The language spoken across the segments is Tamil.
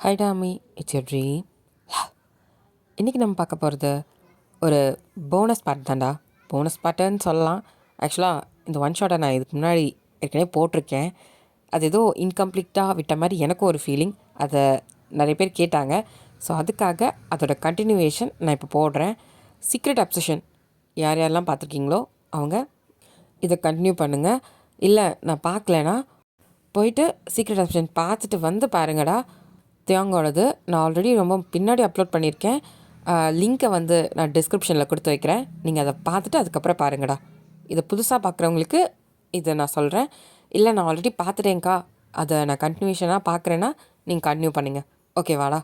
High Tommy, it's your dream. இன்றைக்கி நம்ம பார்க்க போகிறது ஒரு போனஸ் பார்ட் தான்டா. போனஸ் பார்ட்டுன்னு சொல்லலாம். ஆக்சுவலாக இந்த ஒன் ஷாட்டை நான் இதுக்கு முன்னாடி ஏற்கனவே போட்டிருக்கேன். அது ஏதோ இன்கம்ப்ளீட்டாக விட்ட மாதிரி எனக்கும் ஒரு ஃபீலிங். அதை நிறைய பேர் கேட்டாங்க. ஸோ அதுக்காக அதோட கண்டினியூவேஷன் நான் இப்போ போடுறேன். சீக்ரெட் அப்சஷன் யார் யாரெல்லாம் பார்த்துருக்கீங்களோ அவங்க இதை கண்டினியூ பண்ணுங்கள். இல்லை நான் பார்க்கலனா போயிட்டு சீக்ரெட் அப்சஷன் பார்த்துட்டு வந்து பாருங்கடா. தேங்கோடது நான் ஆல்ரெடி ரொம்ப பின்னாடி அப்லோட் பண்ணியிருக்கேன். லிங்க்கை வந்து நான் டிஸ்கிரிப்ஷனில் கொடுத்து வைக்கிறேன். நீங்கள் அதை பார்த்துட்டு அதுக்கப்புறம் பாருங்கடா. இதை புதுசாக பார்க்குறவங்களுக்கு இதை நான் சொல்கிறேன். இல்லை நான் ஆல்ரெடி பார்த்துட்டேங்க்கா, அதை நான் கண்டினியூஷனாக பார்க்குறேன்னா நீங்கள் கண்டினியூ பண்ணுங்கள். ஓகேவாடா?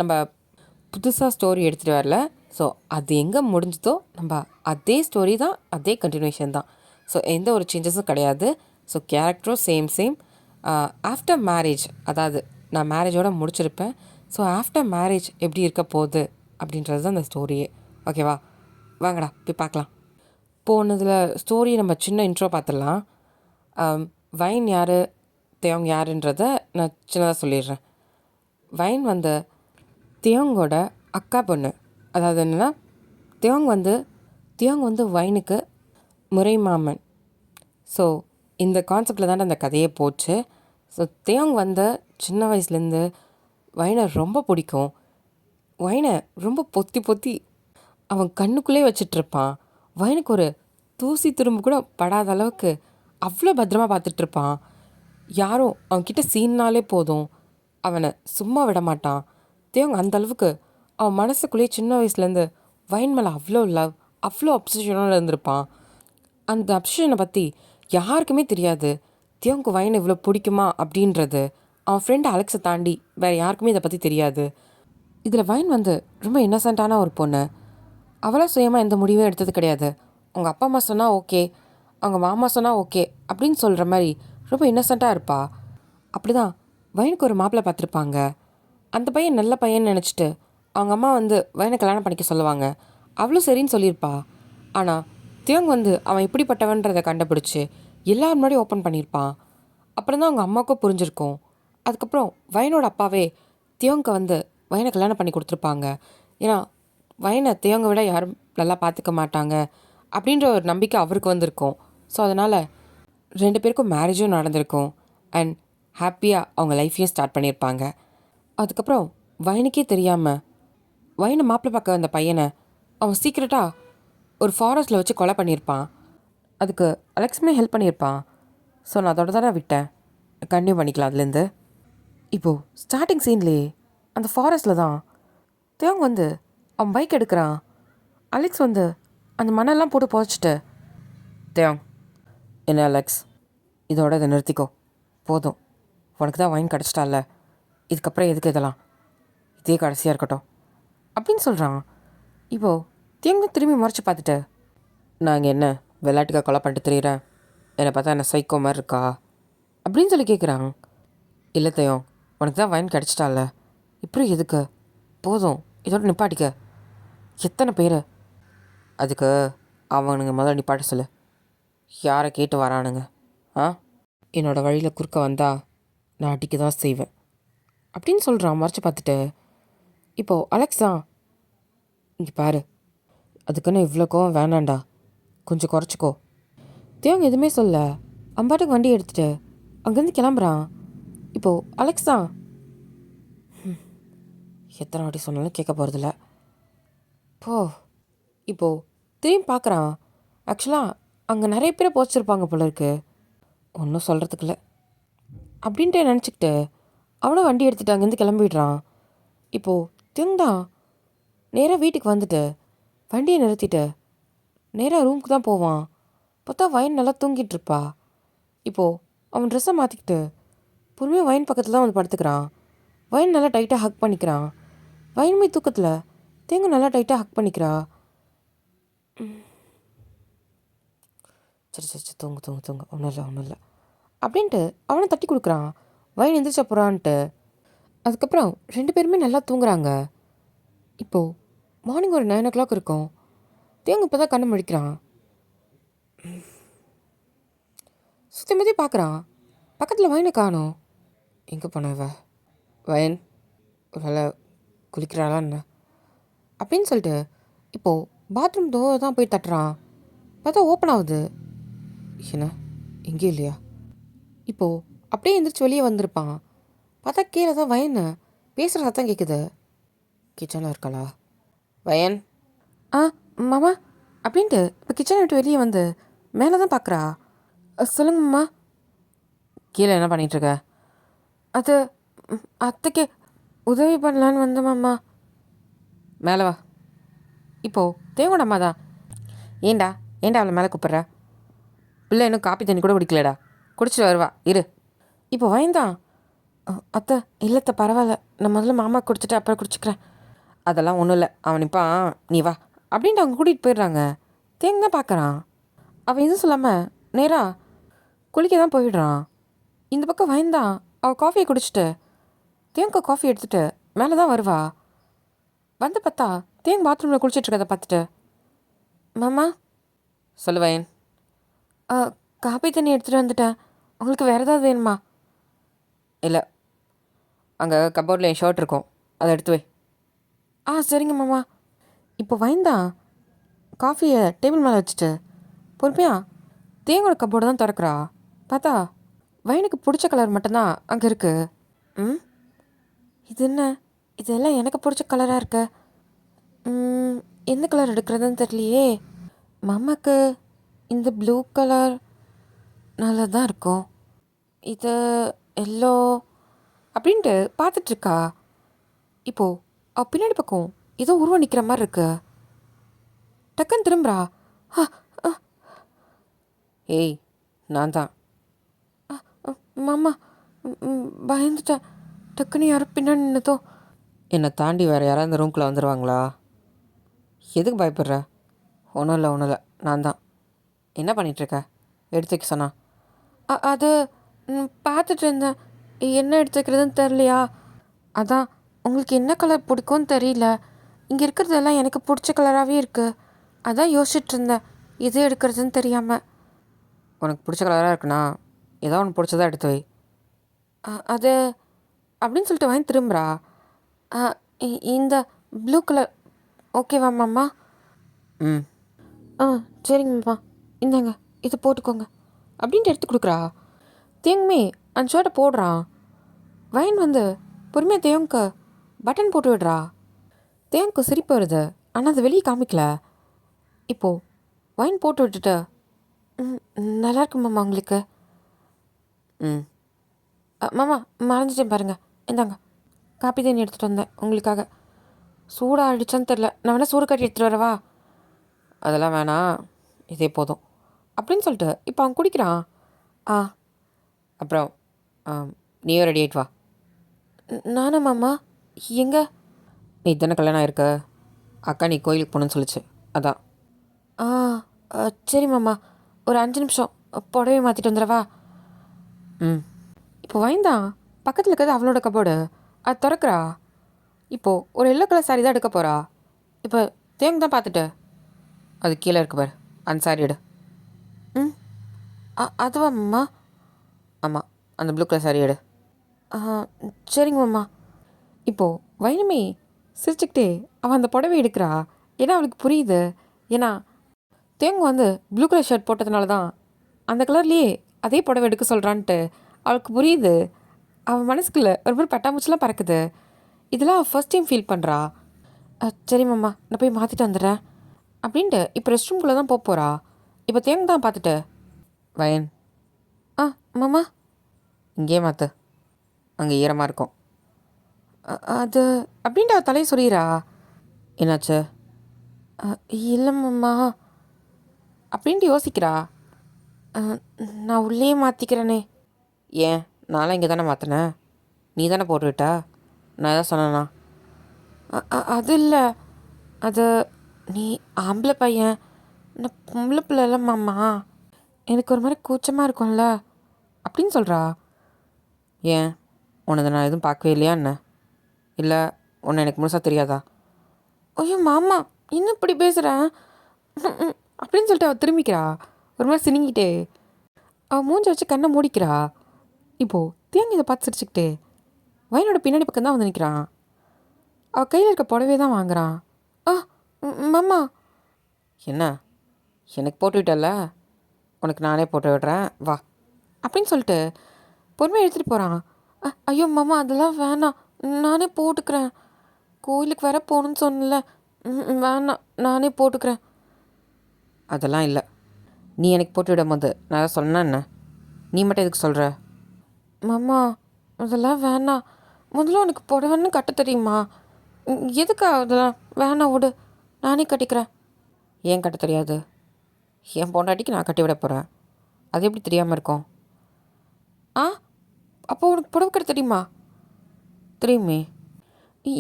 நம்ம புதுசாக ஸ்டோரி எடுத்துகிட்டு வரல. ஸோ அது எங்கே முடிஞ்சதோ நம்ம அதே ஸ்டோரி தான், அதே கண்டினியூஷன் தான். ஸோ எந்த ஒரு சேஞ்சஸும் கிடையாது. ஸோ கேரக்டரும் சேம். ஆஃப்டர் மேரேஜ், அதாவது நான் மேரேஜோடு முடிச்சிருப்பேன். ஸோ ஆஃப்டர் மேரேஜ் எப்படி இருக்க போகுது அப்படின்றது தான் இந்த ஸ்டோரியே. ஓகேவா? வாங்கடா போய் பார்க்கலாம். போனதில் ஸ்டோரி நம்ம சின்ன இன்ட்ரோ பார்த்துடலாம். வைன் யார், தேவங் யாருன்றதை நான் சின்னதாக சொல்லிடுறேன். வைன் வந்து தேவங்கோட அக்கா பொண்ணு. அதாவது என்னென்னா தேவங் வந்து வைனுக்கு முறை மாமன். ஸோ இந்த கான்செப்டில் தானே அந்த கதையே போச்சு. ஸோ தேவங் வந்து சின்ன வயசுலேருந்து வைனை ரொம்ப பிடிக்கும். வைனை ரொம்ப பொத்தி அவன் கண்ணுக்குள்ளே வச்சிட்ருப்பான். வைனுக்கு ஒரு தூசி துரும்பு கூட படாத அளவுக்கு அவ்வளோ பத்திரமாக பார்த்துட்ருப்பான். யாரும் அவன்கிட்ட சீன்னாலே போதும் அவனை சும்மா விட மாட்டான். தேவங்க அந்த அளவுக்கு அவன் மனசுக்குள்ளேயே சின்ன வயசுலேருந்து வைன் மேலே அவ்வளோ லவ், அவ்வளோ அப்சஷனோடு இருந்திருப்பான். அந்த அப்சஷனை பற்றி யாருக்குமே தெரியாது. தேவங்க வைனை இவ்வளோ பிடிக்குமா அப்படின்றது அவன் ஃப்ரெண்டு அலெக்ஸை தாண்டி வேறு யாருக்குமே இதை பற்றி தெரியாது. இதில் வைன் வந்து ரொம்ப இன்னசென்ட்டான ஒரு பொண்ணு. அவளாக சுயமாக எந்த முடிவும் எடுத்தது கிடையாது. அவங்க அப்பா அம்மா சொன்னால் ஓகே, அவங்க மாமா சொன்னால் ஓகே அப்படின்னு சொல்கிற மாதிரி ரொம்ப இன்னசென்ட்டாக இருப்பாள். அப்படி தான் வைனுக்கு ஒரு மாப்பிள்ளை பார்த்துருப்பாங்க. அந்த பையன் நல்ல பையன் நினச்சிட்டு அவங்க அம்மா வந்து வைனை கல்யாணம் பண்ணிக்க சொல்லுவாங்க. அவளும் சரின்னு சொல்லியிருப்பா. ஆனால் தேவங்க வந்து அவன் இப்படிப்பட்டவன்றதை கண்டுபிடிச்சி எல்லாரும் முன்னாடி ஓப்பன் பண்ணியிருப்பான். அப்புறம் தான் அவங்க அம்மாவுக்கும் புரிஞ்சிருக்கும். அதுக்கப்புறம் வைனோட அப்பாவே தேவங்க வந்து வைனை கல்யாணம் பண்ணி கொடுத்துருப்பாங்க. ஏன்னா வைனை தேவங்க விட யாரும் நல்லா பார்த்துக்க மாட்டாங்க அப்படின்ற ஒரு நம்பிக்கை அவருக்கு வந்திருக்கும். ஸோ அதனால் 2 பேருக்கும் மேரேஜும் நடந்திருக்கும். அண்ட் ஹாப்பியாக அவங்க லைஃப்பையும் ஸ்டார்ட் பண்ணியிருப்பாங்க. அதுக்கப்புறம் வைனுக்கே தெரியாமல் வைனை மாப்பிள்ளை பார்க்க வந்த பையனை அவன் சீக்கிரட்டாக ஒரு ஃபாரஸ்ட்டில் வச்சு கொலை பண்ணியிருப்பான். அதுக்கு அலெக்ஸுமே ஹெல்ப் பண்ணியிருப்பான். ஸோ நான் அதோட தானே விட்டேன். கண்டினியூ பண்ணிக்கலாம் அதுலேருந்து. இப்போது ஸ்டார்டிங் சீன்லேயே அந்த ஃபாரஸ்ட்டில் தான் தேவங்க வந்து அவன் பைக் எடுக்கிறான். அலெக்ஸ் வந்து அந்த மண்ணெல்லாம் போட்டு புதைச்சிட்டு, தேவங் என்ன அலெக்ஸ், இதோட இதை நிறுத்திக்கோ, போதும், உனக்கு தான் வைன் கிடச்சிட்டால, இதுக்கப்புறம் எதுக்கு இதெல்லாம், இதே கடைசியாக இருக்கட்டும் அப்படின்னு சொல்கிறான். இப்போது தேவங்க திரும்பி முறைச்சி பார்த்துட்டு, நான் இங்கே என்ன விளையாட்டுக்காக கொலை பண்ணிட்டு தெரியுறேன், என்னை பார்த்தா என்ன சைக்கோ மாதிரி இருக்கா அப்படின்னு சொல்லி கேட்குறான். இல்லை தேவம், உனக்கு தான் வைன் கிடச்சிட்டால, இப்படி எதுக்கு, போதும், இதோட நிப்பாட்டிக்க, எத்தனை பேர், அதுக்கு அவனுங்க முதல்ல நிப்பாட்ட சொல்லு, யாரை கேட்டு வரானுங்க, என்னோடய வழியில் குறுக்க வந்தால் நான் அடிக்க தான் செய்வேன் அப்படின்னு சொல்கிறான் மறைச்சி பார்த்துட்டு. இப்போது அலெக்ஸா, இங்கே பாரு, அதுக்குன்னு இவ்வளோ கோவம் வேணாண்டா, கொஞ்சம் குறைச்சிக்கோ. தேவங்க எதுவுமே சொல்ல அம்பாட்டுக்கு வண்டி எடுத்துகிட்டு அங்கேருந்து கிளம்புறான். இப்போது அலெக்ஸா, எத்தனை வாட்டி சொன்னாலும் கேட்க போகிறதில்ல போ. இப்போது திரும்பி பார்க்குறான். ஆக்சுவலாக அங்கே நிறைய பேரை போச்சிருப்பாங்க போல இருக்கு, ஒன்றும் சொல்கிறதுக்குல்ல அப்படின்ட்டு நினச்சிக்கிட்டு அவனும் வண்டி எடுத்துகிட்டு அங்கேருந்து கிளம்பிடுறான். இப்போது திங்டா நேராக வீட்டுக்கு வந்துட்டு வண்டியை நிறுத்திட்டு நேராக ரூமுக்கு தான் போவான். பார்த்தா வைன் நல்லா தூங்கிட்டு இருப்பா. இப்போது அவன் ட்ரெஸ்ஸை மாற்றிக்கிட்டு பொறுமையாக வைன் பக்கத்தில் தான் வந்து படுத்துக்கிறான். வைன் நல்லா டைட்டாக ஹக் பண்ணிக்கிறான். வைன்மே தூக்கத்தில் தேங்காய் நல்லா டைட்டாக ஹக் பண்ணிக்கிறா. சரி தூங்கு ஒன்றும் இல்லை அப்படின்ட்டு அவனை தட்டி கொடுக்குறான். வைன் எந்திரிச்ச போகிறான்ட்டு. அதுக்கப்புறம் 2 பேருமே நல்லா தூங்குறாங்க. இப்போது மார்னிங் ஒரு 9 o'clock இருக்கும். தேங்காய் இப்போ தான் கண்ணு முழிக்கிறான். சுற்றி பார்க்குறான். பக்கத்தில் வைனை காணோம். எங்கே போனவ? வயன் ஒரு வேளை குளிக்கிறாளா என்ன அப்படின்னு சொல்லிட்டு இப்போது பாத்ரூம் டோர் தான் போய் தட்டுறான். பார்த்தா ஓப்பன் ஆகுது. என்ன எங்கேயும் இல்லையா? இப்போது அப்படியே எந்திரிச்சு வெளியே வந்திருப்பான். பார்த்தா கீழே தான் வயன் பேசுகிற சத்தம் கேட்குது. கிச்சனில் இருக்காளா? வயன் ஆ மாமா அப்படின்ட்டு இப்போ கிச்சனை விட்டு வெளியே வந்து மேலே தான் பார்க்குறா. சொல்லுங்க மாமா. கீழே என்ன பண்ணிகிட்ருக்க? அது அத்தைக்கு உதவி பண்ணலான்னு வந்த மாமா. மேலே வா. இப்போது தேவோட அம்மா தான். ஏண்டா ஏண்டா அவளை மேலே கூப்பிட்ற? பிள்ளை இன்னும் காப்பி தண்ணி கூட குடிக்கலடா. குடிச்சிட்டு வருவா இரு. இப்போ வயந்தான். அத்தை இல்லைத்த பரவாயில்ல, நான் முதல்ல மாமா குடிச்சிட்டு அப்புறம் குடிச்சிக்கிறேன். அதெல்லாம் ஒன்றும் இல்லை, அவன் நிற்பான், நீ வா அப்படின்ட்டு அவங்க கூட்டிகிட்டு போயிடுறாங்க. தேங்க தான் பார்க்குறான். அவன் எதுவும் சொல்லாமல் நேராக குளிக்க தான் போயிடுறான். இந்த பக்கம் வயந்தான் அவள் காஃபியை குடிச்சிட்டு தேங்க காஃபி எடுத்துகிட்டு மேலே தான் வருவா. வந்து பார்த்தா தேங்க பாத்ரூமில் குளிச்சிட்ருக்கதை பார்த்துட்டு, மாமா. சொல்லு வயன். காப்பி தண்ணி எடுத்துகிட்டு வந்துட்டேன், உங்களுக்கு வேறு ஏதாவது வேணுமா? இல்லை, அங்கே கப்போர்டில் என் ஷர்ட் இருக்கும், அதை எடுத்து வை. சரிங்க மாமா. இப்போ வயந்தான் காஃபியை டேபிள் மேலே வச்சுட்டு பொறுமையா தேங்கோட கப்போர்டு தான் திறக்கிறா. பார்த்தா வயனுக்கு பிடிச்ச கலர் மட்டும்தான் அங்கே இருக்குது. இது என்ன, இதெல்லாம் எனக்கு பிடிச்ச கலராக இருக்கு. எந்த கலர் எடுக்கிறதுன்னு தெரியலையே. மாமாக்கு இந்த ப்ளூ கலர் நல்லா தான் இருக்கும், இது எல்லோ அப்படின்ட்டு பார்த்துட்ருக்கா. இப்போது அவள் பின்னாடி பக்கம் ஏதோ உருவம் நிற்கிற மாதிரி இருக்கு. டக்குன்னு திரும்புறா. ஏய் நான் தான். மாமா பயந்துட்டேன், டக்குன்னு யாரும் பின்னாடி நின்னதோ. என்னை தாண்டி வேறு யாராவது இந்த ரூம்குள்ளே வந்துடுவாங்களா? எதுக்கு பயப்படுற? ஒன்றும் இல்லை ஒன்றும் இல்லை, நான் தான். என்ன பண்ணிகிட்ருக்க? எடுத்து வைக்க சொன்னா? அது பார்த்துட்டு இருந்தேன், என்ன எடுத்து வைக்கிறதுன்னு தெரியலையா, அதான். உங்களுக்கு என்ன கலர் பிடிக்கும்னு தெரியல, இங்கே இருக்கிறதெல்லாம் எனக்கு பிடிச்ச கலராகவே இருக்குது, அதான் யோசிச்சுட்டு இருந்தேன் எது எடுக்கிறதுன்னு தெரியாமல். உனக்கு பிடிச்ச கலராக இருக்குண்ணா ஏதோ ஒன்று பிடிச்சதா எடுத்து வை. அது அப்படின்னு சொல்லிட்டு வாங்கி திரும்புகிறா. இந்த ப்ளூ கலர் ஓகேவா மாமா? ம் சரிங்க மாமா, இந்தாங்க இதை போட்டுக்கோங்க அப்படின்ட்டு எடுத்து கொடுக்குறா. தேங்குமே அந்த ஷர்ட்டை போடுறான். வயன் வந்து பொறுமையாக தேவங்க பட்டன் போட்டு விடுறா. தேவங்க சிரிப்பு வருது, ஆனால் அதை வெளியே காமிக்கல. இப்போது வயன் போட்டு விட்டுட்டு, நல்லா இருக்கு மாமா உங்களுக்கு. மாமா மறந்துட்டேன் பாருங்கள், இந்தாங்க காப்பி தண்ணி எடுத்துகிட்டு வந்தேன் உங்களுக்காக. சூடாக அடிச்சான்னு தெரில, நான் வேணால் சூடு கட்டி எடுத்துகிட்டு வரவா? அதெல்லாம் வேணாம், இதே போதும் அப்படின்னு சொல்லிட்டு இப்போ அவன் குடிக்கிறான். அப்புறம் நீயும் ரெடி ஆகிட்டு வா. நானா மாமா? எங்கே? நீ தானே கல்யாணம் ஆயிருக்க, அக்கா நீ கோயிலுக்கு போகணுன்னு சொல்லிச்சு, அதான். சரி மாமா, ஒரு 5 நிமிஷம் புடவை மாற்றிட்டு வந்துடவா? இப்போ வயந்தான் பக்கத்தில் இருக்கிறது அவளோட கபோர்டு, அது திறக்கிறா. இப்போது ஒரு எல்லோ கலர் சாரி தான் எடுக்க போகிறா. இப்போ தேங்க தான் பார்த்துட்டு, அது கீழே இருக்கு பாரு, அந்த சாரி எடு. அதுவா மாமா? ஆமாம், அந்த ப்ளூ கலர் சாரி எடு. சரிங்க மாமா. இப்போது வைனமே சிரிச்சுக்கிட்டே அவன் அந்த புடவை எடுக்கிறா. ஏன்னா அவளுக்கு புரியுது, ஏன்னா தேங்க வந்து ப்ளூ கலர் ஷர்ட் போட்டதுனால தான் அந்த கலர்லேயே அதே புடவை எடுக்க சொல்கிறான்ட்டு அவளுக்கு புரியுது. அவன் மனசுக்குள்ளே ஒரு மாதிரி பட்டாம்பூச்சிலாம் பறக்குது. இதெல்லாம் அவள் ஃபர்ஸ்ட் டைம் ஃபீல் பண்ணுறா. சரி மாமா, நான் போய் மாற்றிட்டு வந்துடுறேன் அப்படின்ட்டு இப்போ ரெஸ்ட் ரூம்குள்ளே தான் போக போகிறா. இப்போ தேங்க தான் பார்த்துட்டு, வயன். மாமா. இங்கேயே மாற்று, அங்கே ஈரமாக இருக்கும். அது அப்படின்ட்டு அவள் தலையை சொல்லிடுறா. என்னாச்சு? இல்லை மாமா அப்படின்ட்டு யோசிக்கிறா. நான் உள்ளே மாற்றிக்கிறேனே. ஏன், நானும் இங்கே தானே மாற்றினேன், நீ தானே போட்டுவிட்டா, நான் எதாவது சொன்னேண்ணா? அது இல்லை, அது நீ ஆம்பளை பையன், நான் பொம்பளை பிள்ளைல மாமா, எனக்கு ஒரு மாதிரி கூச்சமாக இருக்கும்ல அப்படின்னு சொல்கிறா. ஏன், உனது நான் எதுவும் பார்க்கவே இல்லையா என்ன? இல்லை உன்னை எனக்கு முழுசாக தெரியாதா? ஐயோ மாமா, இன்னும் இப்படி பேசுகிறேன் அப்படின்னு சொல்லிட்டு அவள் திரும்பிக்கிறா. ஒரு மாதிரி சினிங்கிட்டே அவள் மூஞ்ச வச்சு கண்ணை மூடிக்கிறா. இப்போது தேங்க இதை பார்த்து சிரிச்சுக்கிட்டே, வயனோட பின்னாடி பக்கம் தான் வந்து நிற்கிறான். அவள் கையில் இருக்க புடவே தான் வாங்குறான். ஆ மாமா. என்ன, எனக்கு போட்டு விட்டல, உனக்கு நானே போட்டு விடுறேன் வா அப்படின்னு சொல்லிட்டு பொறுமையாக எடுத்துகிட்டு போகிறான். ஐயோ மாமா அதெல்லாம் வேணாம், நானே போட்டுக்கிறேன். கோயிலுக்கு வேற போகணுன்னு சொன்னல, வேணாம் நானே போட்டுக்கிறேன். அதெல்லாம் இல்லை, நீ எனக்கு போட்டு விடும் போது நான் சொன்னேன் என்ன, நீ மட்டும் எதுக்கு சொல்கிற? மாமா அதெல்லாம் வேணாம், முதல்ல உனக்கு புடவைன்னு கட்ட தெரியுமா? எதுக்கா அதெல்லாம் வேணாம் விடு, நானே கட்டிக்கிறேன். ஏன் கட்ட தெரியாது? என் பொண்டாட்டிக்கு நான் கட்டி விட போகிறேன், அது எப்படி தெரியாமல் இருக்கும்? ஆ அப்போ உனக்கு புடவை கட்ட தெரியுமா? தெரியுமே.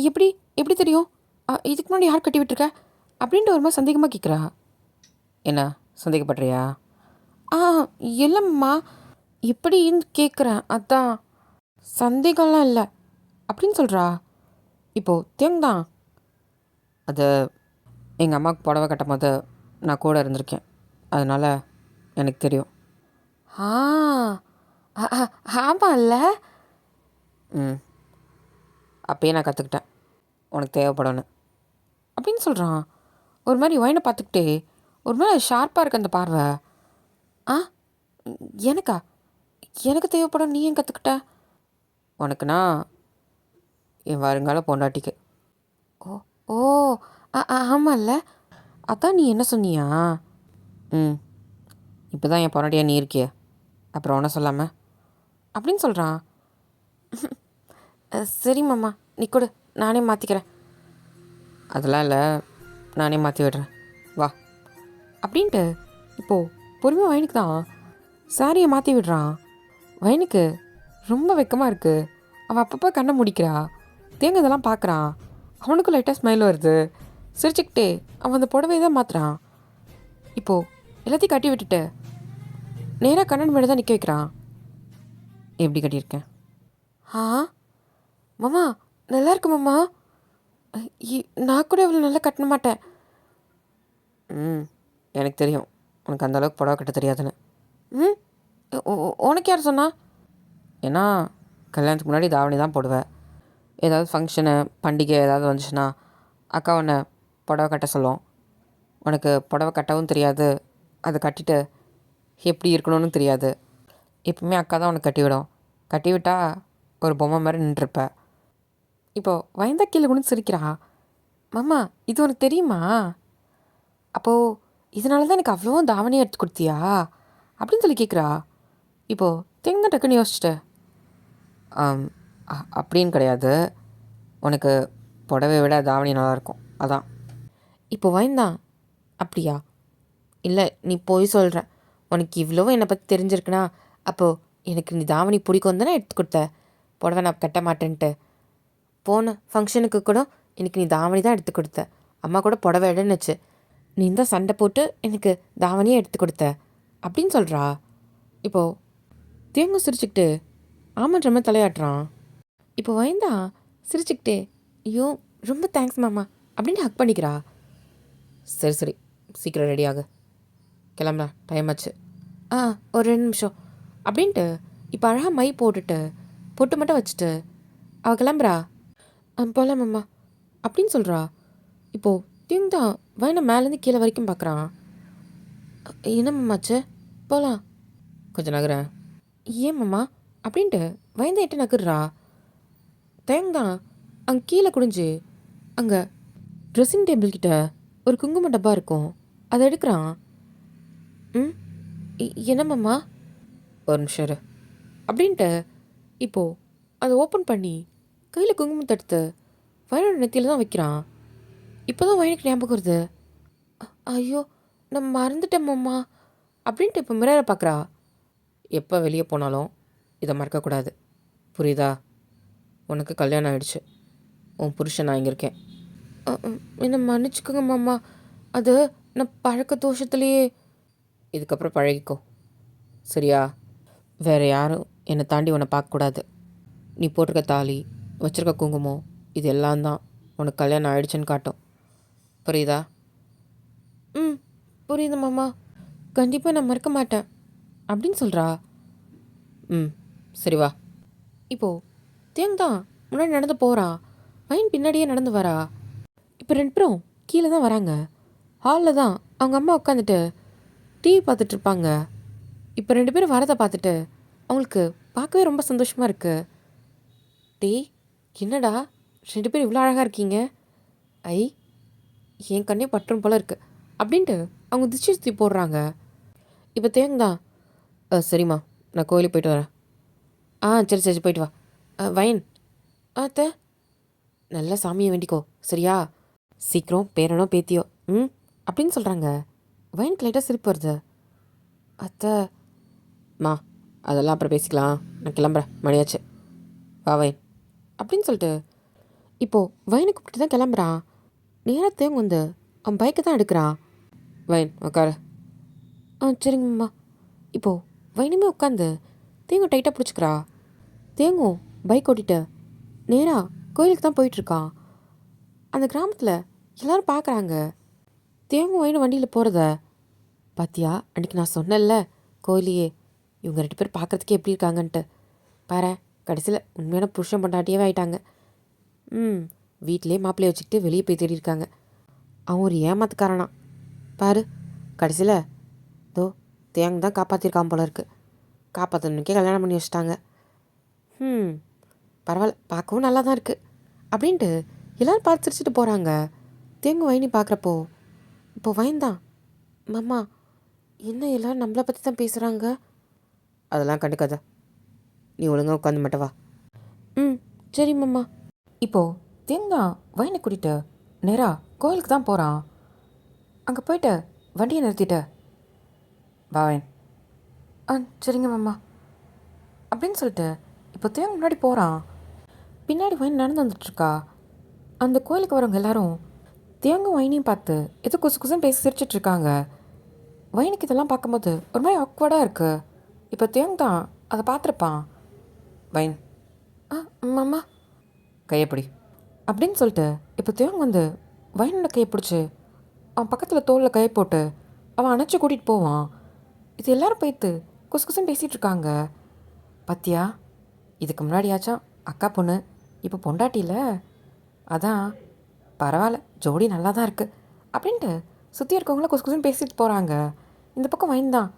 எப்படி எப்படி தெரியும்? இதுக்கு முன்னாடி யார் கட்டி விட்டுருக்க அப்படின்ட்டு ஒரு மாதிரி சந்தேகமாக கேட்குறா. என்ன சந்தேகப்படுறியா? ஆ இல்லைம்மா, எப்படின்னு கேட்குறேன், அதான். சந்தேகம்லாம் இல்லை அப்படின்னு சொல்கிறா. இப்போது தேங்தான் அது எங்கள் அம்மாவுக்கு புடவை கட்டும் போது நான் கூட இருந்திருக்கேன், அதனால் எனக்கு தெரியும். ஆ ஆமாம் இல்லை. ம் அப்பயே நான் கற்றுக்கிட்டேன் உனக்கு தேவைப்படணும் அப்படின்னு சொல்கிறான். ஒரு மாதிரி ஒயினை பார்த்துக்கிட்டே ஒரு மாதிரி ஷார்ப்பாக இருக்கு அந்த பார்வை. ஆ எனக்கா? எனக்கு தேவைப்படும் நீ ஏன் கற்றுக்கிட்ட? உனக்குன்னா என் வருங்கால பொண்டாட்டிக்கு. ஓ ஓ ஆமாம்ல, அதான் நீ என்ன சொன்னியா? ம் இப்போ தான் என் பொண்டாட்டியா நீ இருக்கிய, அப்புறம் ஒன்றும் சொல்லாமல் அப்படின்னு சொல்கிறான். சரி மாமா நீ கொடு, நானே மாற்றிக்கிறேன். அதெல்லாம் இல்லை, நானே மாற்றி விடுறேன் வா அப்படின்ட்டு இப்போது பொறுமையாக வயனுக்கு தான் சாரியை மாற்றி விடுறான். வயனுக்கு ரொம்ப வெக்கமாக இருக்குது. அவள் அப்பப்போ கண்ணை முடிக்கிறா. தேங்க இதெல்லாம் பார்க்குறான். அவனுக்கும் லைட்டாக ஸ்மைல் வருது. சிரிச்சுக்கிட்டே அவன் அந்த புடவையை தான் மாற்றுறான். இப்போது எல்லாத்தையும் கட்டி விட்டுட்டு நேராக கண்ணன் மேலே தான் நிற்க வைக்கிறான். எப்படி கட்டியிருக்கேன்? ஆ மாமா நல்லா இருக்கு மாமா, நான் கூட இவ்வளோ நல்லா கட்டண மாட்டேன். ம் எனக்கு தெரியும் உனக்கு அந்தளவுக்கு புடவை கட்ட தெரியாதுன்னு. ம் உனக்கு யார் சொன்னா? ஏன்னா கல்யாணத்துக்கு முன்னாடி தாவணி தான் போடுவேன். ஏதாவது ஃபங்க்ஷனு பண்டிகை ஏதாவது வந்துச்சுன்னா அக்கா உன்னை புடவை கட்ட சொல்லும். உனக்கு புடவை கட்டவும் தெரியாது, அதை கட்டிட்டு எப்படி இருக்கணும்னு தெரியாது. எப்பவுமே அக்கா தான் உனக்கு கட்டிவிடும். கட்டிவிட்டா ஒரு பொம்மை மாதிரி நின்றுருப்ப. இப்போது வயந்தா கீழே கொண்டு சிரிக்கிறா. மாமா இது உனக்கு தெரியுமா? அப்போது இதனால தான் எனக்கு அவ்வளோ தாவணியை எடுத்து கொடுத்தியா அப்படின்னு சொல்லி கேட்குறா. இப்போது தேங்க டக்குன்னு யோசிச்சுட்டு அப்படின்னு கிடையாது, உனக்கு புடவை விட தாவணி நல்லாயிருக்கும் அதான். இப்போ வயந்தான் அப்படியா? இல்லை நீ போய் சொல்கிற, உனக்கு இவ்வளோ என்னை பற்றி தெரிஞ்சிருக்குன்னா அப்போது எனக்கு நீ தாவணி பிடிக்கும் தானே எடுத்து கொடுத்த, புடவை நான் கட்ட மாட்டேன்ட்டு. போன ஃபங்க்ஷனுக்கு கூட எனக்கு நீ தாவணி தான் எடுத்து கொடுத்த, அம்மா கூட புடவை எடுன்னுச்சு, நீ தான் சண்டை போட்டு எனக்கு தாவணியே எடுத்து கொடுத்த அப்படின்னு சொல்கிறா. இப்போது தேங்கும் சிரிச்சுக்கிட்டு ஆமான்ற மாதிரி தலையாட்டுறான். இப்போ வயந்தா சிரிச்சுக்கிட்டே ஐயோ ரொம்ப தேங்க்ஸ் மாமா அப்படின்னு ஹக் பண்ணிக்கிறா. சரி சரி சீக்கிரம் ரெடி ஆகு, கிளம்பலாம் டைம் ஆச்சு. ஒரு 2 நிமிஷம் அப்படின்ட்டு இப்போ அழகாக மை போட்டுட்டு பொட்டு மட்டும் வச்சுட்டு அவள் கிளம்புறா. போகலாம் மாமா அப்படின்னு சொல்கிறா. இப்போது திங் தான் வயனை மேலேருந்து கீழே வரைக்கும் பார்க்குறான். என்ன மாமாச்சு, போகலாம். கொஞ்சம் நகரேன். ஏன் மாமா அப்படின்ட்டு வயந்தை எட்டு நகர்றா. தேங் தான் அங்கே கீழே குடிஞ்சு அங்கே ட்ரெஸ்ஸிங் டேபிள் கிட்ட ஒரு குங்கும டப்பா இருக்கும், அதை எடுக்கிறான். ம் என்ன மாமா? ஒரு நிமிஷம் இரு அப்படின்ட்டு இப்போது அதை ஓப்பன் பண்ணி கையில் குங்குமத்தை எடுத்து வயனோட நெத்தியில் தான் வைக்கிறான். இப்போ தான் வயனுக்கு ஞாபகம் வருது. ஐயோ நான் மறந்துட்டேன் மாமா அப்படின்ட்டு இப்போ மிரரை பார்க்குறா. எப்போ வெளியே போனாலும் இதை மறக்கக்கூடாது, புரியுதா? உனக்கு கல்யாணம் ஆகிடுச்சு, உன் புருஷன் நான் இங்கே இருக்கேன். என்னை மன்னிச்சுக்கோங்க மாமா, அது நான் பழக்க தோஷத்துலேயே. இதுக்கப்புறம் பழகிக்கோ சரியா? வேறு யாரும் என்னை தாண்டி உன்னை பார்க்கக்கூடாது. நீ போட்டிருக்க தாலி வச்சுருக்க குங்குமம் இது எல்லாம் தான் உனக்கு கல்யாணம் ஆகிடுச்சுன்னு காட்டும், புரியுதா? ம் புரியுது மாமா, கண்டிப்பாக நான் மறக்க மாட்டேன் அப்படின்னு சொல்கிறா. ம் சரி வா. இப்போது தேங் தான் முன்னாடி நடந்து போகிறான், வைன் பின்னாடியே நடந்து வரா. இப்போ 2 பேரும் கீழே தான் வராங்க. ஹாலில் தான் அவங்க அம்மா உட்காந்துட்டு டிவி பார்த்துட்ருப்பாங்க. இப்போ 2 பேரும் வரதை பார்த்துட்டு அவங்களுக்கு பார்க்கவே ரொம்ப சந்தோஷமாக இருக்குது. டீ, என்னடா 2 பேரும் இவ்வளோ அழகாக இருக்கீங்க, ஐ என் கண்ணே பற்றும் போல இருக்குது அப்படின்ட்டு அவங்க திச்சு சுற்றி போடுறாங்க. இப்போ தேங்கதான், சரிம்மா நான் கோயிலுக்கு போயிட்டு வரேன். சரி சரி போயிட்டு வா. வைன், அத்தை நல்லா சாமியை வேண்டிக்கோ சரியா, சீக்கிரம் பேரனோ பேத்தியோ அப்படின்னு சொல்கிறாங்க. வைனுக்கு லைட்டாக சிரிப்பு வருது. அத்தை மா அதெல்லாம் அப்புறம் பேசிக்கலாம், நான் கிளம்புறேன், மணியாச்சு, வா வைன் அப்படின்னு சொல்லிட்டு இப்போது வைனை கூப்பிட்டு தான் கிளம்புறான். நேராக தேங்க வந்து அவன் பைக்கை தான் எடுக்கிறான். வைன் உட்காரு. சரிங்கம்மா. இப்போது வைனுமே உட்காந்து தேங்கு டைட்டாக பிடிச்சிக்கிறா. தேங்கும் பைக் ஓட்டிட்டு நேராக கோயிலுக்கு தான் போயிட்டுருக்கான். அந்த கிராமத்தில் எல்லோரும் பார்க்குறாங்க தேங்கும் வைனும் வண்டியில் போகிறத. பாத்தியா, அன்றைக்கி நான் சொன்னேன்ல கோயிலையே, இவங்க 2 பேர் பார்க்குறதுக்கே எப்படி இருக்காங்கன்ட்டு. பாரு, கடைசியில் உண்மையான புருஷன் பொண்டாட்டியே ஆயிட்டாங்க. வீட்டிலே மாப்பிள்ளையை வச்சுக்கிட்டு வெளியே போய் தேடி இருக்காங்க. அவன் ஒரு ஏமாத்துக்காரனா பாரு. கடைசியில் தோ தேங்க தான் காப்பாற்றிருக்கான் போல இருக்கு. காப்பாற்றணுக்கே கல்யாணம் பண்ணி வச்சிட்டாங்க. பரவாயில்ல, பார்க்கவும் நல்லா தான் இருக்குது அப்படின்ட்டு எல்லோரும் பார்த்து சிரிச்சிட்டு போகிறாங்க. தேங்கு வைனி பார்க்குறப்போ இப்போ வைன் தான், மாமா என்ன எல்லோரும் நம்மளை பற்றி தான் பேசுகிறாங்க. அதெல்லாம் கண்டுக்காத, நீ ஒழுங்காக உட்காந்து மாட்டவா. சரி மாமா. இப்போது தேங்கா வைனை கூட்டிகிட்டு நேராக கோயிலுக்கு தான் போகிறான். அங்கே போயிட்டு வண்டியை நிறுத்திட்டு, வா வைன். சரிங்க மாமா அப்படின்னு சொல்லிட்டு இப்போ தேங்க முன்னாடி போகிறான். பின்னாடி வைன் நடந்து வந்துட்டுருக்கா. அந்த கோயிலுக்கு வரவங்க எல்லாரும் தேங்க வைனையும் பார்த்து எதோ குசு குசுன்னு பேசி சிரிச்சிட்ருக்காங்க. வைனுக்கு இதெல்லாம் பார்க்கும்போது ஒரு மாதிரி ஆக்வர்டாக இருக்குது. இப்போ தேங்க தான் அதை பார்த்துருப்பான். வைன், மாமா கையப்படி அப்படின்னு சொல்லிட்டு இப்போ தேங்க வந்து வைனோட கையை பிடிச்சி அவன் பக்கத்தில் தோளில் கையை போட்டு அவன் அணைச்சி கூட்டிகிட்டு போவான். இது எல்லோரும் போய்த்து குசு குசுன்னு பேசிகிட்டு இருக்காங்க. பத்தியா, இதுக்கு முன்னாடியாச்சும் அக்கா பொண்ணு, இப்போ பொண்டாட்டியில், அதான் பரவாயில்ல, ஜோடி நல்லா தான் இருக்குது அப்படின்ட்டு சுற்றி இருக்கவங்கள குசு குசுன்னு பேசிட்டு போகிறாங்க. இந்த பக்கம் வைன் தான்,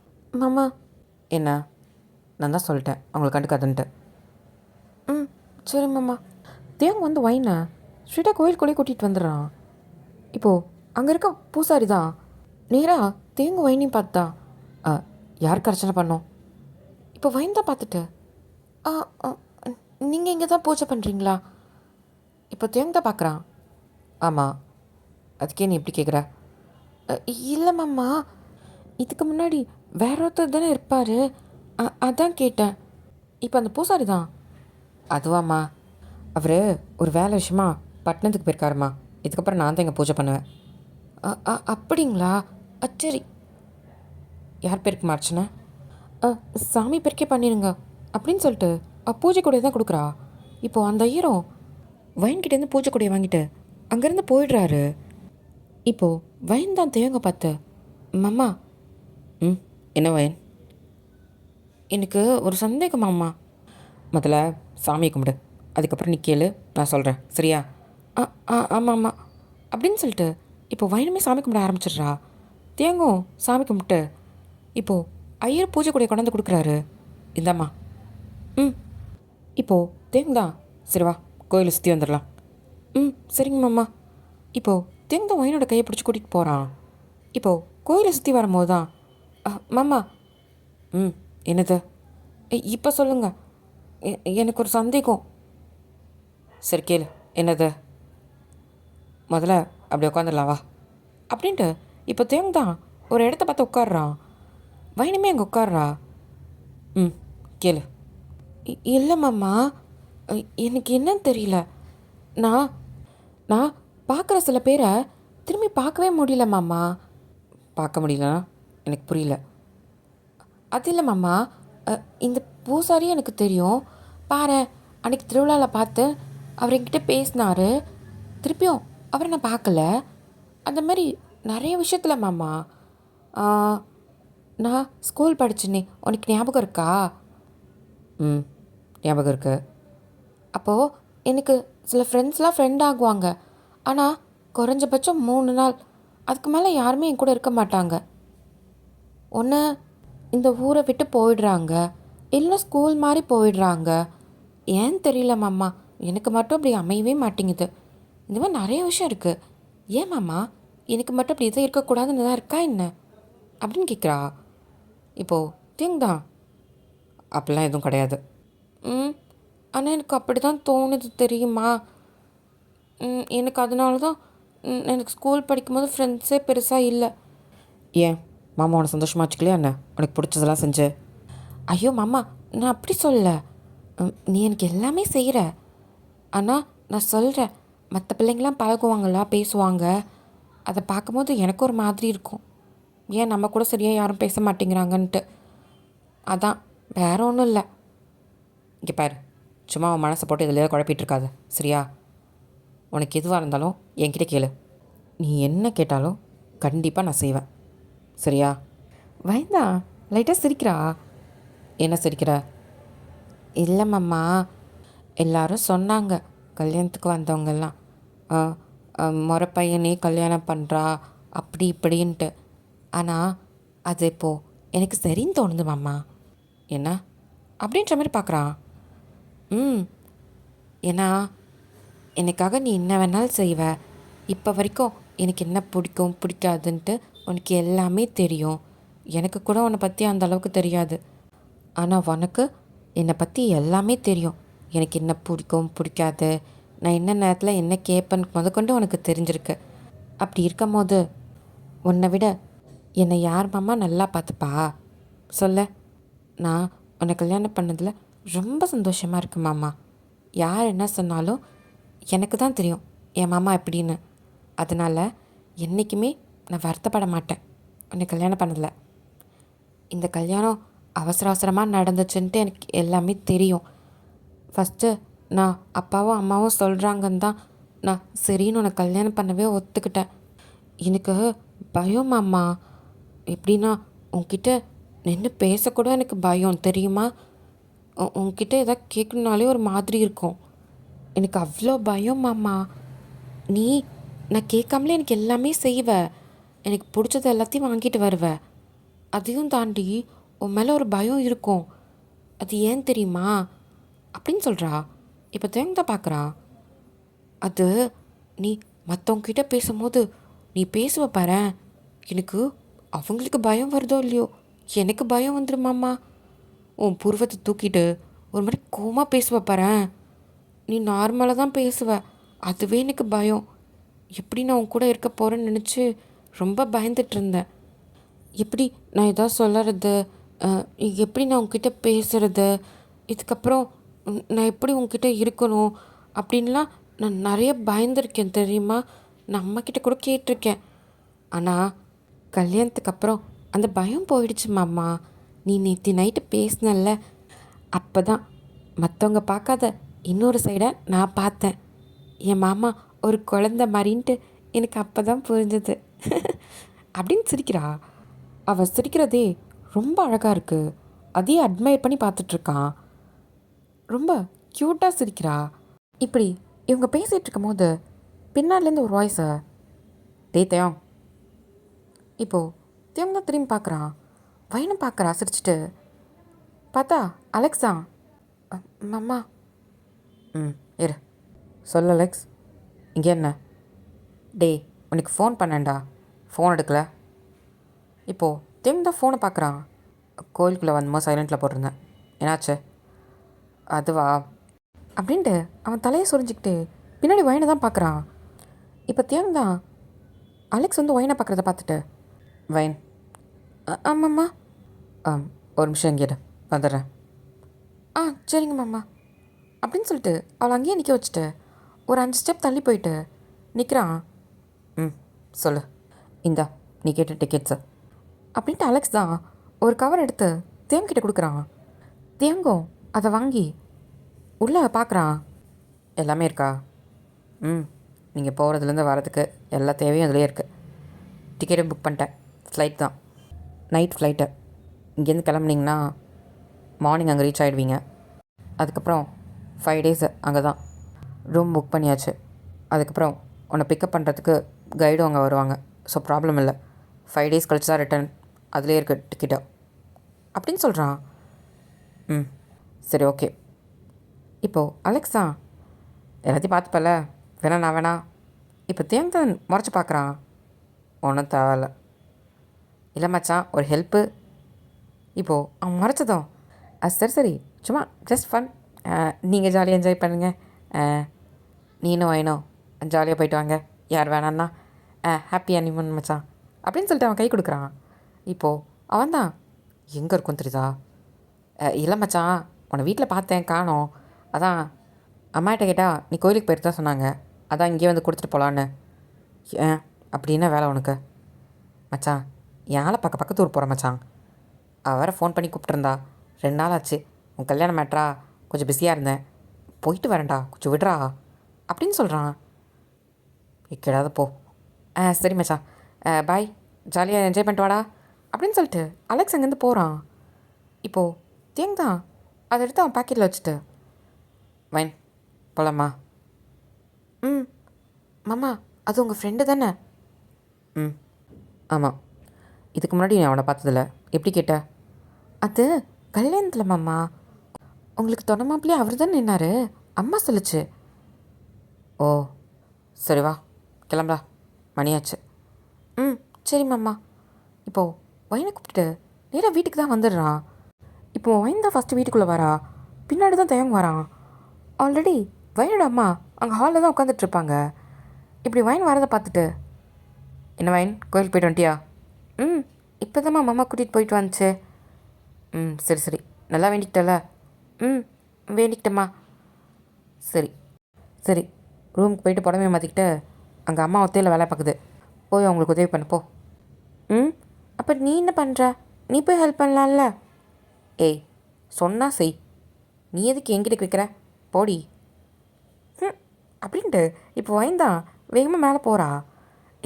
மாமா என்ன, நான் தான் சொல்லிட்டேன் அவங்களை கண்டுக்காதுன்ட்டு. சரி மாமா. தேங்க வந்து வைனை ஸ்ட்ரீட்டாக கோயிலுக்குள்ளேயே கூட்டிகிட்டு வந்துடுறான். இப்போது அங்கே இருக்க பூசாரி தான் நேராக தேங்க வைனையும் பார்த்தா, யாருக்கு அர்ச்சனை பண்ணோம். இப்போ வைன் தான் பார்த்துட்டு, நீங்கள் இங்கே தான் பூஜை பண்ணுறீங்களா. இப்போ தேங்க தான் பார்க்குறான். ஆமாம், அதுக்கே நீ எப்படி கேட்குற. இல்லை மாமா, இதுக்கு முன்னாடி வேற ஒருத்தர் தானே இருப்பார், அதான் கேட்டேன். இப்போ அந்த பூசாரி தான். அதுவாம்மா, அவர் ஒரு வேலை விஷயமா பட்டணத்துக்கு போயிருக்காருமா, இதுக்கப்புறம் நான் தான் இங்கே பூஜை பண்ணுவேன். அப்படிங்களா, சரி. யார் பேருக்கு மார்ச்சுண்ணே. சாமி பேருக்கே பண்ணிடுங்க அப்படின்னு சொல்லிட்டு பூஜை கூடையை தான் கொடுக்குறா. இப்போது அந்த ஐயரும் வைன்கிட்டேருந்து பூஜை கூடையை வாங்கிட்டு அங்கேருந்து போயிடுறாரு. இப்போது வைன் தான் தேங்க பார்த்து, மாமா. என்ன வைன், எனக்கு ஒரு சந்தேகம் மாமா. முதல்ல சாமியை கும்பிடு, அதுக்கப்புறம் நீ கேளு, நான் சொல்கிறேன் சரியா. ஆமாம் ஆமாம் அப்படின்னு சொல்லிட்டு இப்போ வைனுமே சாமி கும்பிட ஆரம்பிச்சிடுறா. தேங்கும் சாமி கும்பிட்டு இப்போது ஐயர் பூஜை கூடையை கொண்டாந்து கொடுக்குறாரு. இந்தாம்மா. இப்போது தேங்கா, சரி வா கோயிலை சுற்றி வந்துடலாம். சரிங்க மாமா. இப்போது தேங்கா வைனோட கையை பிடிச்சி கூட்டிகிட்டு போகிறான். இப்போது கோயிலை சுற்றி வரும்போது தான், மாமா. என்னது, இப்போ சொல்லுங்கள், எனக்கு ஒரு சந்தேகம். சரி கேளு, என்னது. முதல்ல அப்படி உட்காந்துடலாம் வா அப்படின்ட்டு இப்போ தேங்க தான் ஒரு இடத்த பார்த்து உட்காடுறான். வைனுமே அங்கே உட்காடுறா. கேளு. இல்லை மாமா, எனக்கு என்னன்னு தெரியல. நான் நான் பார்க்குற சில பேரை திரும்பி பார்க்கவே முடியல மாமா. பார்க்க முடியலனா எனக்கு புரியல. அது இல்லை மாமா, இந்த பூசாரி எனக்கு தெரியும். பாரு, அன்றைக்கி திருவிழாவில் பார்த்து அவர் என்கிட்ட பேசினார், திருப்பியும் அவரை நான் பார்க்கல. அந்த மாதிரி நிறைய விஷயத்தில் மாமா. நான் ஸ்கூல் படித்தேனே, உனக்கு ஞாபகம் இருக்கா. ஞாபகம் இருக்கு. அப்போது எனக்கு சில ஃப்ரெண்ட்ஸ்லாம் ஃப்ரெண்ட் ஆகுவாங்க. ஆனால் குறைஞ்சபட்சம் 3 நாள், அதுக்கு மேலே யாருமே என் கூட இருக்க மாட்டாங்க. ஒன்று இந்த ஊரை விட்டு போயிடுறாங்க, இல்லை ஸ்கூல் மாதிரி போயிடுறாங்க. ஏன் தெரியல மாமா, எனக்கு மட்டும் அப்படி அமையவே மாட்டேங்குது. இந்த மாதிரி நிறைய விஷயம் இருக்குது. ஏன் மாமா, எனக்கு மட்டும் அப்படி எதுவும் இருக்கக்கூடாதுன்னு தான் இருக்கா என்ன அப்படின்னு கேட்குறா. இப்போது திங்தான். அப்படிலாம் எதுவும் கிடையாது. ம் ஆனால் எனக்கு அப்படி தான் தோணுது தெரியுமா. எனக்கு அதனால தான் எனக்கு ஸ்கூல் படிக்கும்போது ஃப்ரெண்ட்ஸே பெருசாக இல்லை. ஏன் மாமா உன்னை சந்தோஷமாக வச்சுக்கலையா என்ன? உனக்கு பிடிச்சதெல்லாம் செஞ்சு. ஐயோ மாமா, நான் அப்படி சொல்லலை. நீ எனக்கு எல்லாமே செய்கிற. ஆனால் நான் சொல்கிறேன், மற்ற பிள்ளைங்களாம் பழகுவாங்களா, பேசுவாங்க. அதை பார்க்கும்போது எனக்கு ஒரு மாதிரி இருக்கும். ஏன் நம்ம கூட சரியாக யாரும் பேச மாட்டேங்கிறாங்கன்ட்டு. அதான், வேற ஒன்றும் இல்லை. இங்கே பாரு, சும்மா உன் மனசை போட்டு இதில் குழப்பிட்டு இருக்காது சரியா? உனக்கு எதுவாக இருந்தாலும் என்கிட்ட கேளு. நீ என்ன கேட்டாலும் கண்டிப்பாக நான் செய்வேன் சரியா? வயந்தா லைட்டாக சிரிக்கிறா. என்ன சிரிக்கிற? இல்லை மாமா, எல்லாரும் சொன்னாங்க கல்யாணத்துக்கு வந்தவங்கெல்லாம், முறை பையனே கல்யாணம் பண்ணுறா அப்படி இப்படின்ட்டு. ஆனால் அது இப்போது எனக்கு சரின்னு தோணுது மாமா. என்ன அப்படின்ற மாதிரி பார்க்குறான். ஏன்னா எனக்காக நீ என்ன வேணாலும் செய்வ. இப்போ வரைக்கும் எனக்கு என்ன பிடிக்கும் பிடிக்காதுன்ட்டு உனக்கு எல்லாமே தெரியும். எனக்கு கூட உன்னை பற்றி அந்த அளவுக்கு தெரியாது. ஆனால் உனக்கு என்னை பற்றி எல்லாமே தெரியும். எனக்கு என்ன பிடிக்கும் பிடிக்காது, நான் என்ன நேரத்தில் என்ன கேட்பேன்னு முதற்கொண்டு உனக்கு தெரிஞ்சிருக்கு. அப்படி இருக்கும் போது உன்னை விட என்னை யார் மாமா நல்லா பார்த்துப்பா சொல்ல? நான் உன்னை கல்யாணம் பண்ணதில் ரொம்ப சந்தோஷமாக இருக்கு மாமா. யார் என்ன சொன்னாலும் எனக்கு தான் தெரியும் என் மாமா எப்படின்னு. அதனால் என்றைக்குமே நான் வருத்தப்பட மாட்டேன் உன்னை கல்யாணம் பண்ணதில். இந்த கல்யாணம் அவசர அவசரமாக நடந்துச்சுன்ட்டு எனக்கு எல்லாமே தெரியும். ஃபஸ்ட்டு நான் அப்பாவும் அம்மாவும் சொல்கிறாங்கன்னு தான் நான் சரின்னு உன்னை கல்யாணம் பண்ணவே ஒத்துக்கிட்டேன். எனக்கு பயம் மாமா. எப்படின்னா உன்கிட்ட நின்று பேசக்கூட எனக்கு பயம் தெரியுமா. உன்கிட்ட எதாவது கேட்கணுனாலே ஒரு மாதிரி இருக்கும். எனக்கு அவ்வளோ பயம் மாமா. நீ நான் கேட்காமலே எனக்கு எல்லாமே செய்வ. எனக்கு பிடிச்சது எல்லாத்தையும் வாங்கிட்டு வருவ. அதையும் தாண்டி உன் மேலே ஒரு பயம் இருக்கும். அது ஏன் தெரியுமா அப்படின்னு சொல்கிறா. இப்போ தேங்காய் பார்க்குறா. அது நீ மற்றவங்கிட்ட பேசும்போது நீ பேசுவ பாரு, எனக்கு அவங்களுக்கு பயம் வருதோ இல்லையோ, எனக்கு பயம் வந்துடுமாம்மா. உன் புருவத்தை தூக்கிட்டு ஒரு மாதிரி கோமா பேசுவ பாரு. நீ நார்மலாக தான் பேசுவ, அதுவே எனக்கு பயம். எப்படி நான் உன் கூட இருக்க போகிறேன்னு நினச்சி ரொம்ப பயந்துட்டு இருந்தேன். எப்படி நான் எதாவது சொல்லறது, எப்படி நான் உன்கிட்ட பேசுறது, இதுக்கப்புறம் நான் எப்படி உன்கிட்ட இருக்கணும் அப்படின்லாம் நான் நிறைய பயந்துருக்கேன் தெரியுமா. நான் அம்மாக்கிட்ட கூட கேட்டிருக்கேன். ஆனால் கல்யாணத்துக்கு அப்புறம் அந்த பயம் போயிடுச்சு மாமா. நீ நேற்று நைட்டு பேசினல்ல, அப்போ தான் மற்றவங்க பார்க்காத இன்னொரு சைடை நான் பார்த்தேன். என் மாமா ஒரு குழந்த மாதிரின்ட்டு எனக்கு அப்போ தான் புரிஞ்சுது அப்படின்னு சிரிக்கிறா. அவள் சிரிக்கிறதே ரொம்ப அழகாக இருக்குது. அதையே அட்மையர் பண்ணி பார்த்துட்ருக்கான். ரொம்ப க்யூட்டாக சிரிக்கிறா. இப்படி இவங்க பேசிகிட்டு இருக்கும் போது பின்னாடிலேருந்து ஒரு வாய்ஸை, தேத்தையும். இப்போது தேவங்க தான் திரும்பி பார்க்குறான். வயனும் பார்க்குறா சிரிச்சிட்டு. பார்த்தா அலெக்ஸா. மாமா. இரு சொல்லு அலெக்ஸ். இங்கே என்ன? டேய் உனக்கு ஃபோன் பண்ணேன்டா, ஃபோன் எடுக்கலை. இப்போது தேவங்க தான் ஃபோனை பார்க்குறான். கோயிலுக்குள்ளே வந்தமோ சைலண்ட்டில் போட்டிருந்தேன். என்னாச்சு? அதுவா அப்படின்ட்டு அவன் தலையை சொரிஞ்சிக்கிட்டு பின்னாடி வயனை தான் பார்க்குறான். இப்போ தேவங்க தான் அலெக்ஸ் வந்து ஒயனை பார்க்குறத பார்த்துட்டு, வைன். ஆமாம்மா. ஒரு நிமிஷம் இங்கே வந்துடுறேன். சரிங்க மாமா அப்படின்னு சொல்லிட்டு அவளை அங்கேயே நிற்க வச்சுட்டு ஒரு 5 ஸ்டெப் தள்ளி போயிட்டு நிற்கிறான். சொல்லு. இந்தா நீ கேட்ட டிக்கெட்ஸு அப்படின்ட்டு அலெக்ஸ் தான் ஒரு கவர் எடுத்து தேவங்கிட்ட கொடுக்குறான். தேங்கும் அதை வாங்கி உள்ளே பார்க்குறான். எல்லாமே இருக்கா? நீங்கள் போகிறதுலேருந்து வரதுக்கு எல்லா தேவையும் அதிலே இருக்குது. டிக்கெட்டும் புக் பண்ணிட்டேன். ஃப்ளைட் தான், நைட் ஃப்ளைட்டு. இங்கேருந்து கிளம்புனீங்கன்னா மார்னிங் அங்கே ரீச் ஆகிடுவீங்க. அதுக்கப்புறம் 5 days அங்கே தான். ரூம் புக் பண்ணியாச்சு. அதுக்கப்புறம் உன்னை பிக்கப் பண்ணுறதுக்கு கைடும் அங்கே வருவாங்க. ஸோ ப்ராப்ளம் இல்லை. 5 டேஸ் கழிச்சு தான் ரிட்டர்ன். அதிலே இருக்க டிக்கெட்டை அப்படின்னு சொல்கிறான். ம், சரி, ஓகே. இப்போது அலெக்ஸா எல்லாத்தையும் பார்த்துப்பல, நான் வேணா. இப்போ தேங்தான் முறைச்சி பார்க்குறான். ஒன்றும் தேவையில்ல. இல்லை மச்சான், ஒரு ஹெல்ப்பு. இப்போது அவன் முறைச்சதும் சரி சரி, சும்மா ஜஸ்ட் ஃபன். நீங்கள் ஜாலியாக என்ஜாய் பண்ணுங்கள். நீனும் வைனும் ஜாலியாக போயிட்டு வாங்க. யார் வேணான்னா ஹாப்பி அனிமன் மச்சான் அப்படின்னு சொல்லிட்டு அவன் கை கொடுக்குறான். இப்போது அவன் தான் எங்கே இருக்கும் தெரியுதா? இல்லை மச்சான், உன்னை வீட்டில் பார்த்தேன், காணோம். அதான் அம்மாட்ட கேட்டால் நீ கோயிலுக்கு போயிட்டு தான் சொன்னாங்க. அதான் இங்கேயே வந்து கொடுத்துட்டு போகலான்னு. ஏன் அப்படின்னா வேலை உனக்கு? மச்சான், என் ஆளை பக்கத்து ஊர் போகிறேன் மச்சான். அவள் வேறு ஃபோன் பண்ணி கூப்பிட்ருந்தா. 2 நாள் ஆச்சு. உன் கல்யாணம் மேட்ரா, கொஞ்சம் பிஸியாக இருந்தேன். போயிட்டு வரேன்டா, கொஞ்சம் விட்றா அப்படின்னு சொல்கிறான். எக்கேடாத போ. சரி மச்சான், பாய், ஜாலியாக என்ஜாய் பண்ணிட்டு வாடா அப்படின்னு சொல்லிட்டு அலெக்ஸ் அங்கேருந்து போகிறான். இப்போது தேங் தான் அதை எடுத்து அவன் பாக்கெட்டில் வச்சுட்டு, வைன் போகலாமா? ம், மாமா அது உங்கள் ஃப்ரெண்டு தானே? ம், ஆமாம். இதுக்கு முன்னாடி நான் அவனை பார்த்ததில்ல. எப்படி கேட்ட? அது கல்யாணத்தில் மாமா, உங்களுக்கு தொட மாப்பிள்ளையே அவர் தான் நின்னாரு. அம்மா சொல்லுச்சு. ஓ, சரி வா கிளம்புடா, மணியாச்சு. ம், சரி மாமா. இப்போது வைனை கூப்பிட்டுட்டு நேராக வீட்டுக்கு தான் வந்துடுறான். இப்போது வைன் தான் ஃபஸ்ட்டு வீட்டுக்குள்ளே வரா, பின்னாடி தான் தயங்க வரான். ஆல்ரெடி வைனோட அம்மா அங்கே ஹாலில் தான் உட்காந்துட்ருப்பாங்க. இப்படி வைன் வரதை பார்த்துட்டு, என்ன வைன், கோயிலுக்கு போய்ட்டு வந்துட்டியா? ம், இப்போ தான் மாமா கூட்டிகிட்டு போயிட்டு வந்துச்சு. ம், சரி சரி, நல்லா வேண்டிக்கிட்டல? ம், வேண்டிக்கிட்டம்மா. சரி சரி, ரூமுக்கு போயிட்டு புடவையை மாற்றிக்கிட்டு அங்கே அம்மா ஒத்தையில் வேலை பார்க்குது, போய் அவங்களுக்கு உதவி பண்ணு போ. ம், அப்போ நீ என்ன பண்ணுற? நீ போய் ஹெல்ப் பண்ணலாம்ல? ஏய், சொன்னா செய். நீ எதுக்கு என்கிட்ட கேட்குற? போடி. ம், அப்படின்ட்டு இப்போ வைந்தான் வேகமாக மேலே போகிறா.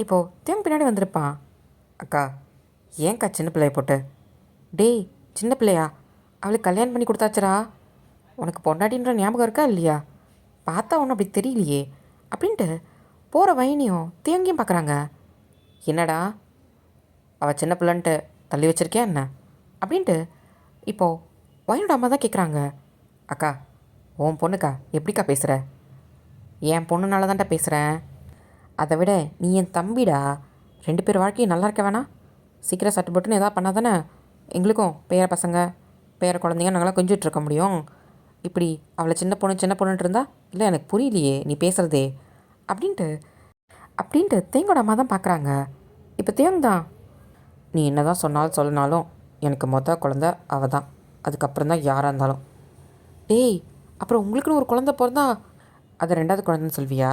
இப்போது தேங்க பின்னாடி வந்திருப்பான். அக்கா, ஏன்க்கா சின்ன பிள்ளைய போட்டு? டேய், சின்ன பிள்ளையா? அவளுக்கு கல்யாணம் பண்ணி கொடுத்தாச்சுரா. உனக்கு பொண்டாட்டின்ற ஞாபகம் இருக்கா இல்லையா? பார்த்தா ஒன்றும் அப்படி தெரியலையே அப்படின்ட்டு போகிற வைனியும் தேங்கியும் பார்க்குறாங்க. என்னடா அவள் சின்ன பிள்ளைன்ட்டு தள்ளி வச்சிருக்கியா என்ன அப்படின்ட்டு இப்போது வைனோட அம்மா தான் கேட்குறாங்க. அக்கா, உன் பொண்ணுக்கா எப்படிக்கா பேசுகிற? என் பொண்ணுனால தான்டா பேசுகிறேன். அதை விட நீ என் தம்பிடா. 2 பேர் வாழ்க்கையும் நல்லா இருக்க வேணாம்? சீக்கிரம் சட்டு போட்டுன்னு எதாவது பண்ணால் தானே எங்களுக்கும் பேர பசங்க பேர குழந்தைங்க நாங்களாம் கொஞ்சிட்டு இருக்க முடியும். இப்படி அவளை சின்ன பொண்ணுன்ட்டு இருந்தா இல்லை, எனக்கு புரியலையே நீ பேசுகிறதே அப்படின்ட்டு அப்படின்ட்டு தேங்கோட அம்மா தான் பார்க்குறாங்க. இப்போ தேங் தான், நீ என்ன தான் சொன்னாலும் சொல்லனாலும் எனக்கு குழந்த அவள் தான். அதுக்கப்புறம் தான் யாராக இருந்தாலும். டேய், அப்புறம் உங்களுக்குன்னு ஒரு குழந்த பிறந்தா அதை 2வது குழந்தைன்னு சொல்வியா?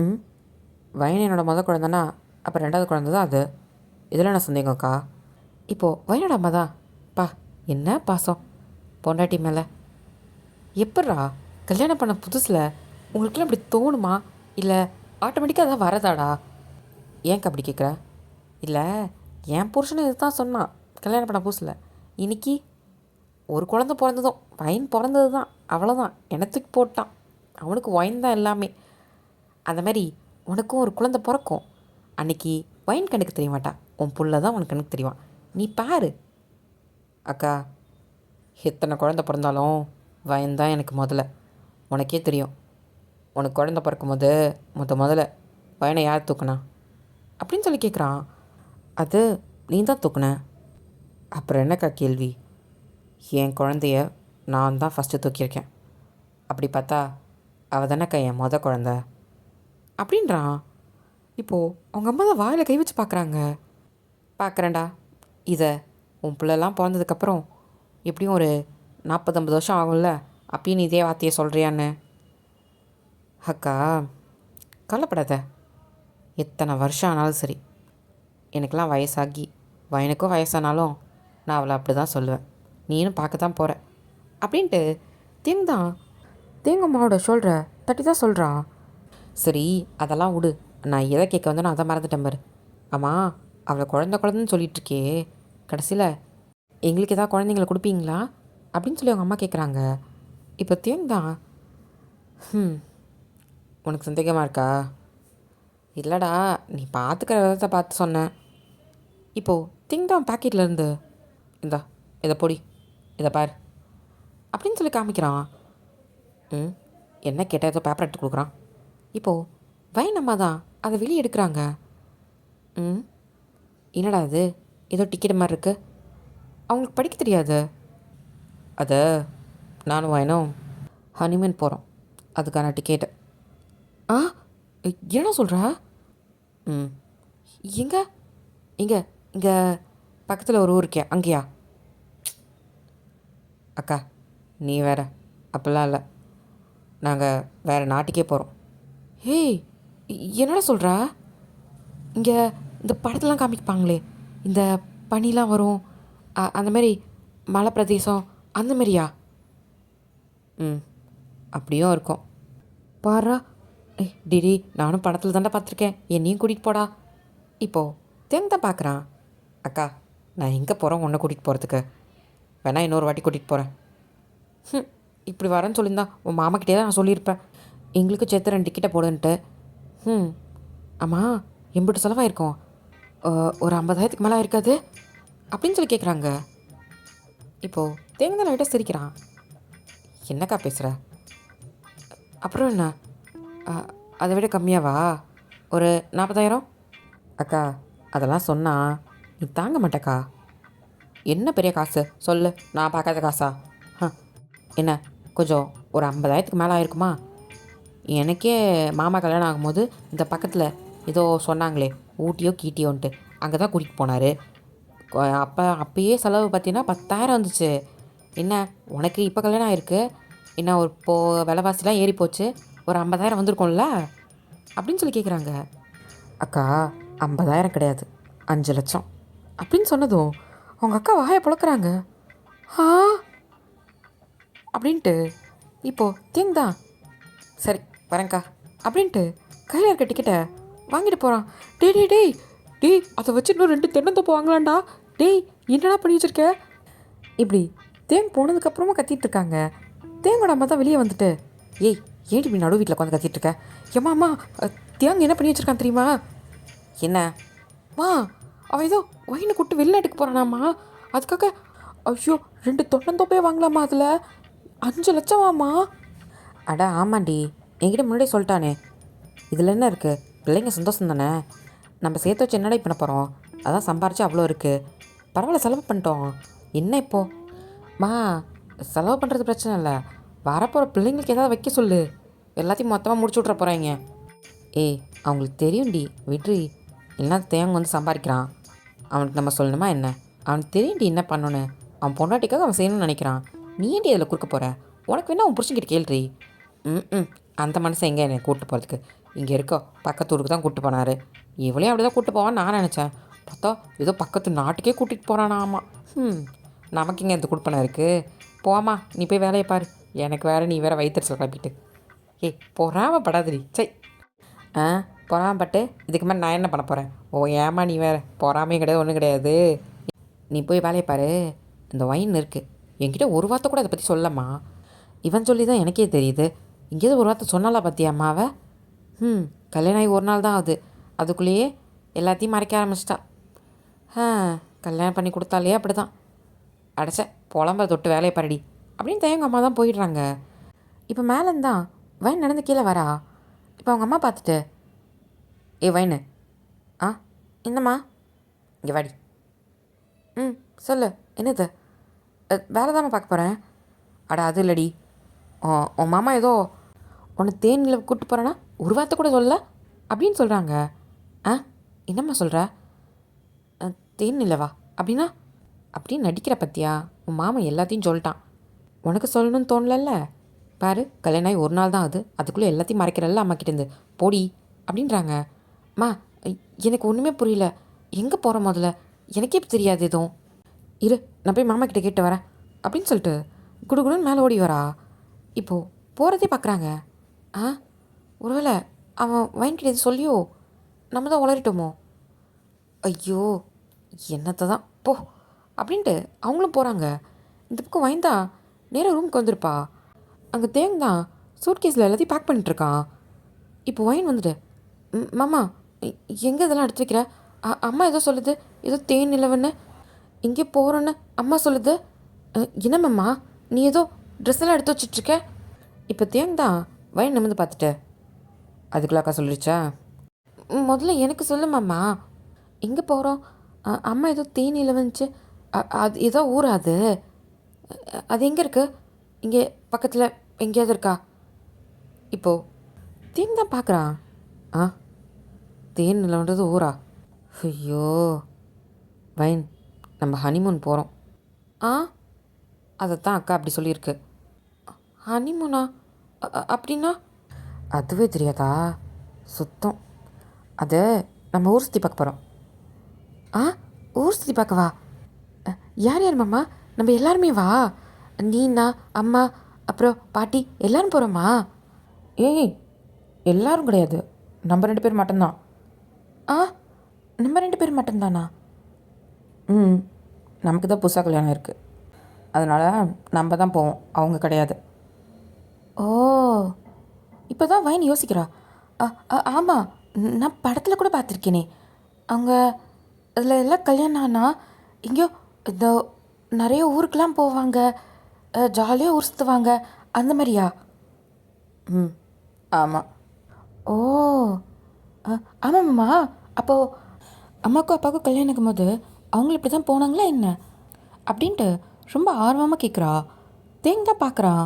ம், வயன் என்னோட குழந்தைன்னா அப்போ 2வது குழந்தை தான் அது. இதில் என்ன சந்தேகம்க்கா? இப்போது வயனோட அம்மா தான், பா என்ன பாசம் பொண்டாட்டி மேலே. எப்பட்றா கல்யாணம் பண்ண புதுசில் உங்களுக்குலாம் இப்படி தோணுமா, இல்லை ஆட்டோமேட்டிக்காக அதான் வரதாடா? ஏன்க்கா அப்படி கேட்குற? இல்லை, என் புருஷனை இது தான் சொன்னான் கல்யாணம் பண்ண புதுசில். இன்னைக்கு ஒரு குழந்த பிறந்ததும் வைன் பிறந்தது தான், அவ்வளோதான், எனத்துக்கு போட்டான். அவனுக்கு வைன் தான் எல்லாமே. அந்த மாதிரி உனக்கும் ஒரு குழந்த பிறக்கும். அன்னைக்கு வைன் கணக்கு தெரிய மாட்டா, உன் புள்ள தான் உனக்கு கணக்கு தெரியுவான். நீ பாரு. அக்கா, எத்தனை குழந்த பிறந்தாலும் வைன் தான் எனக்கு முதல்ல. உனக்கே தெரியும், உனக்கு குழந்த பிறக்கும் போது முதல்ல வைனை யார் தூக்குனா அப்படின்னு சொல்லி கேட்குறான். அது நீ தான் தூக்குன. அப்புறம் என்னக்கா கேள்வி? என் குழந்தைய நான் தான் ஃபஸ்ட்டு தூக்கியிருக்கேன். அப்படி பார்த்தா அவள் தானேக்கா என் குழந்த அப்படின்றான். இப்போது அவங்க அம்மா தான் வாயில் கை வச்சு பார்க்குறாங்க. பார்க்குறேன்டா, இதை உன் பிள்ளைலாம் பிறந்ததுக்கப்புறம் எப்படியும் ஒரு 40-50 வருஷம் ஆகும்ல, அப்பயும் நீ இதே வார்த்தையை சொல்கிறியான்னு. அக்கா, கவலைப்படாத. எத்தனை வருஷம் ஆனாலும் சரி, எனக்கெலாம் வயசாகி வயனுக்கும் வயசானாலும் நான் அவளை அப்படி தான் சொல்லுவேன். நீனும் பார்க்க தான் போகிற அப்படின்ட்டு தேங்கம்மாவோட ஷோல்டரை தட்டி தான் சொல்கிறான். சரி, அதெல்லாம் விடு. நான் எதை கேட்க வந்து நான் அதை மறந்துட்டேன் பாரு. ஆமாம், அவளை குழந்தைன்னு சொல்லிகிட்ருக்கே, கடைசியில் எங்களுக்கு எதாவது குழந்தைங்கள கொடுப்பீங்களா அப்படின்னு சொல்லி அவங்க அம்மா கேட்குறாங்க. இப்போ தேங்தான், உனக்கு சந்தேகமாக இருக்கா? இல்லைடா, நீ பார்த்துக்கிற விதத்தை பார்த்து சொன்னேன். இப்போது திங்தான் பாக்கெட்டில் இருந்து இந்தா இதை பொடி, இதை பார் அப்படின்னு சொல்லி காமிக்கிறான். ம் என்ன கேட்டால் ஏதோ பேப்பர் எடுத்து கொடுக்குறான். இப்போது வைன் அம்மா தான் அதை வெளியே எடுக்கிறாங்க. ம் என்னடா இது, ஏதோ டிக்கெட் மாதிரி இருக்குது. அவங்களுக்கு படிக்க தெரியாது. அதை நானும் வேணும் ஹனிமூன் போகிறோம், அதுக்கான டிக்கெட்டு. ஆ என்ன சொல்கிறா? ம் எங்கே? இங்கே இங்கே பக்கத்தில் ஒரு ஊர் இருக்கே, அங்கேயா? அக்கா நீ வேற, அப்படிலாம் இல்லை, நாங்கள் வேறு நாட்டுக்கே போகிறோம். ஏய் என்னடா சொல்கிறா? இங்கே இந்த படத்துலாம் காமிப்பாங்களே, இந்த பனிலாம் வரும், அந்த மாதிரி மலை பிரதேசம், அந்த மாதிரியா? ம் அப்படியும் இருக்கும். பாரா, ஏய் டிடி, நானும் படத்தில் தாண்டா பார்த்துருக்கேன், என்னையும் கூட்டிகிட்டு போடா. இப்போது தேங்க தான் பார்க்குறான். அக்கா நான் எங்கே போகிறோம் உன்னை கூட்டிகிட்டு போகிறதுக்கு? வேணா இன்னொரு வாட்டி கூட்டிகிட்டு போகிறேன். இப்படி வரேன்னு சொல்லியிருந்தா உன் மாமாக்கிட்டே தான் நான் சொல்லியிருப்பேன், எங்களுக்கு சேர்த்து 2 டிக்கெட்டை போடுன்ட்டு. ஆமாம், எம்பிட்டு செலவாயிருக்கும்? ஒரு 50,000க்கு மேலே இருக்காது அப்படின்னு சொல்லி கேட்குறாங்க. இப்போது தேங்க தான் லைட்டாக சிரிக்கிறான். என்னக்கா பேசுகிற? அப்புறம் என்ன, அதை விட கம்மியாவா? ஒரு 40,000? அக்கா அதெல்லாம் சொன்னால் நீ தாங்க மாட்டேக்கா. என்ன பெரிய காசு சொல்லு, நான் பார்க்காத காசா? என்ன கொஞ்சம் ஒரு 50,000க்கு மேலே ஆயிருக்குமா? எனக்கே மாமா கல்யாணம் ஆகும்போது இந்த பக்கத்தில் ஏதோ சொன்னாங்களே, ஊட்டியோ கீட்டியோன்ட்டு, அங்கே தான் கூட்டிகிட்டு போனார். அப்போயே செலவு பார்த்தீங்கன்னா 10,000 வந்துச்சு. என்ன உனக்கு இப்போ கல்யாணம் ஆகிருக்கு, என்ன ஒரு விலைவாசிலாம் ஏறி போச்சு, ஒரு 50,000 வந்திருக்கும்ல அப்படின்னு சொல்லி கேட்குறாங்க. அக்கா 50,000 கிடையாது, 5 லட்சம் அப்படின்னு சொன்னதும் அவங்க அக்கா வாயை புழக்கிறாங்க. ஆ அப்படின்ட்டு இப்போது திங் தான் சரி வரேங்க்கா அப்படின்ட்டு கையில் இருக்க டிக்கெட்டை வாங்கிட்டு போகிறான். டேய் டேய் டேய் டேய், அதை வச்சு இன்னும் 2 தென்னந்தோப்பு வாங்கலாம்டா. டேய் என்னடா பண்ணி வச்சுருக்க? இப்படி தேங் போனதுக்கப்புறமா கத்திட்டு இருக்காங்க. தேங்கோட அம்மா தான் வெளியே வந்துட்டு, ஏய் ஏன் இப்படி நடு வீட்டில் உட்காந்து கத்திட்டு இருக்க? ஏம்மா அம்மா, தேங் என்ன பண்ணி வச்சுருக்கான் தெரியுமா? என்ன மா, அவன் ஏதோ ஒயினை கூட்டு வெளிநாட்டுக்கு போகிறானாம்மா, அதுக்காக ஐயோ 2 தென்னந்தோப்பே வாங்கலாமா, அதில் 5 லட்சமாம்மா. அட ஆமாண்டி, என்கிட்ட முன்னாடியே சொல்லிட்டானே, இதில் என்ன இருக்குது, பிள்ளைங்க சந்தோஷம் தானே, நம்ம சேர்த்து வச்சு என்னடா பண்ண போகிறோம், அதான் சம்பாரிச்சு அவ்வளோ இருக்குது, பரவாயில்ல செலவு பண்ணிட்டோம், என்ன இப்போது? மா செலவு பண்ணுறது பிரச்சனை இல்லை, வரப்போகிற பிள்ளைங்களுக்கு ஏதாவது வைக்க சொல்லு, எல்லாத்தையும் மொத்தமாக முடிச்சு விட்ற போகிறாங்க. ஏய் அவங்களுக்கு தெரியும்டி, விட்ரி, இல்லைனா தேங்க வந்து சம்பாதிக்கிறான், அவனுக்கு நம்ம சொல்லணுமா என்ன? அவனுக்கு தெரியும்டி என்ன பண்ணணும், அவன் பொண்டாட்டிக்காக அவன் செய்யணும்னு நினைக்கிறான், நீ ஏன்டி அதில் கொடுக்க போகிற? உனக்கு வேணா அவன் பிடிச்சிக்கிட்டு கேள்றி. அந்த மனுஷன் எங்கே என்னை கூப்பிட்டு போகிறதுக்கு, இங்கே இருக்கோ பக்கத்து ஊருக்கு தான் கூப்பிட்டு போனார், இவளையும் அப்படி தான் கூப்பிட்டு போவான்னு நான் நினச்சேன், பார்த்தா ஏதோ பக்கத்து நாட்டுக்கே கூட்டிகிட்டு போகிறானா. ஆமாம், நமக்கு இங்கே இந்த கொடுப்பனை இருக்குது, போமா நீ போய் வேலையை பாரு, எனக்கு வேறு நீ வேறு வயிற்றுச்சல் கிளப்பிட்டு. ஏய் பொறாமப்படாதடி, சரி. பொறாமப்பட்டு இதுக்கு மேலே நான் என்ன பண்ண போகிறேன்? ஓ ஏமா நீ வேறு, பொறாமையும் கிடையாது ஒன்றும் கிடையாது, நீ போய் வேலையை பாரு. இந்த ஒயின் இருக்குது, என்கிட்ட ஒரு வார்த்தை கூட அதை பற்றி சொல்லம்மா, இவன் சொல்லி தான் எனக்கே தெரியுது, இங்கேயாவது ஒரு வார்த்தை சொன்னாலா பார்த்தியாம்மாவை? கல்யாணம் ஆகி ஒரு நாள் தான் ஆகுது, அதுக்குள்ளேயே எல்லாத்தையும் மறைக்க ஆரம்பிச்சிட்டா. கல்யாணம் பண்ணி கொடுத்தாலே அப்படி தான், அடைச்ச புலம்பை தொட்டு வேலையை பாருடி அப்படின்னு தான் எங்கள் அம்மா தான் போயிடுறாங்க. இப்போ மேலேருந்தான் வைன் நடந்து கீழே வரா. இப்போ அவங்க அம்மா பார்த்துட்டு, ஏ வைனு, என்னம்மா, இங்கே வாடி. சொல்லு, என்னது? வேலை தானே பார்க்க போகிறேன். அட அது இல்லடி, உன் மாமா ஏதோ உன்னை தேனில் கூப்பிட்டு போகிறேன்னா ஒரு வார்த்தை கூட சொல்லல அப்படின்னு சொல்கிறாங்க. என்னம்மா சொல்கிற? தேன் இல்லவா அப்படின்னா? அப்படின்னு நடிக்கிற பற்றியா, உன் மாமா எல்லாத்தையும் சொல்லிட்டான், உனக்கு சொல்லணும்னு தோணலல்ல, பாரு கல்யாணம் ஆகி ஒரு நாள் தான் ஆகுது, அதுக்குள்ளே எல்லாத்தையும் மறைக்கிறல்ல அம்மா கிட்டேருந்து, போடி அப்படின்றாங்க. அம்மா எனக்கு ஒன்றுமே புரியல, எங்கே போகிற முதல்ல, எனக்கே தெரியாது எதுவும், இரு நான் போய் மாமா கிட்டே கேட்டு வரேன் அப்படின்னு சொல்லிட்டு குடுகுடுன்னு மேலே ஓடி வரா. இப்போது போகிறதே பார்க்குறாங்க. ஒருவேளை அவன் வைன்கிட்ட எது சொல்லியோ நம்ம தான் உளறிட்டோமோ, ஐயோ என்னத்தை தான் போ அப்படின்ட்டு அவங்களும் போகிறாங்க. இந்த பக்கம் வைந்தா நேராக ரூமுக்கு வந்திருப்பா. அங்கே தேங் தான் சூட்கேஸில் எல்லாத்தையும் பேக் பண்ணிட்டுருக்கான். இப்போ ஒயின் வந்துட்டு மாமா எங்கே இதெல்லாம் எடுத்து வைக்கிற அம்மா ஏதோ சொல்லுது ஏதோ தேன் நிலவுன்னு இங்கே போகிறோன்னு அம்மா சொல்லுது என்ன மாமா நீ ஏதோ ட்ரெஸ் எல்லாம் எடுத்து வச்சிட்ருக்க இப்போ தேன் தான் ஒயின் நிமிந்து பார்த்துட்டு அதுக்குள்ள அக்கா சொல்லிடுச்சா முதல்ல எனக்கு சொல்லு மாமா எங்கே போகிறோம் அம்மா ஏதோ தேன் நிலவுன்னுச்சு அது ஏதோ ஊரா அது அது எங்கே இருக்கு இங்கே பக்கத்தில் எங்கேயாவது இருக்கா இப்போது தேன் தான் பார்க்குறான் ஆ தேன் நிலவுன்றது ஊரா ஐயோ வைன் நம்ம ஹனிமூன் போகிறோம் ஆ அதைத்தான் அக்கா அப்படி சொல்லியிருக்கு ஹனிமூனா அப்படின்னா அதுவே தெரியாதா சுத்தம் அதை நம்ம ஊர் சுற்றி பார்க்க போகிறோம் ஆ ஊர் சுற்றி பார்க்கவா யார் யார் மாமா நம்ம எல்லாருமே வா நீனா அம்மா அப்புறம் பாட்டி எல்லாரும் போகிறோமா ஏய் எல்லாரும் கிடையாது நம்ம 2 பேர் மட்டும்தான் ஆ நம்ம 2 பேர் மட்டும்தானா ம் நமக்கு தான் புதுசாக கல்யாணம் இருக்குது அதனால் நம்ம தான் போவோம் அவங்க கிடையாது ஓ இப்போ தான் வைன் யோசிக்கிறா ஆமாம் நான் படத்தில் கூட பார்த்துருக்கேனே அவங்க அதில் எல்லாம் கல்யாணம் ஆனால் எங்கேயோ இந்த நிறைய ஊருக்கெலாம் போவாங்க ஜாலியாக ஊர் சுற்றுவாங்க அந்த மாதிரியா ம் ஆமாம் ஓ ஆமாம்மா அப்போது அம்மாவுக்கும் அப்பாவுக்கும் கல்யாணம் இருக்கும்போது அவங்களும் இப்படி தான் போனாங்களா என்ன அப்படின்ட்டு ரொம்ப ஆர்வமாக கேட்குறா தேங்காய் பார்க்குறான்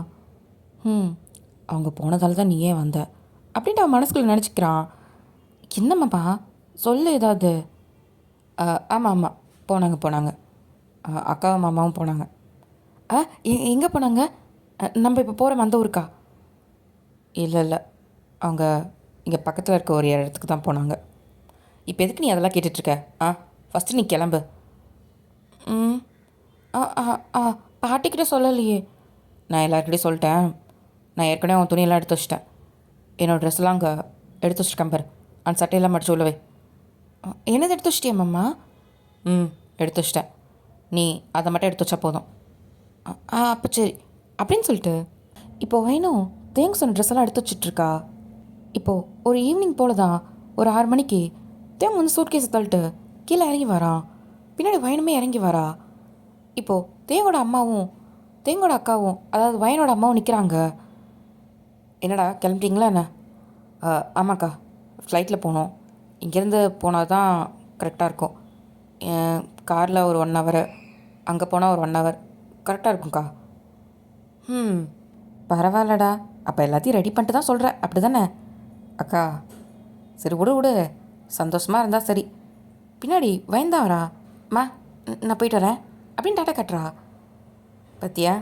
அவங்க போனதால தான் நீ ஏன் வந்த அப்படின்ட்டு அவன் மனசுக்குள்ளே நினச்சிக்கிறான் என்னம்மாப்பா சொல்லு ஏதாவது ஆமாம் ஆமாம் போனாங்க அக்காவும் மாமாவும் போனாங்க எங்கே போனாங்க நம்ம இப்போ போகிற அந்த ஊருக்கா இல்லை அவங்க இங்கே பக்கத்தில் இருக்க ஒரு இடத்துக்கு தான் போனாங்க இப்போ எதுக்கு நீ அதெல்லாம் கேட்டுட்ருக்க ஃபஸ்ட்டு நீ கிளம்பு ம் பாட்டிக்கிட்ட சொல்லலையே நான் எல்லாருக்கிட்டையும் சொல்லிட்டேன் நான் ஏற்கனவே அவன் துணியெல்லாம் எடுத்து வச்சிட்டேன் என்னோடய ட்ரெஸ்லாம் அங்கே எடுத்து வச்சிருக்கேன் பாரு அந்த சட்டையெல்லாம் மடிச்சு உள்ளவே என்னது எடுத்து வச்சிட்டியா மாமா எடுத்து வச்சிட்டேன் நீ அதை மட்டும் எடுத்து வச்சா போதும் அப்போ சரி அப்படின்னு சொல்லிட்டு இப்போது வைனும் தேங்க சொன்ன ட்ரெஸ் எல்லாம் எடுத்து வச்சிட்ருக்கா இப்போது ஒரு ஈவினிங் போல் தான் ஒரு 6 மணிக்கு தேங்க வந்து சூட்கேஸை தள்ளிட்டு கீழே இறங்கி வரான் பின்னாடி வயனுமே இறங்கி வரா இப்போது தேங்கோட அம்மாவும் தேங்கோட அக்காவும் அதாவது வயனோட அம்மாவும் நிற்கிறாங்க என்னடா கிளம்பிட்டீங்களா என்ன ஆமாக்கா ஃப்ளைட்டில் போகணும் இங்கேருந்து போனால் தான் கரெக்டாக இருக்கும் காரில் ஒரு 1 ஹவர் அங்கே போனால் ஒரு 1 ஹவர் கரெக்டாக இருக்கும்க்கா பரவாயில்லடா அப்போ எல்லாத்தையும் ரெடி பண்ணிட்டு தான் சொல்கிறேன் அப்படி தானே அக்கா சரி விடு சந்தோஷமாக இருந்தால் சரி பின்னாடி வயந்தான் வரா அம்மா நான் போயிட்டு வரேன் அப்படின்னு டாட்டா கட்டுறா பத்தியா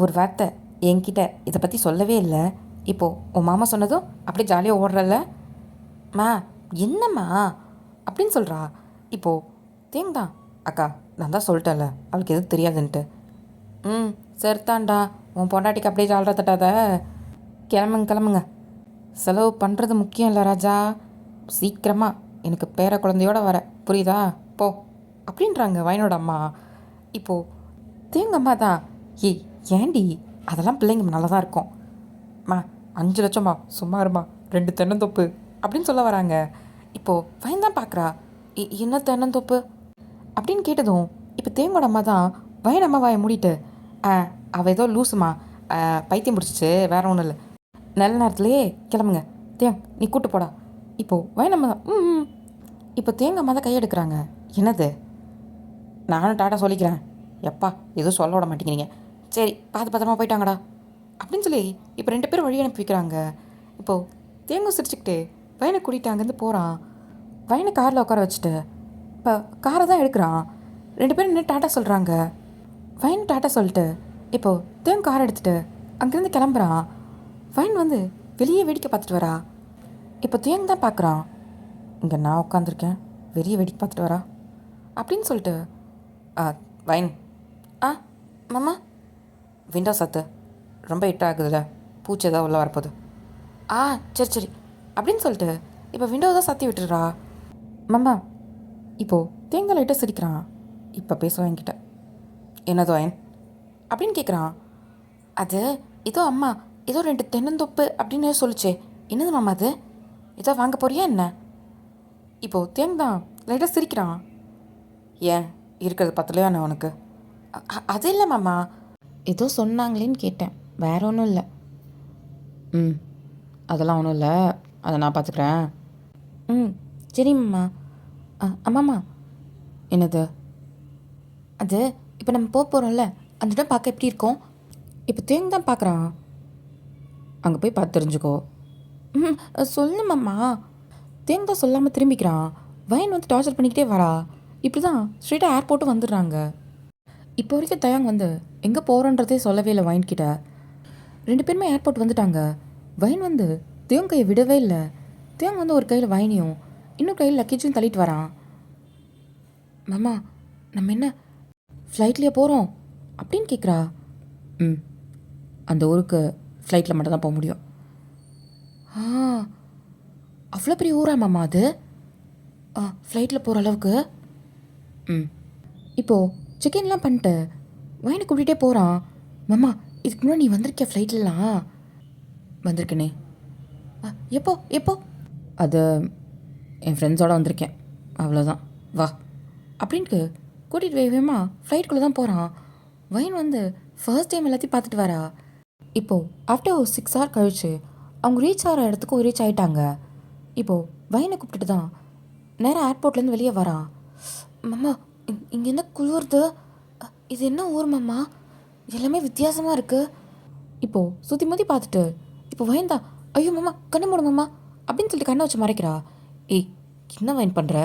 ஒரு வார்த்தை என்கிட்ட இதை பற்றி சொல்லவே இல்லை இப்போது உன் மாமா சொன்னதும் அப்படியே ஜாலியாக ஓடுறல்ல மா என்னம்மா அப்படின்னு சொல்கிறா இப்போது தேங்தான் அக்கா நான் தான் சொல்லிட்டேன்ல அவளுக்கு எதுவும் தெரியாதுன்ட்டு சரித்தான்டா உன் பொண்டாட்டிக்கு அப்படியே ஜாலரா தட்டாத கிளம்புங்க செலவு பண்ணுறது முக்கியம் இல்லை ராஜா சீக்கிரமாக எனக்கு பேர குழந்தையோட வர புரியுதா போ அப்படின்றாங்க வயனோட அம்மா இப்போது தேங்க அம்மா தான் ஏண்டி அதெல்லாம் பிள்ளைங்க நல்லா தான் இருக்கும் மா 5 லட்சம்மா சும்மா இருமா 2 தென்னந்தோப்பு அப்படின்னு சொல்ல வராங்க இப்போது வயன் தான் பார்க்குறா என்ன தென்னந்தோப்பு அப்படின்னு கேட்டதும் இப்போ தேங்கோட அம்மா தான் வயன் அம்மா வாயை மூடிட்டு அவள் ஏதோ லூசுமா பைத்தியம் பிடிச்சிச்சு வேற ஒன்றும் இல்லை நல்ல நேரத்துலையே கிளம்புங்க நீ கூட்டு போடா இப்போது வயன் அம்மா தான் இப்போ தேங்க அம்மா தான் கையெடுக்கிறாங்க என்னது நானும் டாட்டா சொல்லிக்கிறேன் எப்பா எதுவும் சொல்ல விட மாட்டேங்கிறீங்க சரி பத்திரமா போயிட்டாங்கடா அப்படின்னு சொல்லி இப்போ 2 பேரும் வழி அனுப்பி வைக்கிறாங்க இப்போது தேங்காய் சிரிச்சுக்கிட்டு வயனை கூட்டிகிட்டு அங்கேருந்து போகிறான் வயனை காரில் உட்கார வச்சுட்டு இப்போ காரை தான் எடுக்கிறான் 2 பேரும் நின்று டாட்டா சொல்கிறாங்க வயன் டாட்டா சொல்லிட்டு இப்போது தேங்க காரை எடுத்துகிட்டு அங்கேருந்து கிளம்புறான் வயன் வந்து வெளியே வேடிக்கை பார்த்துட்டு வரா இப்போ தேங்க தான் பார்க்குறான் இங்கே நான் உட்காந்துருக்கேன் வெளியே வேடிக்கை பார்த்துட்டு வரா அப்படின்னு சொல்லிட்டு வயன் மாமா விண்டோ சத்து ரொம்ப ஹிட் ஆகுதுல்ல பூச்சி ஏதாவது உள்ளே வரப்போகுது சரி அப்படின்னு சொல்லிட்டு இப்போ விண்டோ தான் சத்தி விட்டுறா மாமா இப்போது தேங்காய் லைட்டாக சிரிக்கிறான் இப்போ பேசுவேன் என்கிட்ட என்னது வயன் அப்படின்னு கேட்குறான் அது ஏதோ அம்மா ஏதோ 2 தென்னந்தோப்பு அப்படின்னு சொல்லிச்சே என்னது மாமா அது ஏதோ வாங்க போறியா என்ன? இப்போது தேங் தான் லைட்டாக சிரிக்கிறான். ஏன் இருக்கிறது பத்தலையா என்ன உனக்கு? அது இல்லை மாமா, ஏதோ சொன்னாங்களேன்னு கேட்டேன், வேற ஒன்றும் இல்லை. ம், அதெல்லாம் ஒன்றும் இல்லை, அதை நான் பார்த்துக்கிறேன். ம், சரி மாமா. ஆமாம்மா. என்னது? அது இப்போ நம்ம போக போகிறோம்ல, அந்த இடம் பார்க்க எப்படி இருக்கும்? இப்போ தேங் தான் பார்க்குறான். அங்கே போய் பார்த்து தெரிஞ்சுக்கோ. ம், சொல்லு மாமா. தேங் தான் சொல்லாமல் திரும்பிக்கிறான். வயன் வந்து டார்ச்சர் பண்ணிக்கிட்டே வரா. இப்படி தான் ஸ்ட்ரெயிட்டாக ஏர்போர்ட்டு வந்துடுறாங்க. இப்போ வரைக்கும் தயாங் வந்து எங்கே போகிறோன்றதே சொல்லவே இல்லை வைன்கிட்ட. 2 பேருமே ஏர்போர்ட் வந்துட்டாங்க. வைன் வந்து தேவங் கையை விடவே இல்லை. தேவங் வந்து ஒரு கையில் வைனையும் இன்னொரு கையில் லக்கேஜும் தள்ளிட்டு வரான். மாமா, நம்ம என்ன ஃப்ளைட்லேயே போகிறோம் அப்படின்னு கேட்குறா. ம், அந்த ஊருக்கு ஃப்ளைட்டில் மட்டும் தான் போக முடியும். ஆ, அவ்வளோ பெரிய ஊரா மாமா அது? ஃப்ளைட்டில் போகிற அளவுக்கு? ம், இப்போது செக்இன்லாம் பண்ணிட்டு வைனை கூட்டிகிட்டே போகிறான். மாமா, இதுக்கு முன்னாடி நீ வந்திருக்கிய ஃப்ளைட்லலாம்? வந்திருக்கேனே. எப்போ எப்போ? அது என் ஃப்ரெண்ட்ஸோடு வந்திருக்கேன், அவ்வளோதான். வா அப்படின்ட்டு கூட்டிகிட்டு வேகமா ஃப்ளைட்டுக்குள்ளே தான் போகிறான். வைன் வந்து ஃபர்ஸ்ட் டைம் எல்லாத்தையும் பார்த்துட்டு வரா. இப்போது ஆஃப்டர் ஒரு 6 hour கழிச்சு அவங்க ரீச் ஆகிற இடத்துக்கும் ரீச் ஆகிட்டாங்க. இப்போது வைனை கூப்பிட்டுட்டு தான் நேராக ஏர்போர்ட்லேருந்து வெளியே வரான். மாமா, இங்கே என்ன குளிருது? இது என்ன ஊர் மாமா? எல்லாமே வித்தியாசமாக இருக்குது. இப்போது சுற்றி முற்றி பார்த்துட்டு இப்போ வயந்தா, ஐயோ மாமா கண்ணு மூடு மாமா அப்படின்னு சொல்லிட்டு கண்ணை வச்சு மறைக்கிறா. ஏய், என்ன வயன் பண்ணுற?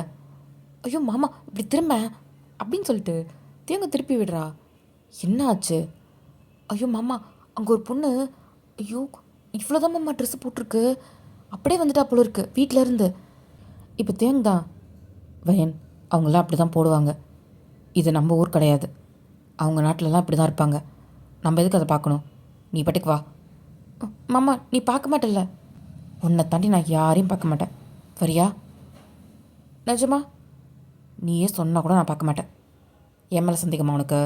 ஐயோ மாமா இப்படி திரும்ப அப்படின்னு சொல்லிட்டு தேங்க திருப்பி விடுறா. என்ன ஆச்சு? ஐயோ மாமா, அங்கே ஒரு பொண்ணு, ஐயோ இவ்வளோதான் மாமா ட்ரெஸ்ஸு போட்டிருக்கு, அப்படியே வந்துட்டா போல இருக்கு வீட்டில் இருந்து. இப்போ தேங் தான், வயன் அவங்களாம் அப்படி தான் போடுவாங்க, இது நம்ம ஊர் கிடையாது, அவங்க நாட்டிலலாம் இப்படி தான் இருப்பாங்க, நம்ம எதுக்கு அதை பார்க்கணும், நீ பாட்டுக்கு வா. மாமா, நீ பார்க்க மாட்டேல்ல? உன்னை தாண்டி நான் யாரையும் பார்க்க மாட்டேன், வரியா? நிஜமா? நீயே சொன்னால் கூட நான் பார்க்க மாட்டேன். என் மேலே சந்தேகமா உனக்கு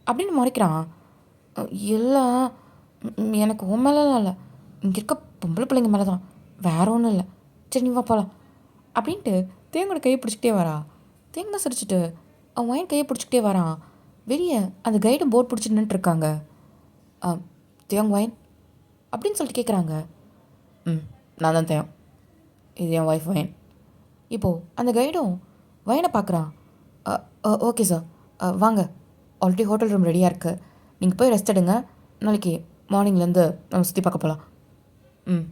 அப்படின்னு முறைக்கிறான். எல்லாம் எனக்கு உன் மேலாம் இல்லை, இங்கே இருக்க பொம்பளை பிள்ளைங்க மேலே தான், வேற ஒன்றும் இல்லை. சரி நீ வா போகலாம் அப்படின்ட்டு தேங்கோட கையை பிடிச்சிக்கிட்டே வரா. தேங்க தான் சிரிச்சிட்டு அவன் வயன் கையை பிடிச்சிக்கிட்டே வரான். வெளியே அந்த கைடு போட் பிடிச்சி நின்றுட்டுருக்காங்க. தேவங் வயன் அப்படின்னு சொல்லிட்டு கேட்குறாங்க. ம், நான் தான் தேவம், இது என் ஒய்ஃப் வயன். இப்போது அந்த கைடும் வயனை பார்க்குறான். ஓகே சார், வாங்க, ஆல்ரெடி ஹோட்டல் ரூம் ரெடியாக இருக்குது, நீங்கள் போய் ரெஸ்ட் எடுங்க, நாளைக்கு மார்னிங்லேருந்து நம்ம சுற்றி பார்க்க போகலாம். ம்,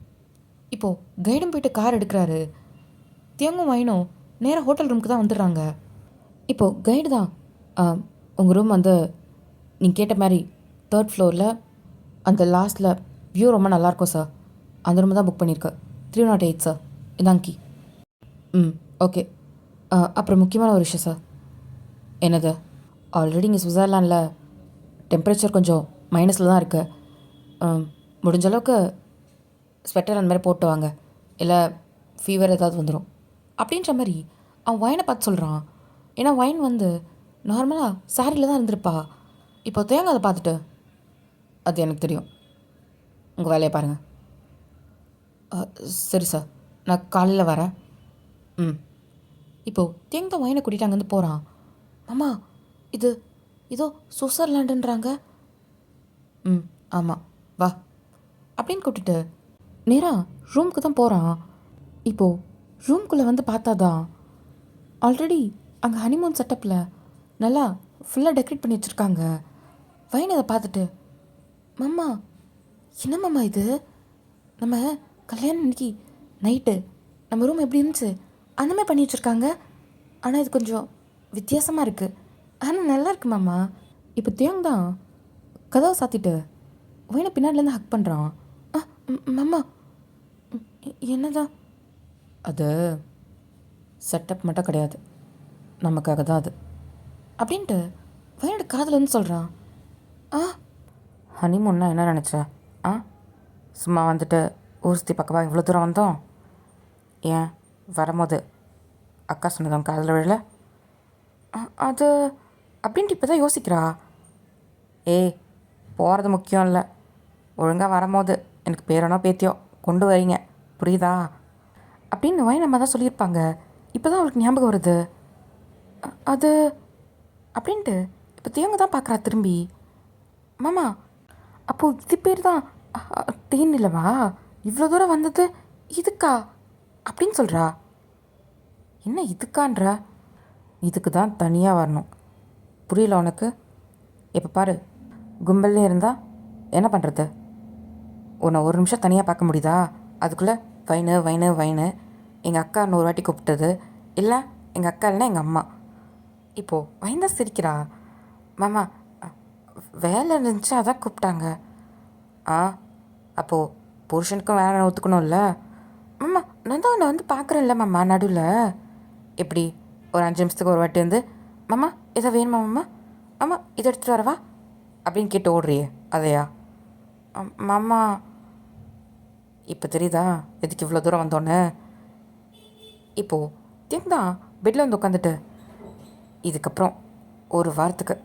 இப்போது கைடும் போயிட்டு கார் எடுக்கிறாரு. தேங்கும் வயனும் நேராக ஹோட்டல் ரூமுக்கு தான் வந்துடுறாங்க. இப்போது கைடு தான், உங்கள் ரூம் வந்து நீங்கள் கேட்ட மாதிரி 3rd floor அந்த லாஸ்ட்டில் வியூ ரொம்ப நல்லாயிருக்கும் சார், அந்த ரூம் தான் புக் பண்ணியிருக்கு, 308 சார், இதாங்க கீ. ம், ஓகே. அப்புறம் முக்கியமான ஒரு விஷயம் சார். என்னது? ஆல்ரெடி இங்கே சுவிட்சர்லாண்டில் டெம்பரேச்சர் கொஞ்சம் மைனஸில் தான் இருக்குது, முடிஞ்ச அளவுக்கு ஸ்வெட்டர் அந்த மாதிரி போட்டு வாங்க, இல்லை ஃபீவர் ஏதாவது வந்துடும் அப்படின்ற மாதிரி அவன் வயனை பார்த்து சொல்கிறான். ஏன்னா வயன் வந்து நார்மலாக சாரியில் தான் இருந்திருப்பா. இப்போ தேங்காய் அதை பார்த்துட்டு, அது எனக்கு தெரியும், உங்கள் வேலையை பாருங்கள். சரி சார், நான் காலையில் வரேன். ம், இப்போது தேங்காய் வயனை கூட்டிகிட்டு அங்கேருந்து போகிறான். மாமா, இது ஏதோ சுவிட்சர்லாண்டுன்றாங்க. ம், ஆமாம், வா அப்படின்னு கூப்பிட்டுட்டு நேராக ரூமுக்கு தான் போகிறான். இப்போது ரூம்குள்ளே வந்து பார்த்தாதான் ஆல்ரெடி அங்கே ஹனிமூன் செட்டப்பில் நல்லா ஃபுல்லாக டெக்கரேட் பண்ணி வச்சுருக்காங்க. வயன் அதை பார்த்துட்டு, மாமா என்ன மாமா இது, நம்ம கல்யாணம் அன்னைக்கு நைட்டு நம்ம ரூம் எப்படி இருந்துச்சு அந்த மாதிரி பண்ணி வச்சுருக்காங்க, ஆனால் இது கொஞ்சம் வித்தியாசமாக இருக்குது, ஆனால் நல்லா இருக்கு மாமா. இப்போ தேங் தான் கதவை சாத்திட்டு வயனை பின்னாடிலேருந்து ஹக் பண்ணுறான். மாமா, என்னதான்? அது செட்டப் மட்டும் கிடையாது, நமக்காக தான் அது அப்படின்ட்டு வயனோட காதில் வந்து சொல்கிறான். ஹனிமூன்னா என்ன நினச்ச? சும்மா வந்துட்டு ஊர் சுற்றி பக்கமாக இவ்வளோ தூரம் வந்தோம், ஏன் வரும்போது அக்கா சொன்னதான் காதில் விழல? அது அப்படின்ட்டு இப்போ தான் யோசிக்கிறா. ஏய், போகிறது முக்கியம் இல்லை, ஒழுங்காக வரும்போது எனக்கு பேரனோ பேத்தியோ கொண்டு வரீங்க, புரியுதா? அப்படின்னு வயன் அம்மா தான் சொல்லியிருப்பாங்க. இப்போ தான் அவளுக்கு ஞாபகம் வருது. அது அப்படின்ட்டு இப்போ தேவங்க தான் பார்க்குறா திரும்பி. மாமா, அப்போது இது பேர் தான் தேன் இல்லவா? இவ்வளோ தூரம் வந்தது இதுக்கா அப்படின்னு சொல்கிறா. என்ன இதுக்கான்ற? இதுக்கு தான் தனியாக வரணும். புரியல உனக்கு? இப்போ பாரு, கும்பல்லே இருந்தால் என்ன பண்ணுறது? உன்னை ஒரு நிமிஷம் தனியாக பார்க்க முடியுதா? அதுக்குள்ளே வைனு வைனு வைனு. எங்கள் அக்கா 100 வாட்டி கூப்பிட்டது இல்லை, எங்கள் அக்கா இல்லைன்னா எங்கள் அம்மா. இப்போது வைந்தா சிரிக்கிறா. மாமா, வேலை இருந்துச்சு அதான் கூப்பிட்டாங்க. ஆ, அப்போது புருஷனுக்கும் வேலை ஒத்துக்கணும்ல. மாமா, நான் தான் உன்னை வந்து பார்க்குறேன்ல மாமா நடுவில். எப்படி ஒரு 5 நிமிஷத்துக்கு ஒரு வாட்டி வந்து மாமா இதை வேணுமா மாமா, மாமா இதை எடுத்துகிட்டு வரவா அப்படின்னு கேட்டு ஓடுறியே அதையா? மாமா, இப்போ தெரியுதா எதுக்கு இவ்வளோ தூரம் வந்தோன்னே? இப்போது திங் தான் பெட்டில் வந்து உட்காந்துட்டு இதுக்கப்புறம் ஒரு வாரத்துக்கு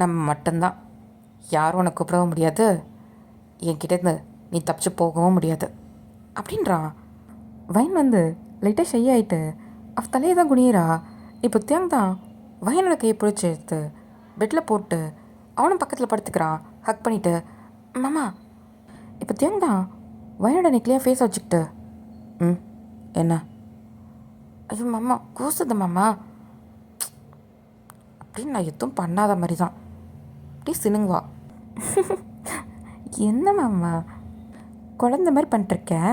நம்ம மட்டும்தான். யாரும் உன்னை கூப்பிடவும் முடியாது, என்கிட்டேருந்து நீ தப்பிச்சு போகவும் முடியாது அப்படின்றான். வைன் வந்து லைட்டாக ஷை ஆகிட்டு அவ தலையை தான் குனியிறா. இப்போ தியாங் தான் வைனோட கையை பிடிச்சி எடுத்து பெட்டில் போட்டு அவனும் பக்கத்தில் படுத்துக்கிறான் ஹக் பண்ணிவிட்டு. மாமா, இப்போ தியாங் தான் வைனோட நெக்லியாக ஃபேஸ் வச்சுக்கிட்டு என்ன? ஐயோ மாமா, கூசுது மாமா அப்படின்னு நான் எதுவும் பண்ணாத மாதிரி தான் அப்படி சினுங்குவா. என்ன மாமா குழந்த மாதிரி பண்ணிட்டுருக்கேன்?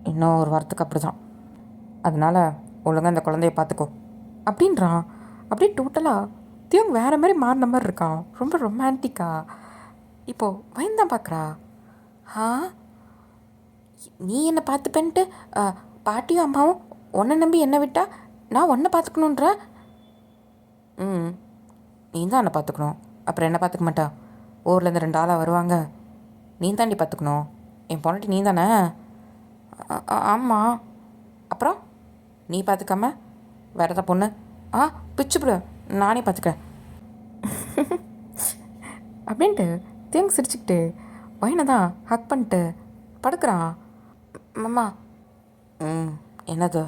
இன்னும் ஒரு வாரத்துக்கு அப்படி தான், அதனால் ஒழுங்காக அந்த குழந்தைய பார்த்துக்கோ அப்படின்றான். அப்படியே டோட்டலாக தியோங் வேறு மாதிரி மாறின மாதிரி இருக்கான். ரொம்ப ரொமான்டிக்கா. இப்போது வைன் தான் பார்க்குறா. நீ என்னை பார்த்துப்பேன்ட்டு பாட்டியும் அம்மாவும் உன்னை நம்பி என்னை விட்டா நான் உன்னை பார்த்துக்கணுன்ற. நீ தான் என்னை பார்த்துக்கணும், அப்புறம் என்ன பார்த்துக்க மாட்டா? ஊர்லேருந்து 2 ஆளாக வருவாங்க, நீ தாண்டி பார்த்துக்கணும். என் பொண்ணாட்டி நீ தானே? ஆமாம். அப்புறம் நீ பார்த்துக்காம வேறு எதாவது பொண்ணு பிச்சுப்பிடு, நானே பார்த்துக்கிறேன் அப்படின்ட்டு தேங்க சிரிச்சுக்கிட்டு வைனை தான் ஹக் பண்ணிட்டு படுக்கிறான். மாமா, என்னது?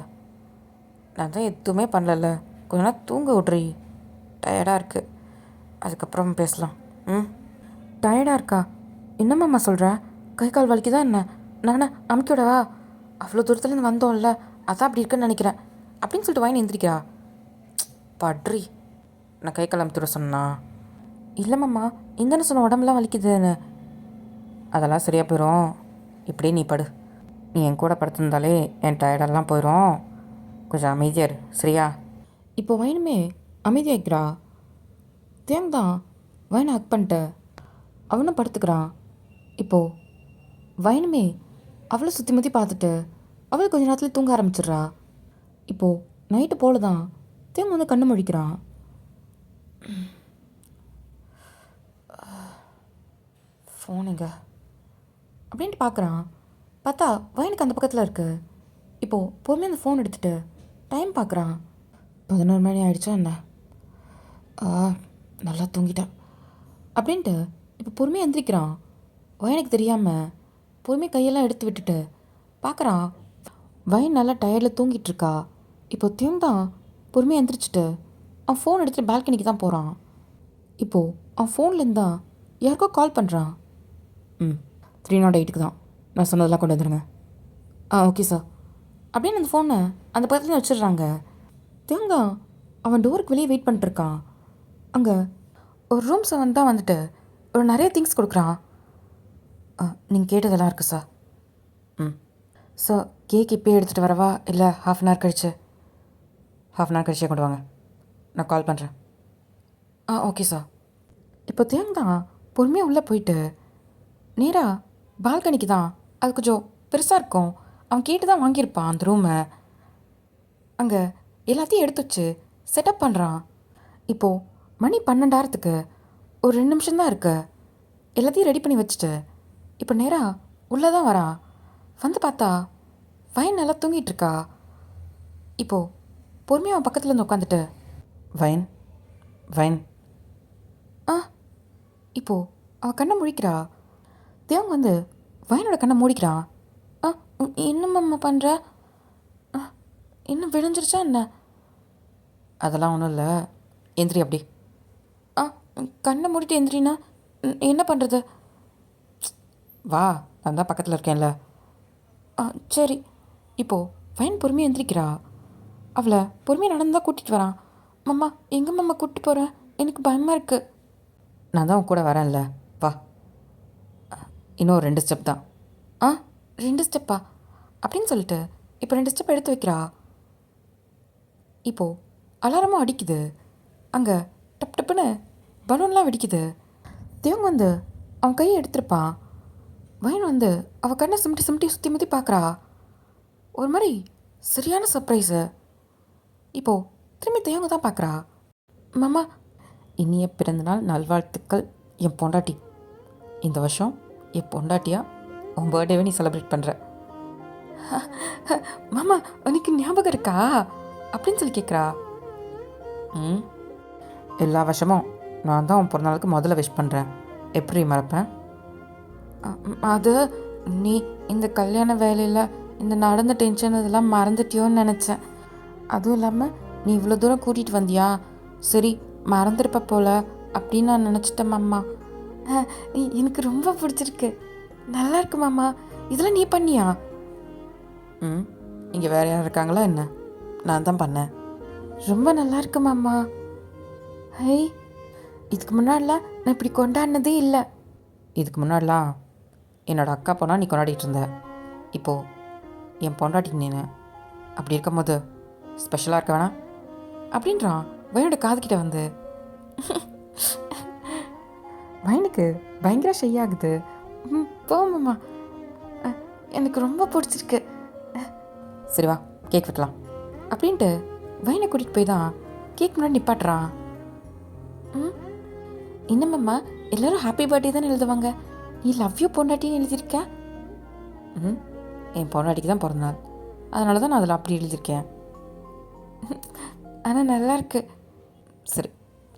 நான் தான் எதுவுமே பண்ணல, கொஞ்ச நேரம் தூங்க விட்றி, டயர்டாக இருக்குது, அதுக்கப்புறம் பேசலாம். டயர்டாக இருக்கா? என்னம்மாம்மா சொல்கிற? கை கால் வலிக்குதா என்ன? நானே அமுக்கி விடவா? அவ்வளோ தூரத்துலேருந்து வந்தோம்ல, அதான் அப்படி இருக்குன்னு நினைக்கிறேன் அப்படின்னு சொல்லிட்டு வாங்கி எந்திரிக்கிறா. பட்ரி, நான் கை கால் அமுத்தி விட சொன்னா? இல்லைம்மாம்மா, இங்கன்னு சொன்ன உடம்புலாம் வலிக்குதுன்னு. அதெல்லாம் சரியாக போயிடும், இப்படியே நீ படு. நீ என் கூட படுத்திருந்தாலே என் டயர்டெல்லாம் போயிடும், கொஞ்சம் அமைதியாக இரு சரியா? இப்போ வைனுமே அமைதியாகிறா. தேங் தான் வைனை ஹக் பண்ணிட்டு அவனும் படுத்துக்கிறான். இப்போது வைனுமே அவளை சுற்றி முற்றி பார்த்துட்டு அவளை கொஞ்ச நேரத்தில் தூங்க ஆரம்பிச்சிடுறா. இப்போது நைட்டு போல தான் தேங்க வந்து கண்ணு முழிக்கிறான். ஃபோனுங்க அப்படின்ட்டு பார்க்குறான். பார்த்தா வைனுக்கு அந்த பக்கத்தில் இருக்குது. இப்போது பொறுமையாக அந்த ஃபோன் எடுத்துகிட்டு டைம் பார்க்குறான். 11 மணி ஆகிடுச்சா என்ன? நல்லா தூங்கிட்டேன் அப்படின்ட்டு இப்போ பொறுமையாக எந்திரிக்கிறான். வயனுக்கு தெரியாமல் பொறுமையாக கையெல்லாம் எடுத்து விட்டுட்டு பார்க்குறான். வயன் நல்லா டயர்டில் தூங்கிட்டுருக்கா. இப்போ தியம் தான் பொறுமையாக எந்திரிச்சிட்டு அவன் ஃபோன் எடுத்துகிட்டு பால்கனிக்கு தான் போகிறான். இப்போது அவன் ஃபோன்லேருந்து தான் யாருக்கோ கால் பண்ணுறான். 308க்கு தான், நான் சொன்னதெல்லாம் கொண்டு வந்துடுங்க. ஓகே சார் அப்படின்னு அந்த ஃபோனை அந்த பக்கத்தில் வச்சிடுறாங்க. தியம் தான் அவன் டோருக்கு வெளியே வெயிட் பண்ணிட்டுருக்கான். அங்கே ஒரு ரூம் 7 தான் வந்துட்டு ஒரு நிறைய திங்ஸ் கொடுக்குறான். நீங்கள் கேட்டதெல்லாம் இருக்குது சார். சார், கேக் இப்போயே எடுத்துகிட்டு வரவா இல்லை ஹாஃப் அன் ஹவர் கழிச்சு? ஹாஃப் அன் ஹவர் கழிச்சே கொண்டு வாங்க, நான் கால் பண்ணுறேன். Okay sir. இப்போ தேங் தான் பொறுமையாக உள்ளே போயிட்டு நேராக பால்கனிக்கு தான், அது கொஞ்சம் பெருசாக இருக்கும், அவன் கேட்டு தான் வாங்கியிருப்பான் அந்த ரூமை. அங்கே எல்லாத்தையும் எடுத்து வச்சு செட்டப் பண்ணுறான். இப்போது மணி 12 ஒரு 2 நிமிஷம் தான் இருக்கு. எல்லாத்தையும் ரெடி பண்ணி வச்சுட்டு இப்போ நேராக உள்ளே தான் வரான். வந்து பார்த்தா வைன் நல்லா தூங்கிட்டு இருக்கா. இப்போது பொறுமையாக அவன் பக்கத்தில் இருந்து உட்காந்துட்டு வைன் வைன் இப்போது அவன் கண்ணை முழிக்கிறா. தேவங்க வந்து வைனோட கண்ணை மூடிக்கிறான். என்ன மாமா பண்ணுற? இன்னும் விடிஞ்சிருச்சா என்ன? அதெல்லாம் ஒன்றும் இல்லை, எந்திரி அப்படி. ஆ கண்ணை மூடிட்டு எந்திரினா என்ன பண்ணுறது? வா, நான் தான் பக்கத்தில் இருக்கேன்ல. சரி. இப்போது ஃபைன் பொறுமையாக எந்திரிக்கிறா. அவளை பொறுமையாக நடந்து தான் கூட்டிகிட்டு வரான். மாமா எங்கே மாமா கூப்பிட்டு போகிறேன்? எனக்கு பயமாக இருக்குது. நான் தான் உன் கூட வரேன்ல, வா. இன்னும் 2 ஸ்டெப் தான். 2 ஸ்டெப்பா? அப்படின்னு சொல்லிட்டு இப்போ 2 ஸ்டெப் எடுத்து வைக்கிறா. இப்போது அலாரமும் அடிக்குது. அங்கே டப் டப்புன்னு பலூன்லாம் வெடிக்குது. தேவங்க வந்து அவன் கையை எடுத்திருப்பான். வயன் வந்து அவள் கண்ணை சிமிட்டி சிமிட்டி சுற்றி முற்றி பார்க்குறா. ஒரு மாதிரி சரியான சர்ப்ரைஸு. இப்போது திரும்பி தேவங்க தான் பார்க்குறா. மாமா இனிய பிறந்தநாள் நல்வாழ்த்துக்கள் என் பொண்டாட்டி. இந்த வருஷம் என் பொண்டாட்டியாக உன் பர்த்டேவை நீ செலிப்ரேட் பண்ணுற. மாமா உனக்கு ஞாபகம் இருக்கா அப்படின்னு சொல்லி கேட்குறா. எல்லா வருஷமும் நான் தான் உன் பிறந்தநாளுக்கு முதல்ல விஷ் பண்ணுறேன், எப்படி மறப்பேன்? அது நீ இந்த கல்யாண வேலையில் இந்த நடந்த டென்ஷன் இதெல்லாம் மறந்துட்டியோன்னு நினச்சேன். அதுவும் இல்லாமல் நீ இவ்வளோ தூரம் கூட்டிகிட்டு வந்தியா, சரி மறந்துருப்ப போல அப்படின்னு நான் நினச்சிட்டேன் மாமா. எனக்கு ரொம்ப பிடிச்சிருக்கு, நல்லா இருக்கு மாமா. இதெல்லாம் நீ பண்ணியா? இங்கே வேறு யாரும் இருக்காங்களா என்ன? நான் தான் பண்ணேன். ரொம்ப நல்லா இருக்கு மாமா. ஹை, இதுக்கு முன்னாடிலாம் நான் இப்படி கொண்டாடினதே இல்லை. இதுக்கு முன்னாடிலாம் என்னோடய அக்கா பொண்ணா நீ கொண்டாடிட்டு இருந்த. இப்போது என் பொண்டாட்டி நீனு. அப்படி இருக்கும்போது ஸ்பெஷலாக இருக்க வேணாம் அப்படின்றான் வயனோட காதுகிட்ட வந்து. வயனுக்கு பயங்கர ஷையாகுது. போமாம்மா, எனக்கு ரொம்ப பிடிச்சிருக்கு. சரி வா, கேக் வெட்டலாம் அப்படின்ட்டு வயனை கூட்டிகிட்டு போய் தான் கேக் முன்னாடி நிப்பாட்டுறான். என்னம்மா எல்லோரும் ஹாப்பி பர்த்டே தான் எழுதுவாங்க, நீ லவ் யூ பொண்டாட்டின்னு எழுதியிருக்க? என் பொண்டாட்டிக்கு தான் பிறந்தநாள், அதனால தான் நான் அதில் அப்படி எழுதியிருக்கேன். ஆனால் நல்லா இருக்கு. சரி,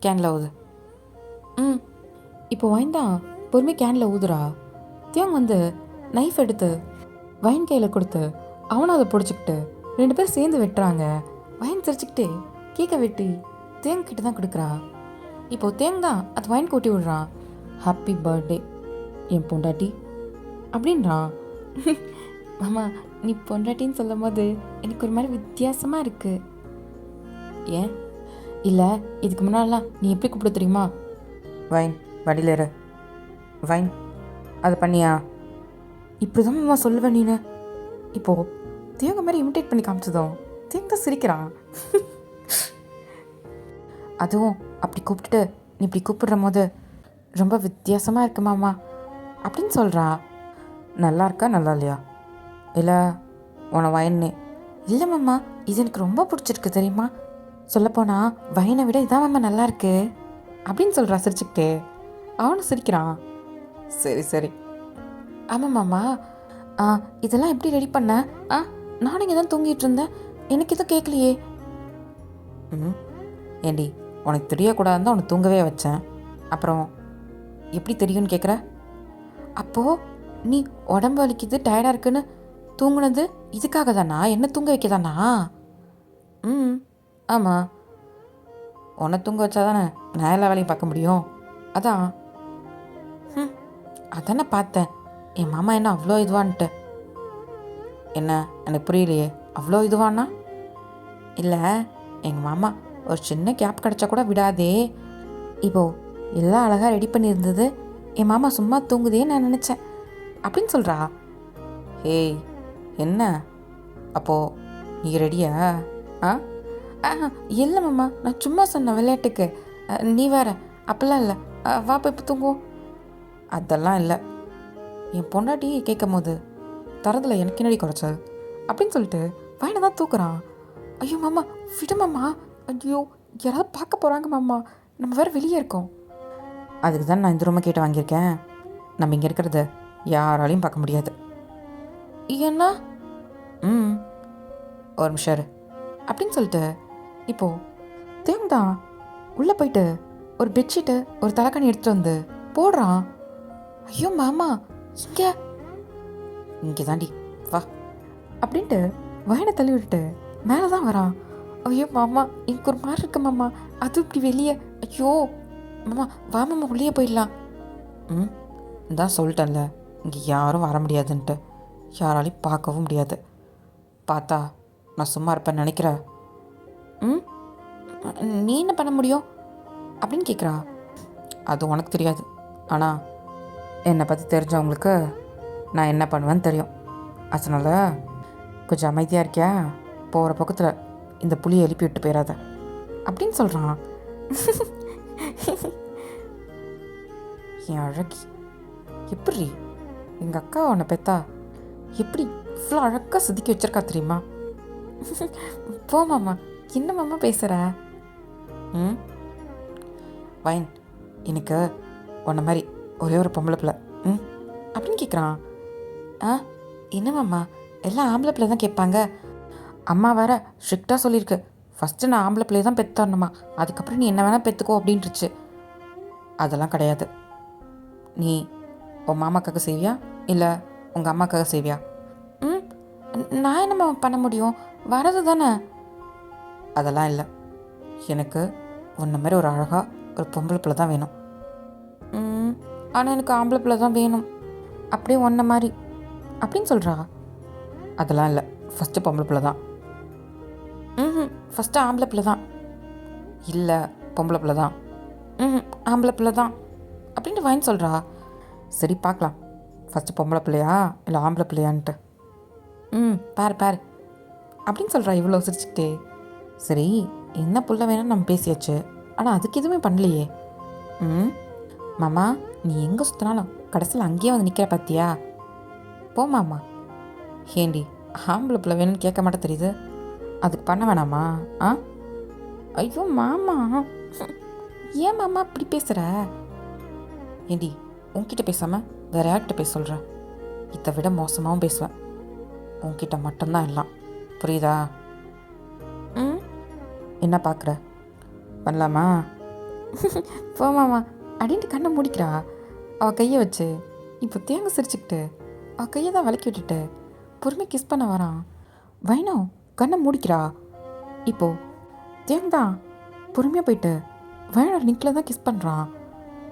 கேனில் ஊது. இப்போ வைன் தான் பொறுமை கேனில் ஊதுறா. தேவங்க வந்து நைஃப் எடுத்து வைன் கையில் கொடுத்து அவனும் அதை பிடிச்சிக்கிட்டு 2 பேரும் சேர்ந்து வெட்டுறாங்க. வைன் சிரிச்சுக்கிட்டே கேக்கை வெட்டி தேங்க கிட்ட தான் கொடுக்குறா. இப்போது தேங்க தான் அது வைன் கூட்டி விடுறான். ஹாப்பி பர்த்டே என் பொண்டாட்டி அப்படின்றான். மாமா நீ பொண்டாட்டின்னு சொல்லும் போது எனக்கு ஒரு மாதிரி வித்தியாசமாக இருக்குது. ஏன்? இல்லை, இதுக்கு முன்னாடிலாம் நீ எப்படி கூப்பிட தெரியுமா? வைன் வடிலேரு வைன், அது பண்ணியா? இப்படி தான் மாமா சொல்லுவேன் நீனு. இப்போது தேங்க மாதிரி இமிட்டேட் பண்ணி காமிச்சதும் தேங்க தான் சிரிக்கிறான். அதுவும் அப்படி கூப்பிட்டுட்டு நீ இப்படி கூப்பிடுற போது ரொம்ப வித்தியாசமாக இருக்கு மாமா அப்படின்னு சொல்கிறா. நல்லா இருக்கா நல்லா இல்லையா? இல்லை உன வைன்னு? இல்லை மாமா, இது எனக்கு ரொம்ப பிடிச்சிருக்கு தெரியுமா. சொல்லப்போனால் வைனை விட இதான் மாமா நல்லா இருக்கு அப்படின்னு சொல்கிறா சிரிச்சுக்கிட்டே. அவனும் சிரிக்கிறான். சரி சரி. ஆமாம் மாமா, இதெல்லாம் எப்படி ரெடி பண்ண? நானும் இங்கே தான் தூங்கிட்டு இருந்தேன், எனக்கு எதுவும் கேட்கலையே. ஏண்டி, உனக்கு தெரியக்கூடாதுன்னு தான் உனக்கு தூங்கவே வச்சேன், அப்புறம் எப்படி தெரியும்னு கேட்குற? அப்போது நீ உடம்பு வலிக்குது டயர்டாக இருக்குன்னு தூங்குனது இதுக்காக தானா? என்ன தூங்க வைக்க தானா? ஆமாம், உன்னை தூங்க வச்சா தானே நான் எல்லா வேலையும் பார்க்க முடியும், அதான். அதானே பார்த்தேன், என் மாமா என்ன அவ்வளோ இதுவான்ட்டு. என்ன எனக்கு புரியலையே, அவ்வளோ இதுவானா? இல்லை, எங்கள் மாமா ஒரு சின்ன கேப் கிடச்சா கூட விடாதே. இப்போது எல்லாம் அழகாக ரெடி பண்ணியிருந்தது, என் மாமா சும்மா தூங்குதே நான் நினச்சேன் அப்படின்னு சொல்கிறா. ஏய் என்ன, அப்போது நீ ரெடியா? இல்லை மாமா, நான் சும்மா சொன்னேன் விளையாட்டுக்கு, நீ வேற அப்பெல்லாம் இல்லை, வா போய் இப்போ தூங்குவோம். அதெல்லாம் இல்லை, என் பொண்டாட்டி கேட்கும் போது தரதில் எனக்கு என்னடி குறைச்சல் அப்படின்னு சொல்லிட்டு வயனை தான் தூக்குறான். ஐயோ மாமா விடு மாமா, ஐயோ யாராவது பார்க்க போகிறாங்க மாமா, நம்ம வேறு வெளியே இருக்கோம். அதுக்கு தான் நான் இந்த ரூமை கேட்டு வாங்கியிருக்கேன், நம்ம இங்கே இருக்கிறத யாராலையும் பார்க்க முடியாது. ஏன்னா? ஒரு நிமிஷம் இரு அப்படின்னு சொல்லிட்டு இப்போது தேவ் தான் உள்ளே போயிட்டு ஒரு பெட்ஷீட்டு ஒரு தலைக்காணி எடுத்துகிட்டு வந்து போடுறான். ஐயோ மாமா, இங்கே தாண்டி வா. அப்படின்ட்டு வயனை தள்ளி விட்டுட்டு மேலே தான் வரான். ஐயோ மாமா, எனக்கு ஒரு மாதிரி இருக்கு மாமா, அது இப்படி வெளியே. ஐயோ மாமா, வா மாமா, உள்ளே போயிடலாம். ம் இதான் சொல்லிட்டேன்ல, இங்கே யாரும் வர முடியாதுன்ட்டு. யாராலையும் பார்க்கவும் முடியாது. பார்த்தா நான் சும்மா இருப்பேன்னு நினைக்கிற? ம் நீ என்ன பண்ண முடியும் அப்படின்னு கேட்குறா. அது உனக்கு தெரியாது, ஆனால் என்னை பற்றி தெரிஞ்சவங்களுக்கு நான் என்ன பண்ணுவேன்னு தெரியும். அதனால் கொஞ்சம் அமைதியாக இருக்கியா? போகிற பக்கத்தில் இந்த புளியை எழுப்பி விட்டு போயிடாத அப்படின்னு சொல்கிறான். என் அழகி, எப்படி எங்கள் அக்கா உன்னை பெத்தா எப்படி இவ்வளோ அழகாக செதுக்கி வச்சிருக்கா தெரியுமா? போ மாமா, என்ன மாமா பேசுகிற? ம் வைன், எனக்கு உன்னை மாதிரி ஒரே ஒரு பொம்பளை பிள்ளை. ம் அப்படின்னு கேட்குறான். ஆ என்ன மாமா, எல்லாம் ஆம்பளை பிள்ளை தான் கேட்பாங்க. அம்மா வேற ஸ்ட்ரிக்டாக சொல்லியிருக்கு, ஃபஸ்ட்டு நான் ஆம்பளை பிள்ளையை தான் பெத்தரணுமா, அதுக்கப்புறம் நீ என்ன வேணால் பெற்றுக்கோ அப்படின்ட்டுருச்சு. அதெல்லாம் கிடையாது. நீ உன் மாமாக்காக செய்வியா இல்லை உங்கள் அம்மாக்காக செய்வியா? ம் நான் என்ன மாமா பண்ண முடியும், வரது தானே. அதெல்லாம் இல்லை, எனக்கு உன்ன மாதிரி ஒரு அழகாக ஒரு பொம்பளை பிள்ளை தான் வேணும். ஆனால் எனக்கு ஆம்பளை பிள்ளை தான் வேணும், அப்படியே ஒன்றை மாதிரி அப்படின்னு சொல்கிறா. அதெல்லாம் இல்லை, ஃபஸ்ட்டு பொம்பளை பிள்ளை தான். ஃபஸ்ட்டு ஆம்பளை பிள்ளை தான். இல்லை, பொம்பளை பிள்ளை தான். ஆம்பளை பிள்ளை தான் அப்படின்ட்டு வாங்கி சொல்கிறா. சரி பார்க்கலாம், ஃபஸ்ட்டு பொம்பளை பிள்ளையா இல்லை ஆம்பளை பிள்ளையான்ட்டு. பாரு பாரு அப்படின்னு சொல்கிறா இவ்வளோ சிரிச்சுக்கிட்டே. சரி, என்ன புள்ள வேணும்னு நம்ம பேசியாச்சு, ஆனால் அதுக்கு எதுவுமே பண்ணலையே. மாமா, நீ எங்கே சுற்றினாலும் கடைசியில் அங்கேயே வந்து நிற்கிற பார்த்தியா? போ மாமா. ஏண்டி, ஆம்பளை பிள்ளை வேணும்னு கேட்க மாட்டே தெரியுது, அதுக்கு பண்ண வேணாமா? ஐயோ மாமா, ஏன் மாமா இப்படி பேசுகிற? ஏண்டி, உன்கிட்ட பேசாமல் வேற யார்கிட்ட பேச சொல்கிற? இதை விட மோசமாகவும் பேசுவேன். உன்கிட்ட மட்டும்தான் எல்லாம், புரியுதா? என்ன பார்க்குற? பண்ணலாமா? போ மாமா அப்படின்ட்டு கண்ணை முடிக்கிறா. அவள் கையை வச்சு இப்போ தேங்க சிரிச்சுக்கிட்டு அவள் கையை தான் விளக்கி விட்டுட்டு பொறுமை கிஸ் பண்ண வரான். வைனோ கண்ணை மூடிக்கிறா. இப்போது தேங்க தான் பொறுமையாக போயிட்டு வைனோட நிக்கில் தான் கிஸ் பண்ணுறான்.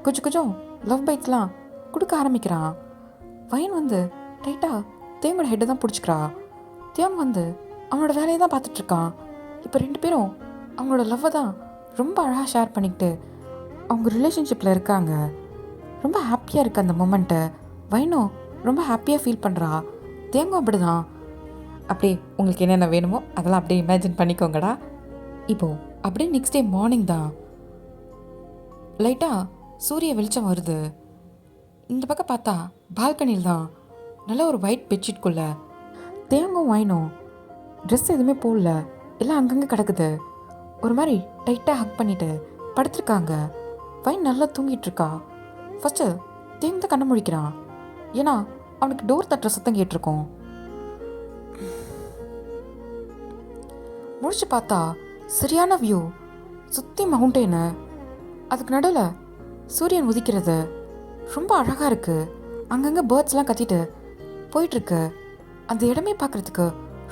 கொஞ்சம் கொஞ்சம் லவ் பைட்ஸ்லாம் கொடுக்க ஆரம்பிக்கிறான். வைன் வந்து டைட்டாக தேங்கோட ஹெட்டை தான் பிடிச்சிக்கிறா. தேங்க வந்து அவனோட வேலையை தான் பார்த்துட்ருக்கான். இப்போ ரெண்டு பேரும் அவங்களோட லவ்வை தான் ரொம்ப அழகாக ஷேர் பண்ணிக்கிட்டு அவங்க ரிலேஷன்ஷிப்பில் இருக்காங்க. ரொம்ப ஹாப்பியாக இருக்குது அந்த மொமெண்ட்டை. வைனோ ரொம்ப ஹாப்பியாக ஃபீல் பண்ணுறா. தேங்கும் அப்படி தான். அப்படியே உங்களுக்கு என்னென்ன வேணுமோ அதெல்லாம் அப்படியே இமேஜின் பண்ணிக்கோங்கடா. இப்போது அப்படியே நெக்ஸ்ட் டே மார்னிங் தான் லைட்டாக சூரிய வெளிச்சம் வருது. இந்த பக்கம் பார்த்தா பால்கனியில் தான் நல்ல ஒரு ஒயிட் பெட்ஷீட்குள்ளே தேங்கும் வைனும் ட்ரெஸ் எதுவுமே போடல, எல்லாம் அங்கங்கே கிடக்குது. ஒரு மாதிரி டைட்டாக ஹக் பண்ணிவிட்டு படுத்துருக்காங்க. வைன் நல்லா தூங்கிட்டு இருக்கா. ஃபஸ்ட்டு தேங்க தான் கண்ண முழிக்கிறான். ஏன்னா அவனுக்கு டோர் தட்டுற சத்தம் கேட்டிருக்கோம். முடிச்சு பார்த்தா சரியான வியூ, சுற்றி மவுண்டெயினு, அதுக்கு நடுவில் சூரியன் உதிக்கிறது ரொம்ப அழகாக இருக்குது. அங்கங்கே பேர்ட்ஸ்லாம் கத்திட்டு போயிட்டுருக்கு. அந்த இடமே பார்க்குறதுக்கு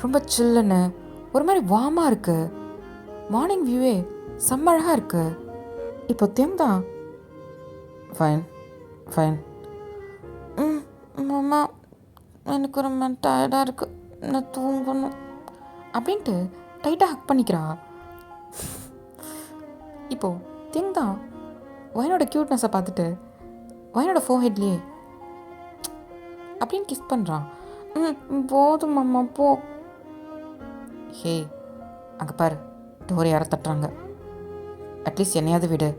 ரொம்ப சில்லுன்னு ஒரு மாதிரி வார்மாக இருக்குது. மார்னிங் வியூவே செம்ம அழகாக இருக்குது. இப்போ தேம்தான் ஃபைன் ஃபைன். மாமா, எனக்கு ரொம்ப டயர்டாக இருக்குது, நான் தூங்கணும் அப்படின்ட்டு டைட்டாக ஹக் பண்ணிக்கிறா. இப்போது திங் தான் வைனோட க்யூட்னஸை பார்த்துட்டு வைனோட ஃபோர்ஹெட்லேயே அப்படின்னு கிஸ் பண்ணுறான். போதும் மாமா போ. ஹே, அங்கே பாரு, டோர் யாரை தட்டுறாங்க, அட்லீஸ்ட் என்னையாவது விடு.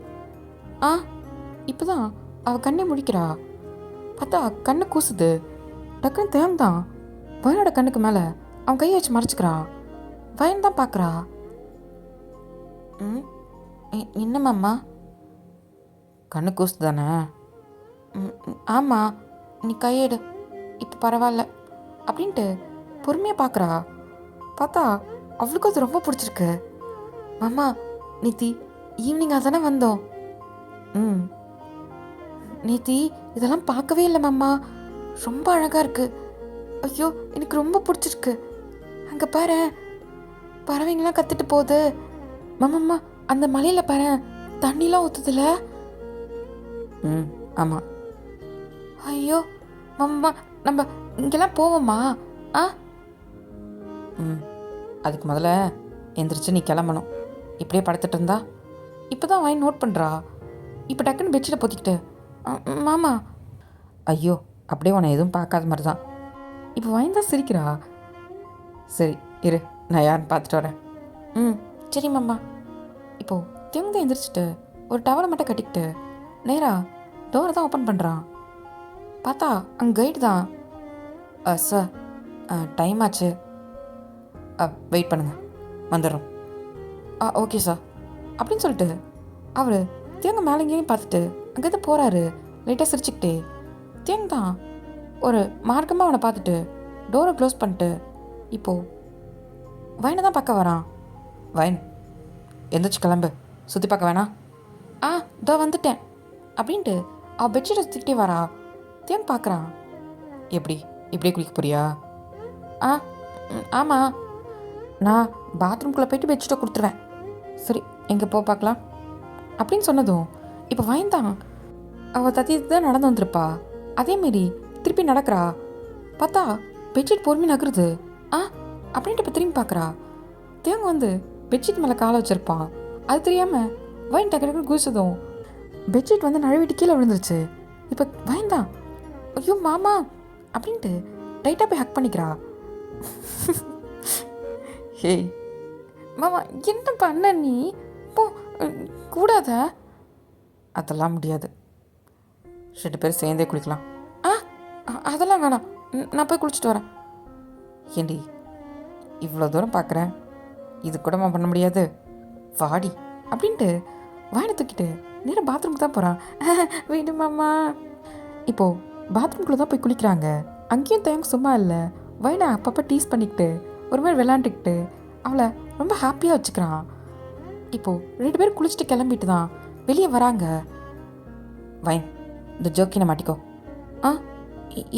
இப்போ தான் அவள் கண்ணை முழிக்கிறா. பார்த்தா கண்ணு கூசுது. டக்குன்னு தேர்ந்தான் வயனோட கண்ணுக்கு மேலே அவன் கையை வச்சு மறைச்சிக்கிறா. வயன் தான் பார்க்குறா. என்ன மாமா? கண்ணு கூசு தானே? ஆமாம், நீ கையெடு, இப்போ பரவாயில்ல அப்படின்ட்டு பொறுமையாக பார்க்குறா. பார்த்தா அவளுக்கும் அது ரொம்ப பிடிச்சிருக்கு. மாமா, நேத்தி ஈவினிங்காக தானே வந்தோம். நேத்தி இதெல்லாம் பார்க்கவே இல்லை மாமா, ரொம்ப அழகாக இருக்குது. ஐயோ, எனக்கு ரொம்ப பிடிச்சிருக்கு. அங்கே பாரு, பறவைங்களாம் கத்திட்டு போகுது. மாமாம்மா, அந்த மலையில் பாரு, தண்ணிலாம் ஊற்றுதுல. ம், ஆமாம். ஐயோ மாமா, நம்ம இங்கெல்லாம் போவோமா? ஆ ம், அதுக்கு முதல்ல எந்திரிச்சு நீ கிளம்பணும். இப்படியே படுத்துட்டு இருந்தா. இப்போ தான் வாங்கி நோட் பண்ணுறா. இப்போ டக்குன்னு பெட்ஷீட்டை பொத்திக்கிட்டு. மாமா. ஐயோ, அப்படியே உன்னை எதுவும் பார்க்காத மாதிரி தான். இப்போ வாங்கி தான் சிரிக்கிறா. சரி இரு, நான் யாருன்னு பார்த்துட்டு வரேன். ம், சரி மாமா. இப்போது திமுக எந்திரிச்சிட்டு ஒரு டவலை மட்டும் கட்டிக்கிட்டு நேராக டோரை தான் ஓப்பன் பண்ணுறான். பார்த்தா அங்கே கைடு தான். சார், டைம் ஆச்சு. வெயிட் பண்ணுங்க, வந்துடுறோம். ஓகே சார் அப்படின்னு சொல்லிட்டு அவர் தேங்க மேலே எங்கேயும் பார்த்துட்டு அங்கேருந்து போகிறாரு. லைட்டாக சிரிச்சுக்கிட்டே தேங்க தான் ஒரு மார்க்கமாக அவனை பார்த்துட்டு டோரை க்ளோஸ் பண்ணிட்டு இப்போது வயனை தான் பார்க்க வரான். வைன், எந்திரிச்சு கிளம்பு. சுற்றி பார்க்க வேணாம். இதோ வந்துட்டேன் அப்படின்ட்டு அவள் பெட்ஷீட்டை சுற்றிக்கிட்டே வரா. தேங்க பார்க்குறான். எப்படி இப்படியே குளிக்க போறியா? ஆமாம், நான் பாத்ரூம்குள்ளே போயிட்டு பெட்ஷீட்டை கொடுத்துருவேன். சரி, எங்கே போ பார்க்கலாம் அப்படின்னு சொன்னதும் இப்போ வயந்தான் அவள் தத்திட்டு தான் நடந்து வந்திருப்பா. அதேமாரி திருப்பி நடக்கிறா. பார்த்தா பெட்ஷீட் பொறுமை நகருது. அப்படின்ட்டு இப்போ திரும்பி பார்க்குறா. தேங்க வந்து பெட்ஷீட் மேலே காலை வச்சுருப்பான். அது தெரியாமல் வயன் டக்கு டக்குன்னு குதிச்சதும் பெட்ஷீட் வந்து நழுவிட்டு கீழே விழுந்துருச்சு. இப்போ வயந்தான் ஐயோ மாமா அப்படின்ட்டு டைட்டாக போய் ஹக் பண்ணிக்கிறா. ஹேய், மாமா என்ன பண்ண நீ? போ, கூடாத. அதெல்லாம் முடியாது. 2 பேரும் சேர்ந்தே குளிக்கலாம். அதெல்லாம் வேணாம், நான் போய் குளிச்சுட்டு வரேன். ஏண்டி இவ்வளோ தூரம் பார்க்குறேன், இது கூடமா பண்ண முடியாது? வாடி அப்படின்ட்டு வாயினை தூக்கிட்டு நேராக பாத்ரூமுக்கு தான் போகிறான். வீடு மாமா. இப்போது பாத்ரூம்குள்ளே தான் போய் குளிக்கிறாங்க. அங்கேயும் தேங்க சும்மா இல்லை. வயனை அப்பப்போ டீஸ் பண்ணிக்கிட்டு ஒரு மாதிரி விளாண்டுக்கிட்டு அவளை ரொம்ப ஹாப்பியாக வச்சுக்கிறான். இப்போது 2 பேரும் குளிச்சுட்டு கிளம்பிட்டு தான் வெளியே வராங்க. வைன், இந்த ஜோக்கினை மாட்டிக்கோ.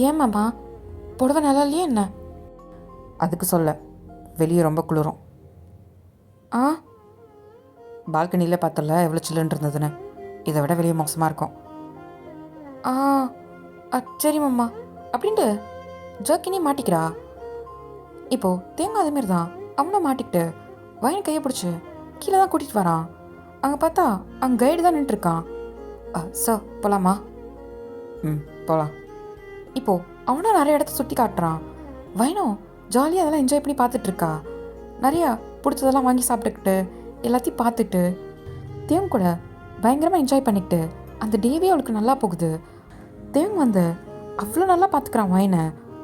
ஏன் மாமா, புடவை நல்லா இல்லையா என்ன? அதுக்கு சொல்ல, வெளியே ரொம்ப குளிரும். பால்கனியில் பார்த்தல எவ்வளோ சில்லுன்னு இருந்ததுன்னு. இதை விட வெளியே மோசமாக இருக்கும். சரி மாமா அப்படின்ட்டு ஜோக்கினே மாட்டிக்கிறா. இப்போது தேங்காய் அதுமாரி தான் அவனும் மாட்டிக்கிட்டு வயன் கையை பிடிச்சி கீழே தான் கூட்டிகிட்டு வரான். அங்கே பார்த்தா அங்கே கைடு தான் நின்றுருக்கான். சார் போகலாமா? ம், போகலாம். இப்போது அவனும் நிறைய இடத்த சுற்றி காட்டுறான். வயனும் ஜாலியாக அதெல்லாம் என்ஜாய் பண்ணி பார்த்துட்ருக்கா. நிறையா பிடிச்சதெல்லாம் வாங்கி சாப்பிட்டுக்கிட்டு எல்லாத்தையும் பார்த்துட்டு தேவன் கூட பயங்கரமாக என்ஜாய் பண்ணிக்கிட்டு அந்த டேவே அவளுக்கு நல்லா போகுது. தேவன் வந்து அவ்வளோ நல்லா பார்த்துக்கிறான் வயனை.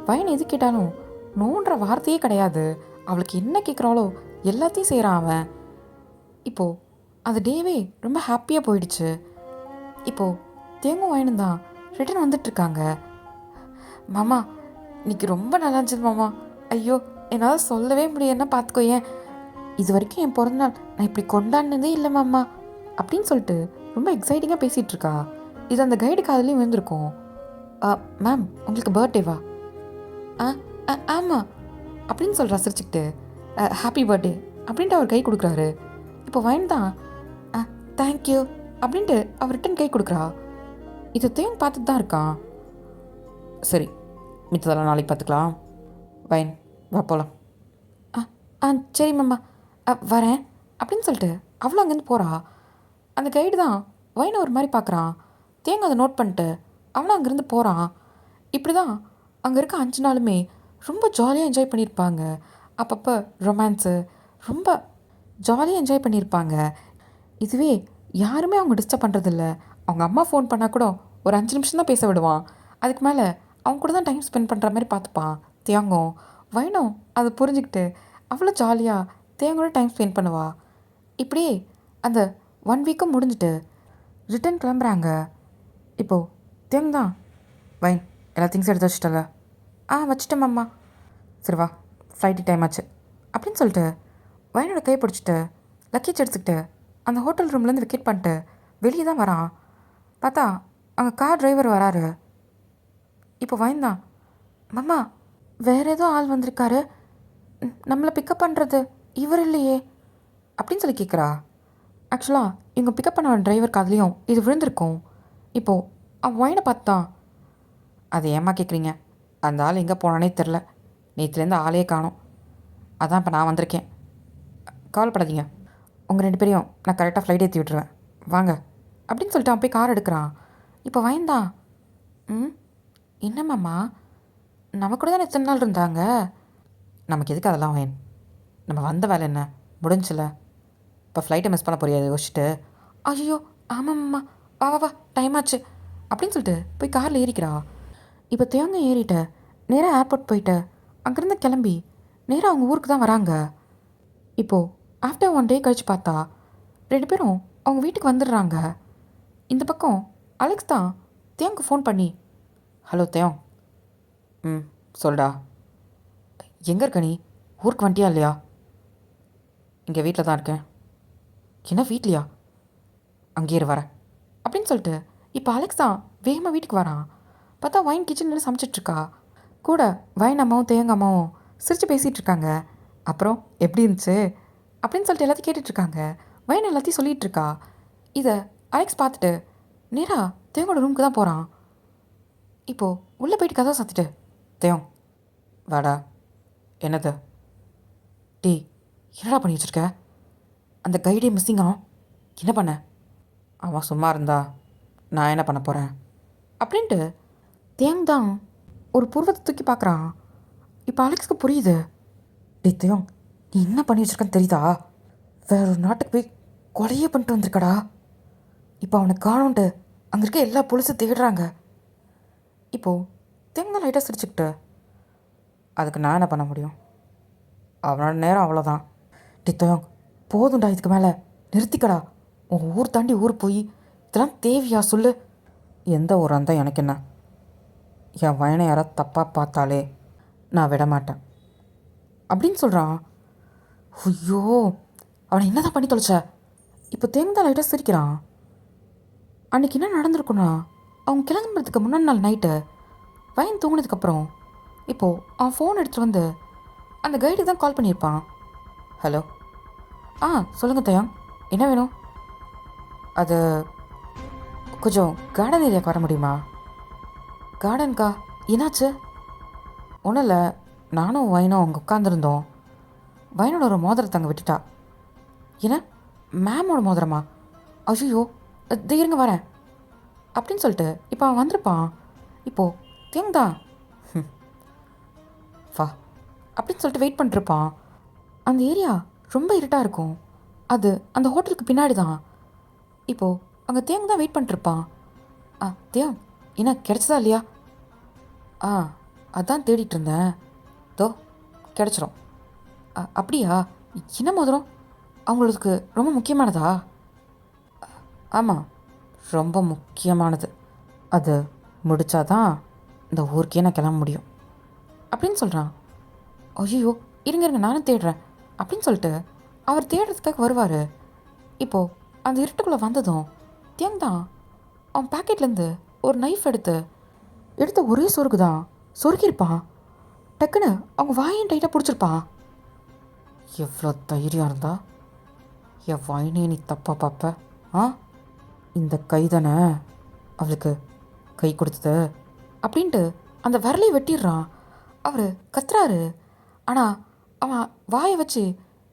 வயன் எது கேட்டாலும் நோன்ற வார்த்தையே கிடையாது. அவளுக்கு என்ன கேட்குறாளோ எல்லாத்தையும் செய்கிறான் அவன். இப்போது அந்த டேவே ரொம்ப ஹாப்பியாக போயிடுச்சு. இப்போது தேங்கும் வயனும் தான் ரிட்டர்ன் வந்துட்டுருக்காங்க. மாமா இன்னைக்கு ரொம்ப நல்லா இருந்துச்சு மாமா. ஐயோ என்னால் சொல்லவே முடியும்னா பார்த்துக்கோ. ஏன் இது வரைக்கும் என் பிறந்தநாள் நான் இப்படி கொண்டாடினதே இல்லை மாமா அப்படின்னு சொல்லிட்டு ரொம்ப எக்ஸைட்டிங்காக பேசிகிட்டு இருக்கா. இது அந்த கைடு காதுலேயும் விழுந்திருக்கும். மேம் உங்களுக்கு பர்த்டேவா? ஆமாம் அப்படின்னு சொல்கிறா சிரிச்சுக்கிட்டு. ஹாப்பி பர்த்டே அப்படின்ட்டு அவர் கை கொடுக்குறாரு. இப்போ வயன் தான் தேங்க்யூ அப்படின்ட்டு அவர் ரிட்டன் கை கொடுக்குறா. இதை தேவன் பார்த்துட்டு தான் இருக்கான். சரி, மித்ததெல்லாம் நாளைக்கு பார்த்துக்கலாம். வைன், வா போகலாம். சரி மாமா, வரேன் அப்படின்னு சொல்லிட்டு அவ்வளோ அங்கேருந்து போகிறா. அந்த கைடு தான் வயனை ஒரு மாதிரி பார்க்குறான். தேங்காய் அதை நோட் பண்ணிட்டு அவனும் அங்கேருந்து போகிறான். இப்படி தான் அங்கே இருக்க 5 நாளுமே ரொம்ப ஜாலியாக என்ஜாய் பண்ணியிருப்பாங்க. அப்பப்போ ரொமான்ஸு ரொம்ப ஜாலியாக என்ஜாய் பண்ணியிருப்பாங்க. இதுவே யாருமே அவங்க டிஸ்டர்ப் பண்ணுறதில்ல. அவங்க அம்மா ஃபோன் பண்ணால் கூட ஒரு 5 நிமிஷம் தான் பேச விடுவான். அதுக்கு மேலே அவங்க கூட தான் டைம் ஸ்பெண்ட் பண்ணுற மாதிரி பார்த்துப்பான் தேங்கும். வயனும் அதை புரிஞ்சுக்கிட்டு அவ்வளோ ஜாலியாக தேங்கோட டைம் ஸ்பெண்ட் பண்ணுவா. இப்படியே அந்த 1 வீக்கும் முடிஞ்சுட்டு ரிட்டன் கிளம்புறாங்க. இப்போது தேங்க தான் வைன், எல்லா திங்ஸும் எடுத்து வச்சுட்டல? வச்சுட்டேன் மாமா. சரி வா, ஃப்ளைட்டு டைம் ஆச்சு அப்படின்னு சொல்லிட்டு வயனோட கை பிடிச்சிட்டு லக்கேஜ் எடுத்துக்கிட்டு அந்த ஹோட்டல் ரூம்லேருந்து விக்கெட் பண்ணிட்டு வெளியே தான் வரான். பார்த்தா அங்கே கார் டிரைவர் வராரு. இப்போ வயன் தான் மாமா வேறு ஏதோ ஆள் வந்திருக்காரு நம்மளை பிக்கப் பண்ணுறது இவர் இல்லையே அப்படின்னு சொல்லி கேட்குறா. ஆக்சுவலாக இவங்க பிக்கப் பண்ண டிரைவர் காதுலேயும் இது விழுந்திருக்கும். இப்போது அவன் ஒயினை பார்த்தான். அது ஏம்மா கேட்குறீங்க? அந்த ஆள் எங்கே போனானே தெரில. நேற்றுலேருந்து ஆளையே காணோம். அதான் இப்போ நான் வந்திருக்கேன். கவலைப்படாதீங்க, உங்கள் 2 பேரையும் நான் கரெக்டாக ஃப்ளைட் ஏற்றி விட்டுருவேன், வாங்க அப்படின்னு சொல்லிட்டு அவன் போய் கார் எடுக்கிறான். இப்போ வயந்தான், ம் என்னம்மாம்மா, நம்ம கூட தானே எத்தனை நாள் இருந்தாங்க, நமக்கு எதுக்கு அதெல்லாம் வயன், நம்ம வந்த வேலை என்ன முடிஞ்சில்ல, இப்போ ஃப்ளைட்டை மிஸ் பண்ண போறியா யோசிச்சுட்டு. ஐயோ ஆமாம்மா, வா வா வா டைம் ஆச்சு அப்படின்னு சொல்லிட்டு போய் காரில் ஏறிக்கிறா. இப்போ தேவங்க ஏறிட்ட நேராக ஏர்போர்ட் போயிட்டு அங்கேருந்து கிளம்பி நேராக அவங்க ஊருக்கு தான் வராங்க. இப்போது ஆஃப்டர் 1 டே கழித்து பார்த்தா 2 பேரும் அவங்க வீட்டுக்கு வந்துடுறாங்க. இந்த பக்கம் அலெக்ஸ் தான் தேவங்க ஃபோன் பண்ணி, ஹலோ தேவ். ம் சொல்டா, எங்கே இருக்க நீ, ஊருக்கு வந்துட்டியா இல்லையா? இங்கே வீட்டில் தான் இருக்கேன். என்ன வீட்லையா? அங்கேயே வரேன் அப்படின்னு சொல்லிட்டு இப்போ அலெக்ஸ் தான் வேகமாக வீட்டுக்கு வரான். பார்த்தா வைன் கிச்சனில் சமைச்சிட்ருக்கா. கூட வைன் அம்மாவும் தேங்க அம்மாவும் சிரித்து பேசிகிட்டு இருக்காங்க. அப்புறம் எப்படி இருந்துச்சு அப்படின்னு சொல்லிட்டு எல்லாத்தையும் கேட்டுட்ருக்காங்க. வைன் எல்லாத்தையும் சொல்லிகிட்டு இருக்கா. இதை அலெக்ஸ் பார்த்துட்டு நேராக தேவோட ரூமுக்கு தான் போகிறான். இப்போது உள்ளே போயிட்டு கதவை சாத்திட்டு, தேவ் வாடா. என்னது? டீ என்னடா பண்ணி வச்சுருக்க? அந்த கைடே மிஸ்ஸிங்கா, என்ன பண்ண? அவன் சும்மா இருந்தா நான் என்ன பண்ண போகிறேன் அப்படின்ட்டு தேங் தான் ஒரு புருவத்தை தூக்கி பார்க்குறான். இப்போ அலெக்ஸ்க்கு புரியுது. டே தேவ், நீ என்ன பண்ணி வச்சுருக்கன்னு தெரியுதா? வேற ஒரு நாட்டுக்கு போய் கொலையே பண்ணிட்டு வந்திருக்கடா. இப்போ அவனை காணோன்ட்டு அங்கே இருக்க எல்லா போலீஸும் தேடுறாங்க. இப்போது தேங் தான் லைட்டாக சிரிச்சுக்கிட்டு, அதுக்கு நான் என்ன பண்ண முடியும், அவனோட நேரம் அவ்வளோதான். டே தேவ் போதும்டா, இதுக்கு மேலே நிறுத்திக்கடா. உன் ஊர் தாண்டி ஊர் போய் இதெல்லாம் தேவையா சொல்லு? எந்த ஊராக இருந்தால் எனக்கு என்ன, என் வயனை யாராவது தப்பாக பார்த்தாலே நான் விட மாட்டேன் அப்படின்னு சொல்கிறான். ஐயோ, அவனை என்ன தான் பண்ணி தொலைச்ச? இப்போ தேங்காய் லைட்டாக சிரிக்கிறான். அன்றைக்கி என்ன நடந்திருக்குன்னா, அவங்க கிளம்புறதுக்கு முன்னாடி நாள் நைட்டு வயன் தூங்கினதுக்கப்புறம் இப்போது அவன் ஃபோன் எடுத்துகிட்டு வந்து அந்த கைடுக்கு தான் கால் பண்ணியிருப்பான். ஹலோ, சொல்லுங்கள் தயாங், என்ன வேணும்? அது கொஞ்சம் கார்டன் ஏரியாவுக்கு வர முடியுமா? கார்டனுக்கா, என்னாச்சு? ஒன்றும் இல்லை, நானும் வைனும் அங்கே உட்காந்துருந்தோம். வைனோட ஒரு மோதிரத்தை அங்கே விட்டுட்டா. ஏன்னா மேமோட மோதிரமா? ஐயோ, இருங்க வரேன் அப்படின்னு சொல்லிட்டு இப்போ அவன் வந்திருப்பான். இப்போது தேங்தா வா அப்படின்னு சொல்லிட்டு வெயிட் பண்ணிட்டுருப்பான். அந்த ஏரியா ரொம்ப இருட்டாக இருக்கும். அது அந்த ஹோட்டலுக்கு பின்னாடி தான். இப்போது அங்கே தேங் தான் வெயிட் பண்ணிட்டுருப்பான். தேவ் என்ன கிடச்சதா இல்லையா? அதான் தேடிட்டு இருந்தேன். தோ கிடச்சிரும். அப்படியா? என்ன மோதிரம்? அவங்களுக்கு ரொம்ப முக்கியமானதா? ஆமாம், ரொம்ப முக்கியமானது. அது முடித்தாதான் இந்த ஊருக்கே நான் கிளம்ப முடியும் அப்படின்னு சொல்கிறான். ஐயோ, இருங்க இருங்க நானும் தேடுறேன் அப்படின்னு சொல்லிட்டு அவர் தேடுறதுக்காக வருவார். இப்போது அந்த இருட்டுக்குள்ளே வந்ததும் தேங் தான் அவன் பேக்கெட்லேருந்து ஒரு நைஃப் எடுத்த ஒரே சொருக்கு தான் சொருக்கியிருப்பான். டக்குன்னு அவங்க வாயும் டைட்டாக பிடிச்சிருப்பான். எவ்வளோ தைரியம் இருந்தா என் வாயினே நீ தப்பா பார்ப்ப? இந்த கை தானே அவளுக்கு கை கொடுத்தது அப்படின்ட்டு அந்த விரலையை வெட்டிடுறான். அவர் கத்துறாரு. ஆனால் அவன் வாயை வச்சு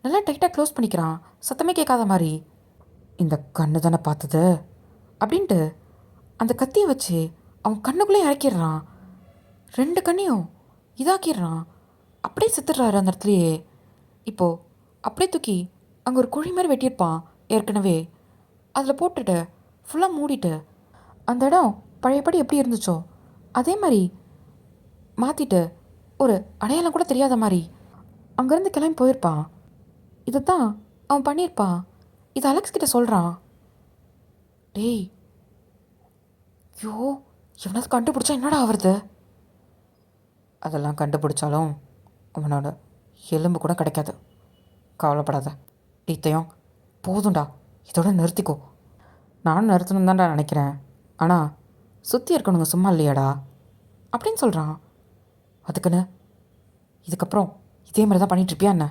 நல்லா டைட்டாக க்ளோஸ் பண்ணிக்கிறான், சத்தமே கேட்காத மாதிரி. இந்த கண்ணு தானே பார்த்தது அப்படின்ட்டு அந்த கத்தியை வச்சு அவன் கண்ணுக்குள்ளே இறக்கிடுறான். 2 கண்ணையும் இதாக்கிடுறான். அப்படியே செத்துடுறாரு அந்த இடத்துலையே. இப்போது அப்படியே தூக்கி அங்கே ஒரு குழி மாதிரி வெட்டியிருப்பான் ஏற்கனவே, அதில் போட்டுட்டு ஃபுல்லாக மூடிட்டு அந்த இடம் பழையபடி எப்படி இருந்துச்சோ அதே மாதிரி மாற்றிட்டு ஒரு அடையாளம் கூட தெரியாத மாதிரி அங்கேருந்து கிளம்பி போயிருப்பான். இதை தான் அவன் பண்ணியிருப்பான். இது அலெக்ஸ் கிட்ட சொல்கிறான். டேய், ஐயோ, எவனாவது கண்டுபிடிச்சா என்னடா ஆகுறது? அதெல்லாம் கண்டுபிடிச்சாலும் அவனோட எலும்பு கூட கிடைக்காது, கவலைப்படாத. டீத்தையும் போதும்டா, இதோட நிறுத்திக்கோ. நானும் நிறுத்தணும் தான்டா நினைக்கிறேன், ஆனால் சுற்றி இருக்கணுங்க சும்மா இல்லையாடா அப்படின்னு சொல்கிறான். அதுக்குன்னு இதுக்கப்புறம் இதே மாதிரி தான் பண்ணிகிட்ருப்பியா என்ன?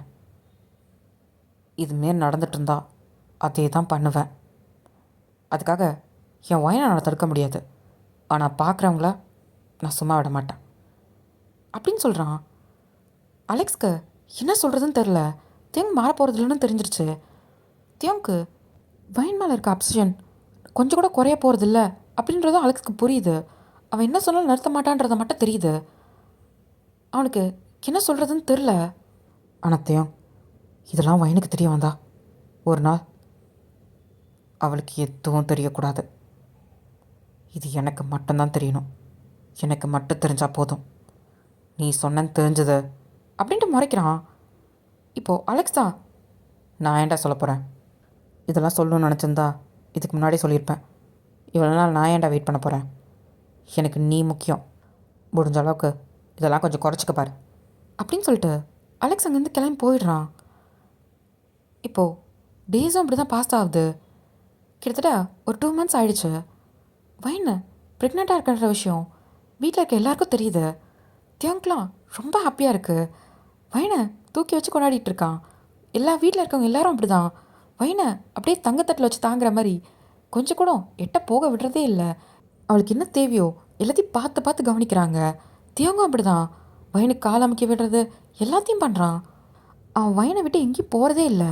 இதுமாரி நடந்துட்டு இருந்தா அதே தான் பண்ணுவேன். அதுக்காக என் ஒயனை நான் தடுக்க முடியாது. ஆனால் பார்க்குறவங்கள நான் சும்மா விட மாட்டேன் அப்படின்னு சொல்கிறான். அலெக்ஸ்க்கு என்ன சொல்கிறதுன்னு தெரில. தியாங் மாற போகிறது இல்லைன்னு தெரிஞ்சிருச்சு. தியாங்க்கு வைன் மேலே இருக்க அப்சஷன் கொஞ்சம் கூட குறைய போகிறதில்ல அப்படின்றதும் அலெக்ஸ்க்கு புரியுது. அவன் என்ன சொன்னாலும் நிறுத்த மாட்டான்றதை மட்டும் தெரியுது. அவனுக்கு என்ன சொல்கிறதுன்னு தெரில. ஆனால் தியாங் இதெல்லாம் வைனுக்கு தெரிய வந்தா ஒரு நாள் அவளுக்கு எதுவும் தெரியக்கூடாது. இது எனக்கு மட்டும்தான் தெரியணும். எனக்கு மட்டும் தெரிஞ்சால் போதும். நீ சொன்னேன்னு தெரிஞ்சது அப்படின்ட்டு முறைக்கிறான். இப்போது அலெக்ஸ் தான், நான் ஏன்டா சொல்ல போகிறேன்? இதெல்லாம் சொல்லணும்னு நினச்சிருந்தா இதுக்கு முன்னாடியே சொல்லியிருப்பேன். இவ்வளோ நாள் நான் ஏன்டா வெயிட் பண்ண போகிறேன்? எனக்கு நீ முக்கியம். முடிஞ்ச அளவுக்கு இதெல்லாம் கொஞ்சம் குறைச்சிக்க பாரு அப்படின்னு சொல்லிட்டு அலெக்ஸ் அங்கேருந்து கிளம்பி போயிடுறான். இப்போது டேஸும் அப்படி தான் பாஸ் ஆகுது. கிட்டத்தட்ட ஒரு 2 months ஆகிடுச்சு. வைன் ப்ரெக்னெண்ட்டாக இருக்கிற விஷயம் வீட்டில் இருக்க எல்லாருக்கும் தெரியுது. தியாங்க்லாம் ரொம்ப ஹாப்பியாக இருக்குது. வைனை தூக்கி வச்சு கொண்டாடிட்டு இருக்கான். எல்லா வீட்டில் இருக்கவங்க எல்லாரும் அப்படி தான் வைனை அப்படியே தங்கத்தட்டில் வச்சு தாங்குற மாதிரி கொஞ்சம் கூட எட்ட போக விடுறதே இல்லை. அவளுக்கு என்ன தேவையோ எல்லாத்தையும் பார்த்து பார்த்து கவனிக்கிறாங்க. தியாங்கும் அப்படி தான் வைனுக்கு கால் அமைக்க விடுறது எல்லாத்தையும் பண்ணுறான். அவன் வைனை விட்டு எங்கேயும் போகிறதே இல்லை.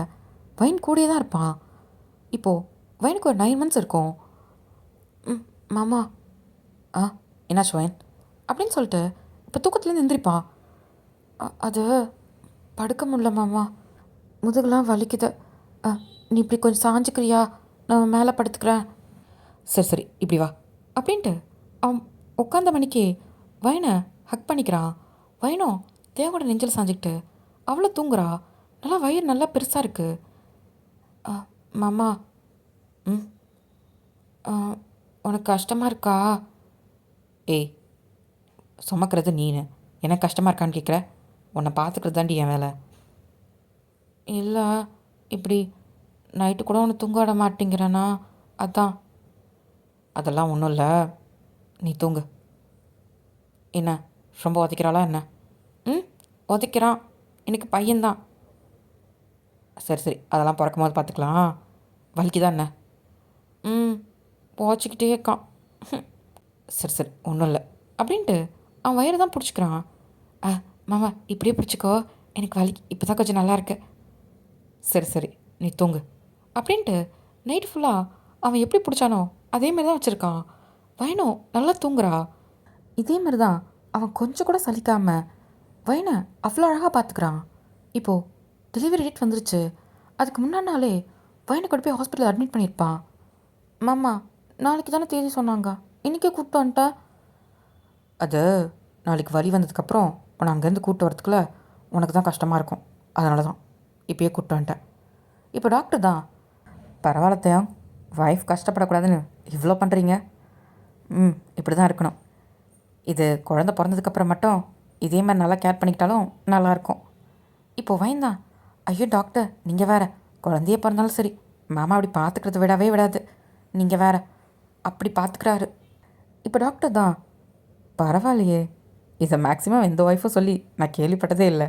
வைன் கூடயே தான் இருப்பான். இப்போது வைனுக்கு ஒரு 9 months இருக்கும். மாமா என்னாச்சு வைன் அப்படின்னு சொல்லிட்டு இப்போ தூக்கத்துலேருந்து எந்திரிப்பான். அது படுக்க முடியல மாமா, முதுகுலாம் வலிக்குது. நீ இப்படி கொஞ்சம் சாஞ்சிக்கிறியா? நான் மேலே படுத்துக்கிறேன். சரி சரி இப்படி வா அப்படின்ட்டு அவன் உட்காந்த மணிக்கு வைனை ஹக் பண்ணிக்கிறான். வைனும் தேவோட நெஞ்சில் சாஞ்சிக்கிட்டு அவ்வளோ தூங்குறா. நல்லா வயிறு நல்லா பெருசாக இருக்குது. மாமா உனக்கு கஷ்டமாக இருக்கா? ஏய், சுமக்கிறது நீனு, எனக்கு கஷ்டமாக இருக்கான்னு கேட்குற? உன்னை பார்த்துக்கிறது தாண்டி என் வேலை. இல்லை, இப்படி நைட்டு கூட ஒன்று தூங்க விட மாட்டேங்கிறேன்னா அதான். அதெல்லாம் ஒன்றும் இல்லை, நீ தூங்கு. என்ன ரொம்ப உதைக்கிறாளா என்ன? உதைக்கிறான், எனக்கு பையன்தான். சரி சரி அதெல்லாம் பிறக்கும் போது பார்த்துக்கலாம். வலிக்குதான் என்ன? போச்சுக்கிட்டே இருக்கான். சரி சரி ஒன்றும் இல்லை அப்படின்ட்டு அவன் வயிறு தான் பிடிச்சிக்கிறான். மாமா இப்படியே பிடிச்சிக்கோ, எனக்கு வலி இப்போ தான் கொஞ்சம் நல்லா இருக்கு. சரி சரி நீ தூங்கு அப்படின்ட்டு நைட்டு ஃபுல்லாக அவன் எப்படி பிடிச்சானோ அதே மாதிரி தான் வச்சுருக்கான். வைனோ நல்லா தூங்குறா. இதே மாதிரி தான் அவன் கொஞ்சம் கூட சலிக்காமல் வைனை அவ்வளோ அழகாக பார்த்துக்கிறான். இப்போது டெலிவரி டேட் வந்துருச்சு. அதுக்கு முன்னாடி நாளே வைனை கொண்டு போய் ஹாஸ்பிட்டலில் அட்மிட் பண்ணியிருப்பான். மாமா நாளைக்கு தானே தேதி சொன்னாங்க, இன்றைக்கே கூப்பிட்டு வந்துட்டேன். அது நாளைக்கு வலி வந்ததுக்கப்புறம் உன்னை அங்கேருந்து கூப்பிட்டு வரத்துக்குள்ளே உனக்கு தான் கஷ்டமாக இருக்கும். அதனால தான் இப்போயே கூப்பிட்டு வந்துட்டேன். இப்போ டாக்டர் தான், பரவாயில்லத்தையா ஒய்ஃப் கஷ்டப்படக்கூடாதுன்னு இவ்வளோ பண்ணுறீங்க. இப்படி தான் இருக்கணும். இது குழந்த பிறந்ததுக்கப்புறம் மட்டும் இதே மாதிரி நல்லா கேர் பண்ணிக்கிட்டாலும் நல்லாயிருக்கும். இப்போது வைன் தான், ஐயோ டாக்டர் நீங்கள் வேறு, குழந்தையே பிறந்தாலும் சரி மாமா அப்படி பார்த்துக்கிறது விடவே விடாது, நீங்கள் வேறு அப்படி பார்த்துக்கிறாரு. இப்போ டாக்டர் தான், பரவாயில்லையே, இதை மேக்ஸிமம் எந்த ஒய்ஃபும் சொல்லி நான் கேள்விப்பட்டதே இல்லை.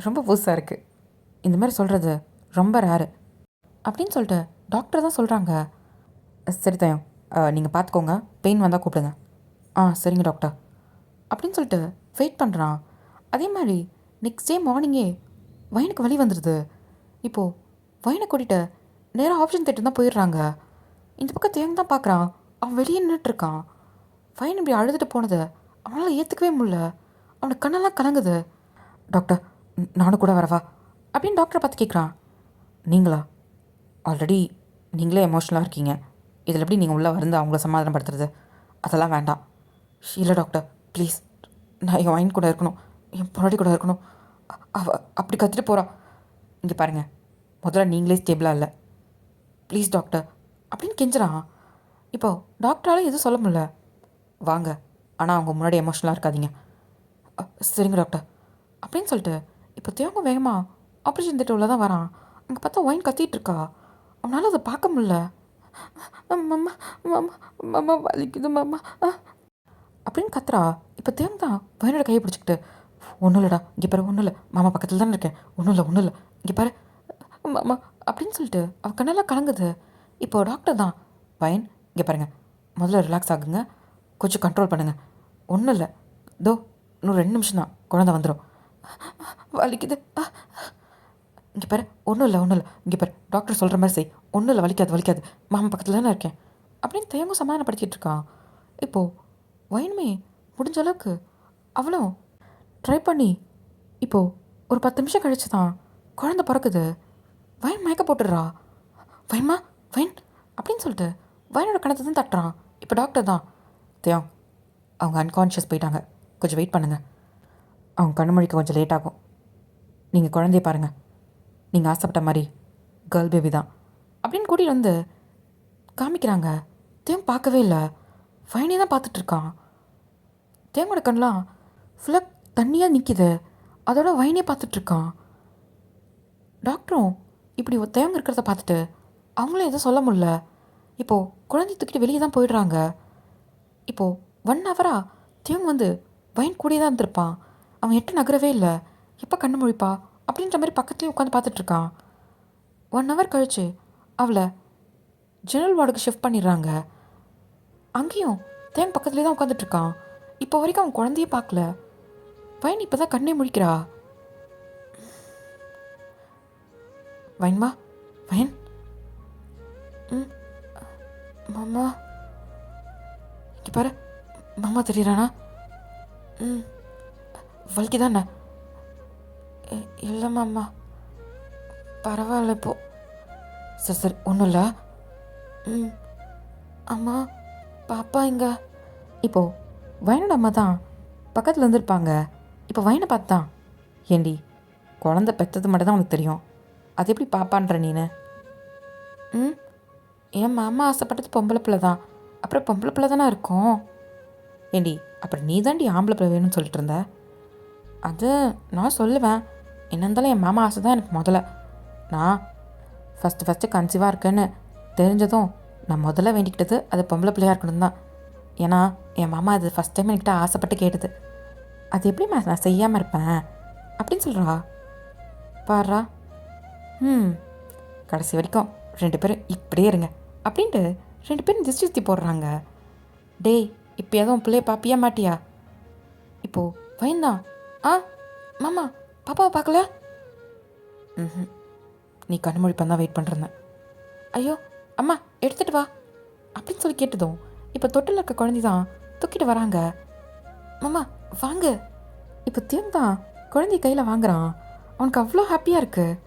ரொம்ப புதுசாக இருக்குது, இந்த மாதிரி சொல்கிறது ரொம்ப ரேரு அப்படின்னு சொல்லிட்டு டாக்டர் தான் சொல்கிறாங்க. சரி தயம், நீங்கள் பார்த்துக்கோங்க, பெயின் வந்தால் கூப்பிடுங்க. சரிங்க டாக்டர் அப்படின்னு சொல்லிட்டு வெயிட் பண்ணுறான். அதே மாதிரி நெக்ஸ்ட் டே மார்னிங்கே வைனுக்கு வலி வந்துடுது. இப்போது வைனை கூட்டிகிட்டு நேராக ஆப்ஷன் தேட்டர் தான் போயிடுறாங்க. இந்த பக்கம் தேங்க தான் பார்க்குறான். அவன் வெளியே நின்றுட்டுருக்கான். வைன் இப்படி அழுதுட்டு போனதை அவனால் ஏற்றுக்கவே முடியல. அவனுக்கு கண்ணெல்லாம் கலங்குது. டாக்டர் நானும் கூட வரவா அப்படின்னு டாக்டரை பார்த்து கேட்குறான். நீங்களா? ஆல்ரெடி நீங்களே எமோஷ்னலாக இருக்கீங்க, இதில் எப்படி நீங்கள் உள்ளே வந்து அவங்கள சமாதானப்படுத்துறது? அதெல்லாம் வேண்டாம். இல்லை டாக்டர் ப்ளீஸ், நான் என் வைன் கூட இருக்கணும், என் பொண்டாட்டி கூட இருக்கணும். அப்படி கற்றுட்டு போகிறா. இங்கே பாருங்கள், முதல்ல நீங்களே ஸ்டேபிளாக இல்லை, ப்ளீஸ் டாக்டர் அப்படின்னு கெஞ்சுறான். இப்போது டாக்டரால் எதுவும் சொல்ல முடியல. வாங்க, ஆனால் அவங்க முன்னாடி எமோஷ்னலாக இருக்காதீங்க. சரிங்க டாக்டர் அப்படின்னு சொல்லிட்டு இப்போ தேவங்க வேகமாக ஆப்ரேஷன் தேட்டரில் தான் வரான். அங்கே பார்த்தா ஒயின் கத்திட்டு இருக்கா. அவனால் அதை பார்க்க முடியல. மாமா மாமா மாமா வலிக்குது மாமா அப்படின்னு கத்துறா. இப்போ தேவங்க தான் ஒயினோட கையை பிடிச்சிக்கிட்டு ஒன்றும் இல்லைடா, இங்கே பாரு, ஒன்றும் இல்லை, மாமா பக்கத்தில் தானே இருக்கேன், ஒன்றும் இல்லை, ஒன்றும் இல்லை, இங்கே பாரு மாமா அப்படின்னு சொல்லிட்டு அவள் கண்ணெல்லாம் கலங்குது. இப்போது டாக்டர் தான், வயன் இங்கே பாருங்க, முதல்ல ரிலாக்ஸ் ஆகுங்க, கொஞ்சம் கண்ட்ரோல் பண்ணுங்கள், ஒன்றும் இல்லை, தோ இன்னும் 2 நிமிஷம் தான் குழந்தை வந்துடும். வலிக்குது. இங்கே பாரு, ஒன்றும் இல்லை, ஒன்றும் இல்லை, இங்கே பாரு, டாக்டர் சொல்கிற மாதிரி செய், ஒன்றும் இல்லை, வலிக்காது வலிக்காது, மாமா பக்கத்தில் தானே இருக்கேன் அப்படின்னு தேங்கும் சமாதானப்படுத்திட்டு இருக்கான். இப்போது வயனுமே முடிஞ்ச அளவுக்கு அவளும் ட்ரை பண்ணி இப்போது ஒரு 10 நிமிஷம் கழிச்சு தான் குழந்தை பிறக்குது. வயன் மயக்க போட்டுடுறா. வயன்மா வயன் அப்படின்னு சொல்லிட்டு வயனோட கணத்தை தான் தட்டுறான். இப்போ டாக்டர் தான், தேவ் அவங்க அன்கான்ஷியஸ் போயிட்டாங்க, கொஞ்சம் வெயிட் பண்ணுங்கள், அவங்க கண்ணு முழிக்க கொஞ்சம் லேட் ஆகும், நீங்கள் குழந்தைய பாருங்கள், நீங்கள் ஆசைப்பட்ட மாதிரி கேர்ள் பேபி தான் அப்படின்னு கூட்டிகிட்டு வந்து காமிக்கிறாங்க. தேவ் பார்க்கவே இல்லை, வயனே தான் பார்த்துட்ருக்கான். தேவோட கண்ணெலாம் ஃபுல்லாக தண்ணியாக நிற்கிது, அதோட வயனே பார்த்துட்ருக்கான். டாக்டரும் இப்படி தேவங்க இருக்கிறத பார்த்துட்டு அவங்களும் எதுவும் சொல்ல முடியல. இப்போது குழந்தை தூக்கிட்டு வெளியே தான் போயிடுறாங்க. இப்போது 1 ஹவராக தேவங்க வந்து வயன் கூடயே தான் இருந்திருப்பான். அவன் எட்டு நகரவே இல்லை, எப்போ கண்ணு முழிப்பா அப்படின்ற மாதிரி பக்கத்துலேயே உட்காந்து பார்த்துட்ருக்கான். 1 ஹவர் கழித்து அவளை ஜெனரல் வார்டுக்கு ஷிஃப்ட் பண்ணிடுறாங்க. அங்கேயும் தேவன் பக்கத்துலேயே தான் உட்காந்துட்ருக்கான். இப்போ வரைக்கும் அவன் குழந்தையே பார்க்கல. வயன் இப்போ தான் கண்ணே முழிக்கிறா. வயன்மா வயன், மாமா இங்கே பாரு, மாமா தெரியறானா? வலிக்குதாண்ணா? இல்லை மாமா, பரவாயில்ல இப்போ. சரி சரி, ஒன்றும் இல்லை. அம்மா பாப்பா இங்க. இப்போது வயனோட அம்மா தான் பக்கத்தில் இருந்திருப்பாங்க. இப்போ வயனை பார்த்தான், ஏண்டி குழந்தை பெற்றது மட்டும் தான் உனக்கு தெரியும், அது எப்படி பாப்பான்ற நீனு? என் மாமா ஆசைப்பட்டது பொம்பளை பிள்ளை தான், அப்புறம் பொம்பளை பிள்ளை தானே இருக்கும். ஏண்டி அப்புறம் நீ தாண்டி ஆம்பளை பிள்ளை வேணும்னு சொல்லிட்டு இருந்த? அது நான் சொல்லுவேன், என்ன இருந்தாலும் என் மாமா ஆசை தான் எனக்கு முதல்ல. நான் ஃபஸ்ட்டு கன்சீவாக இருக்கேன்னு தெரிஞ்சதும் நான் முதல்ல வேண்டிக்கிட்டது அது பொம்பளை பிள்ளையாக இருக்கணும் தான். ஏன்னா என் மாமா அது ஃபஸ்ட் டைம் என்கிட்ட ஆசைப்பட்டு கேட்டது. அது எப்படி நான் செய்யாமல் இருப்பேன் அப்படின்னு சொல்கிறா. பாரா, கடைசி வரைக்கும் 2 பேரும் இப்படியே இருங்க அப்படின்ட்டு 2 பேரும் திஷ்டி சுற்றி போடுறாங்க. டேய் இப்போ எதுவும் பிள்ளைய பாப்பியா மாட்டியா? இப்போது வயந்தான், மாமா பாப்பாவை பார்க்கல? நீ கண்மொழிப்பன் தான் வெயிட் பண்ணுறேன். ஐயோ அம்மா எடுத்துகிட்டு வா அப்படின்னு சொல்லி கேட்டதும் இப்போ தொட்டில் இருக்க குழந்தை தான் தூக்கிட்டு வராங்க. மாமா வாங்க. இப்போ தேவ் தான் குழந்தைய கையில் வாங்குறான். அவனுக்கு அவ்வளோ ஹாப்பியாக இருக்குது,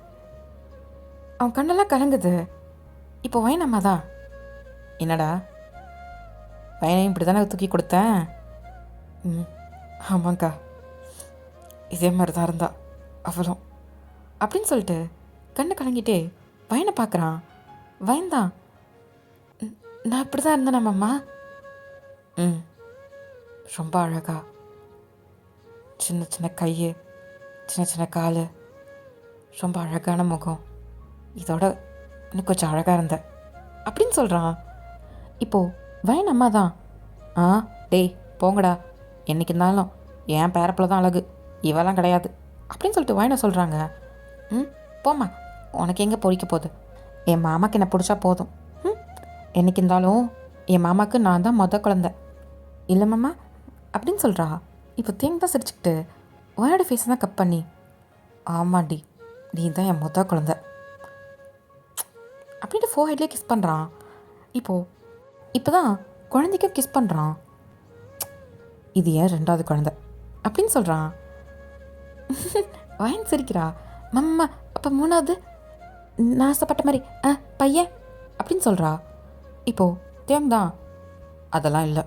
அவன் கண்ணெல்லாம் கலங்குது. இப்போ வயன் அம்மா தான், என்னடா பையனையும் இப்படி தானே தூக்கி கொடுத்தேன்? ஆமாங்க்கா, இதே மாதிரி தான் இருந்தா அவளும் அப்படின்னு சொல்லிட்டு கண்ணை கலங்கிட்டே வயனை பார்க்குறான். வயன்தான், நான் இப்படி தான் இருந்தேனா மாமா? ரொம்ப அழகா, சின்ன சின்ன கை, சின்ன சின்ன கால், ரொம்ப அழகான முகம், இதோட இன்னும் கொஞ்சம் அழகாக இருந்த அப்படின்னு சொல்கிறான். இப்போது வயன் அம்மா தான், டேய் போங்கடா, என்றைக்கு இருந்தாலும் என் பேரப்பில் தான் அழகு, இவெல்லாம் கிடையாது அப்படின்னு சொல்லிட்டு வயனை சொல்கிறாங்க. போம்மா, உனக்கு எங்கே பொறிக்க போகுது, என் மாமாக்கு என்ன பிடிச்சா போதும். என்றைக்கு இருந்தாலும் என் மாமாவுக்கு நான் தான் குழந்தை இல்லை மாமா அப்படின்னு சொல்கிறா. இப்போ தேங்க தான் சிரிச்சுக்கிட்டு வயனோட ஃபேஸை தான் கட் பண்ணி, ஆமாண்டி நீ தான் என் குழந்தை அப்படின்ட்டு ஃபோர்ஹெட்லேயே கிஸ் பண்ணுறான். இப்போ தான் குழந்தைக்கும் கிஸ் பண்ணுறான். இது ஏன் 2வது குழந்தை அப்படின்னு சொல்கிறான். வயன் சிரிக்கிறா. மம்மா அப்போ 3வது நான் ஆசைப்பட்ட மாதிரி பையன் அப்படின்னு சொல்கிறா. இப்போது தேம் தான், அதெல்லாம் இல்லை,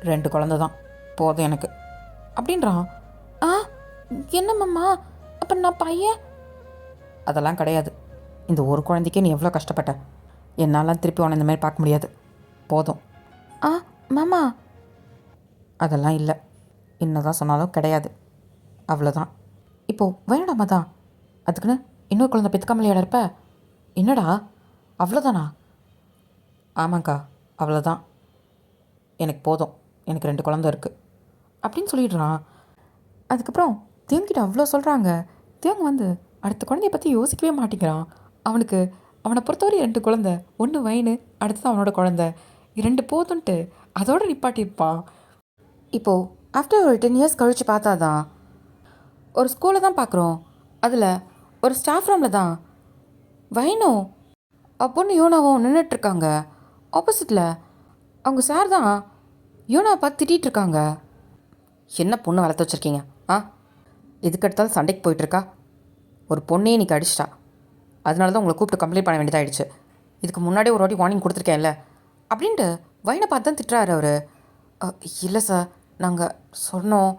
2 குழந்தை தான் போதும் எனக்கு அப்படின்றான். என்ன மம்மா அப்போ நான் பையன்? அதெல்லாம் கிடையாது, இந்த ஒரு குழந்தைக்கே நீ எவ்வளோ கஷ்டப்பட்ட, என்னால் திருப்பி உன்னை இந்த மாதிரி பார்க்க முடியாது, போதும். மாமா அதெல்லாம் இல்லை, என்னதான் சொன்னாலும் கிடையாது, அவ்வளோதான். இப்போது வயனடாமா தான், அதுக்குன்னு இன்னொரு குழந்தை பெற்றுக்காமலையாட இருப்ப? என்னடா அவ்வளோதானா? ஆமாங்க்கா அவ்வளோதான், எனக்கு போதும், எனக்கு 2 குழந்தை இருக்குது அப்படின்னு சொல்லிடுறான். அதுக்கப்புறம் தேங்கிட்ட அவ்வளோ சொல்கிறாங்க. தேங்க வந்து அடுத்த குழந்தைய பற்றி யோசிக்கவே மாட்டேங்கிறான். அவனுக்கு அவனை பொறுத்தவரை 2 குழந்தை. ஒன்று வயனு, அடுத்தது அவனோட குழந்தை. 2 போதுன்ட்டு அதோட நிப்பாட்டியிருப்பான். இப்போது ஆஃப்டர் ஒரு 10 இயர்ஸ் கழித்து பார்த்தா தான் ஒரு ஸ்கூலில் தான் பார்க்குறோம். அதில் ஒரு ஸ்டாஃப் ரூமில் தான் வைனும் பொண்ணு யோனாவும் நின்றுட்டுருக்காங்க. ஆப்போசிட்டில் அவங்க சார் தான் யோனாவை பார்த்து திட்டிகிட்டு இருக்காங்க. என்ன பொண்ணு வளர்த்து வச்சுருக்கீங்க? ஆ, எதுக்கெடுத்தாலும் சண்டைக்கு போயிட்டுருக்கா. ஒரு பொண்ணே இன்றைக்கி அடிச்சிட்டா. அதனால தான் உங்களை கூப்பிட்டு கம்ப்ளைண்ட் பண்ண வேண்டியதாகிடுச்சு. இதுக்கு முன்னாடி ஒரு வாட்டி வார்னிங் கொடுத்துருக்கேன்ல அப்படின்ட்டு வைனை பார்த்து தான் திட்டுறாரு அவர். இல்லை சார், நாங்கள் சொன்னோம்.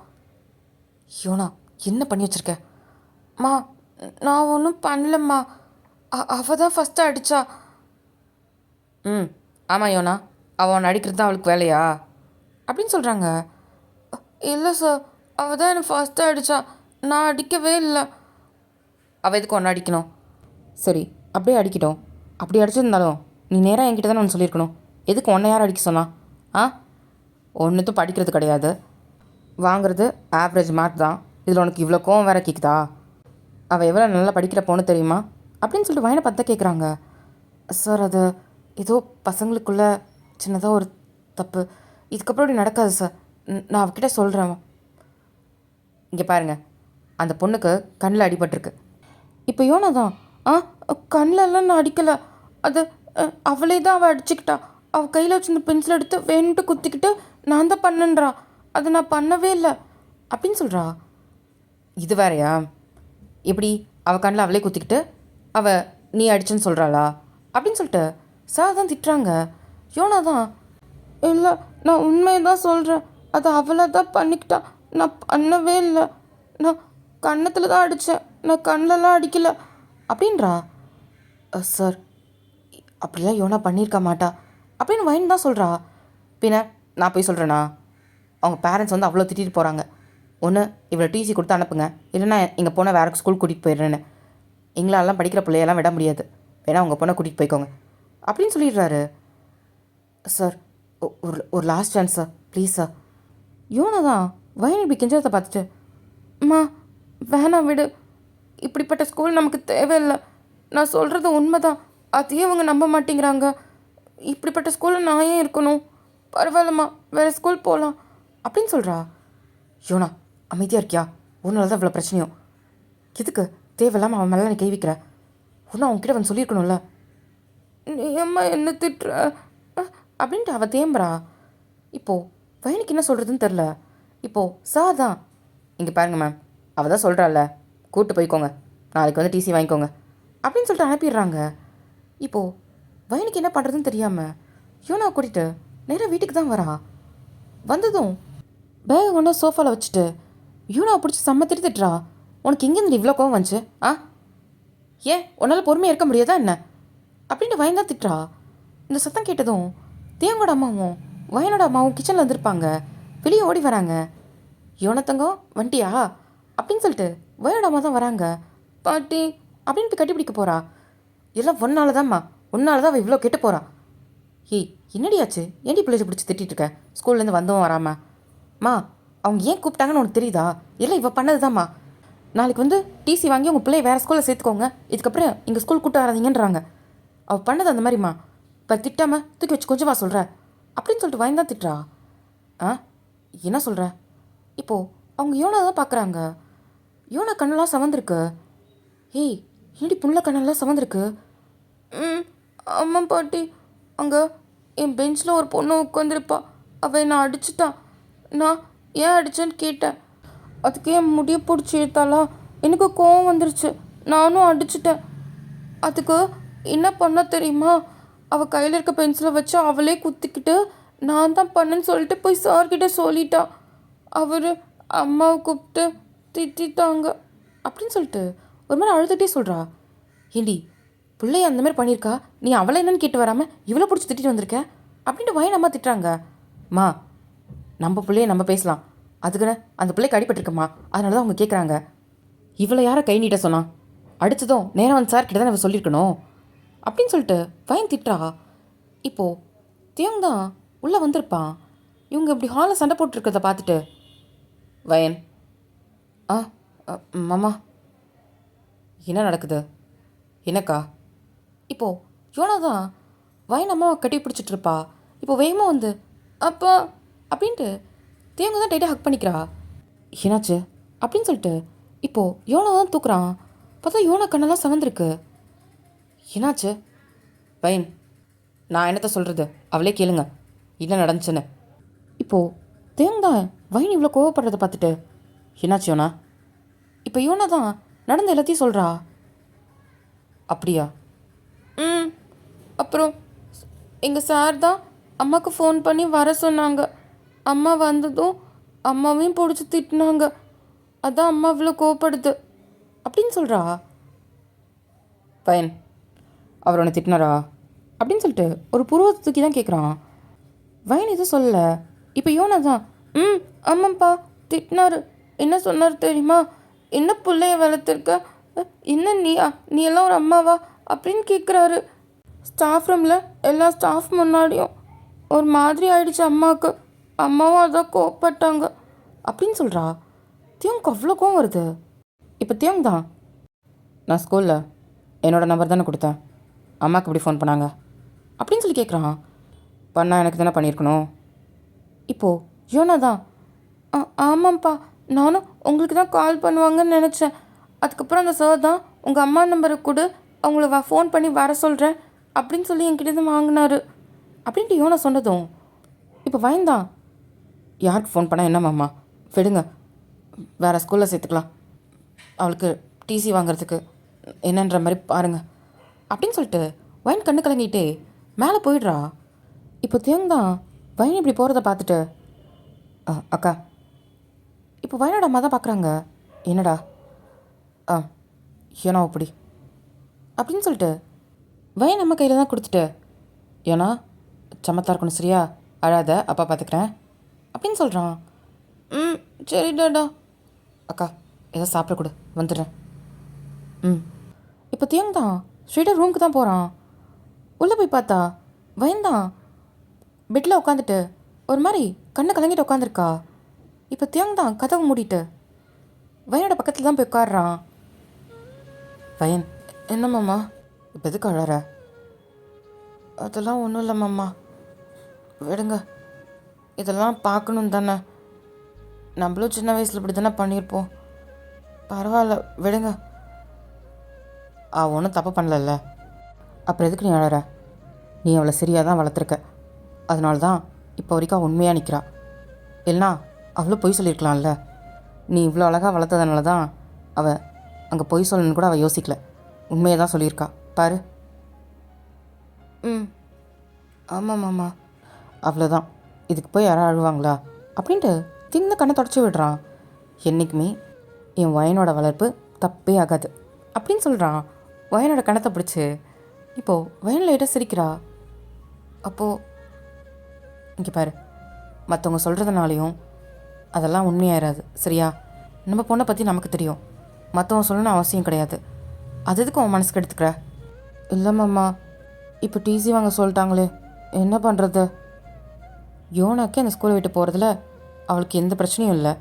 யோனா, என்ன பண்ணி வச்சுருக்க? மா, நான் ஒன்றும் பண்ணலம்மா. அவள் தான் ஃபஸ்ட்டு அடித்தா. ம், ஆமாம் யோனா, அவன் அடிக்கிறது தான் அவளுக்கு வேலையா அப்படின்னு சொல்கிறாங்க. இல்லை சார், அவள் தான் எனக்கு ஃபஸ்ட்டு அடித்தா, நான் அடிக்கவே இல்லை. அவள் எதுக்கு ஒன்று அடிக்கணும்? சரி, அப்படியே அடிக்கட்டும். அப்படி அடிச்சிருந்தாலும் நீ நேராக என்கிட்ட தானே ஒன்று சொல்லியிருக்கணும். எதுக்கு ஒன்றை யார் அடிக்க சொன்னா? ஆ, ஒன்றுத்தும் படிக்கிறது கிடையாது, வாங்குறது ஆவரேஜ் மார்க் தான். இதில் உனக்கு இவ்வளோ கோவம் வேற கேட்குதா? அவள் எவ்வளோ நல்லா படிக்கிற பொண்ணு தெரியுமா அப்படின்னு சொல்லிட்டு வயனை பார்த்தா கேட்குறாங்க. சார், அது ஏதோ பசங்களுக்குள்ளே சின்னதாக ஒரு தப்பு. இதுக்கப்புறம் இப்படி நடக்காது சார். நான் அவகிட்ட சொல்கிறேன். இங்கே பாருங்கள், அந்த பொண்ணுக்கு கண்ணில் அடிபட்டிருக்கு. இப்போ யோனா தான், ஆ, கண்ணிலெல்லாம் நான் அடிக்கலை. அது அவளே தான் அவள் அடிச்சுக்கிட்டா. அவள் கையில் வச்சிருந்த பென்சில் எடுத்து வேணுட்டு குத்திக்கிட்டு நான் தான் பண்ணன்றா. அதை நான் பண்ணவே இல்லை அப்படின்னு சொல்கிறா. இது வேறையா? எப்படி அவள் கண்ணில் அவளே குத்திக்கிட்டு அவள் நீ அடிச்சுன்னு சொல்கிறாளா அப்படின்னு சொல்லிட்டு சார் தான் திட்டுறாங்க. யோனா தான், இல்லை, நான் உண்மையை தான் சொல்கிறேன். அதை அவளை தான் பண்ணிக்கிட்டா. நான் பண்ணவே இல்லை. நான் கன்னத்தில் தான் அடித்தேன், நான் கண்ணிலலாம் அடிக்கலை அப்படின்றா. சார், அப்படிலாம் யோனா பண்ணியிருக்க மாட்டா அப்படின்னு வைன் தான் சொல்கிறா. பின்ன நான் போய் சொல்கிறேன்னா? அவங்க பேரண்ட்ஸ் வந்து அவ்வளோ திட்டிட்டு போகிறாங்க. ஒன்று இவ்வளோ டிசி கொடுத்து அனுப்புங்க, இல்லைன்னா எங்கள் பொண்ணை வேறு ஸ்கூல் கூட்டிகிட்டு போயிடுறேன்னு. எங்களாலாம் படிக்கிற பிள்ளையெல்லாம் விட முடியாது, வேணா உங்கள் பொண்ணை கூட்டிகிட்டு போய்க்கோங்க அப்படின்னு சொல்லிடுறாரு. சார், ஒரு ஒரு last chance sir, please sir. யோனா தான் வயன் இப்படி கெஞ்சத்தை பார்த்துட்டு, அம்மா வேணாம் விடு, இப்படிப்பட்ட ஸ்கூல் நமக்கு தேவையில்லை. நான் சொல்கிறது உண்மை தான், அதையே அவங்க நம்ப மாட்டேங்கிறாங்க. இப்படிப்பட்ட ஸ்கூலில் நான் ஏன் இருக்கணும்? பரவாயில்லம்மா, வேறு ஸ்கூல் போகலாம் அப்படின்னு சொல்கிறா. யோனா, அமைதியாக இருக்கியா? உன்னால தான் இவ்வளோ பிரச்சனையும். எதுக்கு தேவையில்லாமல் அவன் மேலே நீ கை வைக்கிற? ஒன்றும் அவன்கிட்ட வந்து சொல்லியிருக்கணும்ல. நீ அம்மா என்ன திட்டுற அப்படின்ட்டு அவள் தேம்புறா. இப்போது வயனுக்கு என்ன சொல்கிறதுன்னு தெரில. இப்போது சார் தான், இங்கே பாருங்கள் மேம், அவள் தான் சொல்கிறாள்ல, கூப்பிட்டு போய்க்கோங்க, நாளைக்கு வந்து டிசி வாங்கிக்கோங்க அப்படின்னு சொல்லிட்டு அனுப்பிடுறாங்க. இப்போது வயனுக்கு என்ன பண்ணுறதுன்னு தெரியாமல் யோனா கூட்டிகிட்டு நேராக வீட்டுக்கு தான் வரா. வந்ததும் பேகை கொண்டு சோஃபாவில் வச்சுட்டு யூனாவை பிடிச்சி செம்ம திட்டுறா. உனக்கு எங்கேருந்து இவ்வளோ கோவம் வந்துச்சு? ஆ, ஏன் உன்னால் பொறுமையாக இருக்க முடியாதா என்ன அப்படின்ட்டு வயன் தான் திட்டுறா. இந்த சத்தம் கேட்டதும் தேங்கோட அம்மாவும் வயனோட அம்மாவும் கிச்சனில் வந்திருப்பாங்க. வெளியே ஓடி வராங்க. யோனத்தங்கம் வண்டியா அப்படின்னு சொல்லிட்டு வயனோட அம்மா தான் வராங்க. பாட்டி அப்படின்னு போய் கட்டிப்பிடிக்க போகிறா. எல்லாம் ஒன்னால தான்மா, ஒன்னால தான் அவள் இவ்வளோ கெட்டு போகிறா. ஏய், என்னடியாச்சு? ஏன்டி பிள்ளைய பிடிச்சி திட்டிகிட்டு இருக்க? ஸ்கூல்லேருந்து வந்தவன் வராமல். மா, அவங்க ஏன் கூப்பிட்டாங்கன்னு உனக்கு தெரியுதா? இல்லை, இவள் பண்ணது தான்மா. நாளைக்கு வந்து டிசி வாங்கி உங்கள் பிள்ளைய வேறு ஸ்கூலில் சேர்த்துக்கோங்க, இதுக்கப்புறம் எங்கள் ஸ்கூல் கூப்பிட்டு வராதீங்கன்றாங்க. அவள் பண்ணது அந்த மாதிரிம்மா. இப்போ திட்டாமல் தூக்கி வச்சு கொஞ்சம் வா சொல்கிற அப்படின்னு சொல்லிட்டு வயந்தான் திட்டுறா. ஆ, என்ன சொல்கிற? இப்போது அவங்க யோனா தான் பார்க்குறாங்க. யோனா கண்ணெல்லாம் சவந்திருக்கு. ஏய், ஏடி புள்ள கண்ணெல்லாம் சவந்திருக்கு? ம், ஆமாம் பாட்டி. அங்கே என் பெஞ்சில் ஒரு பொண்ணு உட்காந்துருப்பா, அவள் என்னை அடிச்சிட்டான். நான் ஏன் அடித்தேன்னு கேட்டேன். அதுக்கு என் முடிய பிடிச்சி இழுத்தாளா, எனக்கு கோவம் வந்துருச்சு, நானும் அடிச்சிட்டேன். அதுக்கு என்ன பண்ண தெரியுமா? அவள் கையில் இருக்க பென்சிலை வச்சு அவளே குத்திக்கிட்டு நான் தான் பண்ணேன்னு சொல்லிட்டு போய் சார்கிட்ட சொல்லிட்டா. அவர் அம்மாவை கூப்பிட்டு திட்டாங்க அப்படின்னு சொல்லிட்டு ஒரு மாதிரி அழுதுகிட்டே சொல்கிறா. ஏண்டி, பிள்ளைய அந்த மாதிரி பண்ணியிருக்கா, நீ அவளை என்னன்னு கேட்டு வராமல் இவ்வளோ பிடிச்சி திட்டிட்டு வந்திருக்க அப்படின்ட்டு வயன் அம்மா திட்டுறாங்க. மா, நம்ம பிள்ளைய நம்ம பேசலாம், அதுக்குன்னு அந்த பிள்ளைக்கு அடிபட்டிருக்குமா, அதனால தான் அவங்க கேட்குறாங்க. இவளை யாரை கை நீட்ட சொன்னா? அடித்ததும் நேரம் வந்து சார் கிட்ட தான் நம்ம சொல்லியிருக்கணும் அப்படின்னு சொல்லிட்டு வயன் திட்டுறா. இப்போது தியோங் தான் உள்ளே வந்திருப்பான். இவங்க இப்படி ஹாலில் சண்டை போட்டுருக்கிறத பார்த்துட்டு, வயன், ஆ மாமா என்ன நடக்குது? என்னக்கா? இப்போது யோனா தான் வயன் அம்மாவை கட்டி பிடிச்சிட்ருப்பா. இப்போ வேகமாக வந்து அப்பா அப்படின்ட்டு தேவங்க தான் டைட்டாக ஹக் பண்ணிக்கிறா. என்னாச்சு அப்படின்னு சொல்லிட்டு இப்போது யோனா தான் தூக்குறான். பார்த்தா யோனா கண்ணெல்லாம் செவந்திருக்கு. என்னாச்சு? வயன், நான் என்னத்த சொல்கிறது, அவளே கேளுங்க என்ன நடந்துச்சுன்னு. இப்போது தேவங்க தான் வயன் இவ்வளோ கோவப்படுறதை பார்த்துட்டு என்னாச்சு யோனா? இப்போ யோனா தான் நடந்த எல்லாத்தையும் சொல்கிறா. அப்படியா? ம். அப்புறம் எங்கள் சார் தான் அம்மாவுக்கு ஃபோன் பண்ணி வர சொன்னாங்க. அம்மா வந்ததும் அம்மாவையும் பிடிச்சி திட்டினாங்க. அதான் அம்மா இவ்வளோ கோவப்படுது அப்படின்னு சொல்கிறா. பையன், அவர் உன்னை திட்டினாரா அப்படின்னு சொல்லிட்டு ஒரு புருவத்தை தூக்கி தான் கேட்குறான். வயன் எதுவும் சொல்லலை. இப்போ யோனா தான் ஆமாம்ப்பா திட்டினாரு. என்ன சொன்னார் தெரியுமா? என்ன பிள்ளைய வளர்த்துருக்க, என்ன நீ எல்லாம் ஒரு அம்மாவா அப்படின்னு கேட்குறாரு. ஸ்டாஃப் ரூமில் எல்லா ஸ்டாஃப் முன்னாடியும் ஒரு மாதிரி ஆயிடுச்சு அம்மாவுக்கு. அம்மாவும் அதான் கோவப்பட்டாங்க அப்படின்னு சொல்கிறா. தியோங்க்கு அவ்வளோ கோவம் வருது. இப்போ தியோங் தான் நான் ஸ்கூலில் என்னோடய நம்பர் தானே கொடுத்தேன், அம்மாவுக்கு இப்படி ஃபோன் பண்ணாங்க அப்படின்னு சொல்லி கேட்குறான். பண்ணால் எனக்கு தானே பண்ணியிருக்கணும். இப்போது யோனா தான் ஆமாம்ப்பா நானும் உங்களுக்கு தான் கால் பண்ணுவாங்கன்னு நினச்சேன். அதுக்கப்புறம் அந்த சார் தான் உங்கள் அம்மா நம்பரை கொடு, அவங்கள ஃபோன் பண்ணி வர சொல்கிறேன் அப்படின்னு சொல்லி என்கிட்ட வாங்கினாரு அப்படின்ட்டு யோனா சொன்னதும் இப்போ வயந்தான் யாருக்கு ஃபோன் பண்ணால் என்னம்மாம்மா விடுங்க, வேறு ஸ்கூலில் சேர்த்துக்கலாம், அவளுக்கு டிசி வாங்குறதுக்கு என்னன்ற மாதிரி பாருங்கள் அப்படின்னு சொல்லிட்டு வயன் கண்ணு கலங்கிட்டே மேலே போயிடுறா. இப்போ தேங் தான் வயன் இப்படி போகிறத பார்த்துட்டு அக்கா இப்போ வயனோட அம்மா தான் பார்க்குறாங்க. என்னடா? ஏன்னா அப்படி அப்படின்னு சொல்லிட்டு வயன் நம்ம கையில் தான் கொடுத்துட்டு ஏன்னா சமத்தா இருக்கணும் சரியா, அழாத அப்பா பார்த்துக்கிறேன் அப்படின்னு சொல்கிறான். சரிடாடா. அக்கா ஏதோ சாப்பிட கொடு வந்துடுறேன். இப்போ தியங் தான் ஸ்ட்ரெயிட்டாக ரூமுக்கு தான் போகிறான். உள்ளே போய் பார்த்தா வயன்தான் பெட்டில் உட்காந்துட்டு ஒரு மாதிரி கண்ணை கலங்கிட்டு உட்காந்துருக்கா. இப்போ தியங் தான் கதவை மூடிட்டு வயனோட பக்கத்தில் தான் போய் உட்காடுறான். வயன், என்ன மாமா இப்போ எதுக்கு அழற? அதெல்லாம் ஒன்றும் இல்லை மாமா, விடுங்க, இதெல்லாம் பார்க்கணும் தானே, நம்மளும் சின்ன வயசில் இப்படி தானே பண்ணியிருப்போம், பரவாயில்ல விடுங்க. ஒன்றும் தப்பு பண்ணலல்ல, அப்புறம் எதுக்கு நீ அழற? நீ அவளை சரியாக தான் வளர்த்துருக்க, அதனால தான் இப்போ வரைக்கும் அவள் உண்மையாக நிற்கிறா. இல்லைனா அவ்வளோ பொய் சொல்லியிருக்கலாம்ல. நீ இவ்வளோ அழகாக வளர்த்ததுனால தான் அவள் அங்கே பொய் சொல்லணுன்னு கூட அவள் யோசிக்கல, உண்மையை தான் சொல்லியிருக்கா பாரு. ஆமாம் மாமா. அவ்வளோதான், இதுக்கு போய் யாரும் அழுவாங்களா அப்படின்ட்டு தின்ன கண்ணை தொடச்சி விடுறான். என்றைக்குமே என் வயனோட வளர்ப்பு தப்பே ஆகாது அப்படின்னு சொல்கிறான். வயனோட கணத்தை பிடிச்சி இப்போது வயன் லைட்டாக சிரிக்கிறா. அப்போது இங்கே பாரு, மற்றவங்க சொல்கிறதுனாலையும் அதெல்லாம் உண்மையாயிராது சரியா. நம்ம பொண்ணை பற்றி நமக்கு தெரியும், மற்றவங்க சொல்லணும்னு அவசியம் கிடையாது. அது எதுக்கு உன் மனசுக்கு எடுத்துக்கிற? இல்லை மாமா, இப்போ டிசி வாங்க சொல்லிட்டாங்களே என்ன பண்ணுறது? யோனாக்கே அந்த ஸ்கூலை விட்டு போகிறதுல அவளுக்கு எந்த பிரச்சனையும் இல்லை,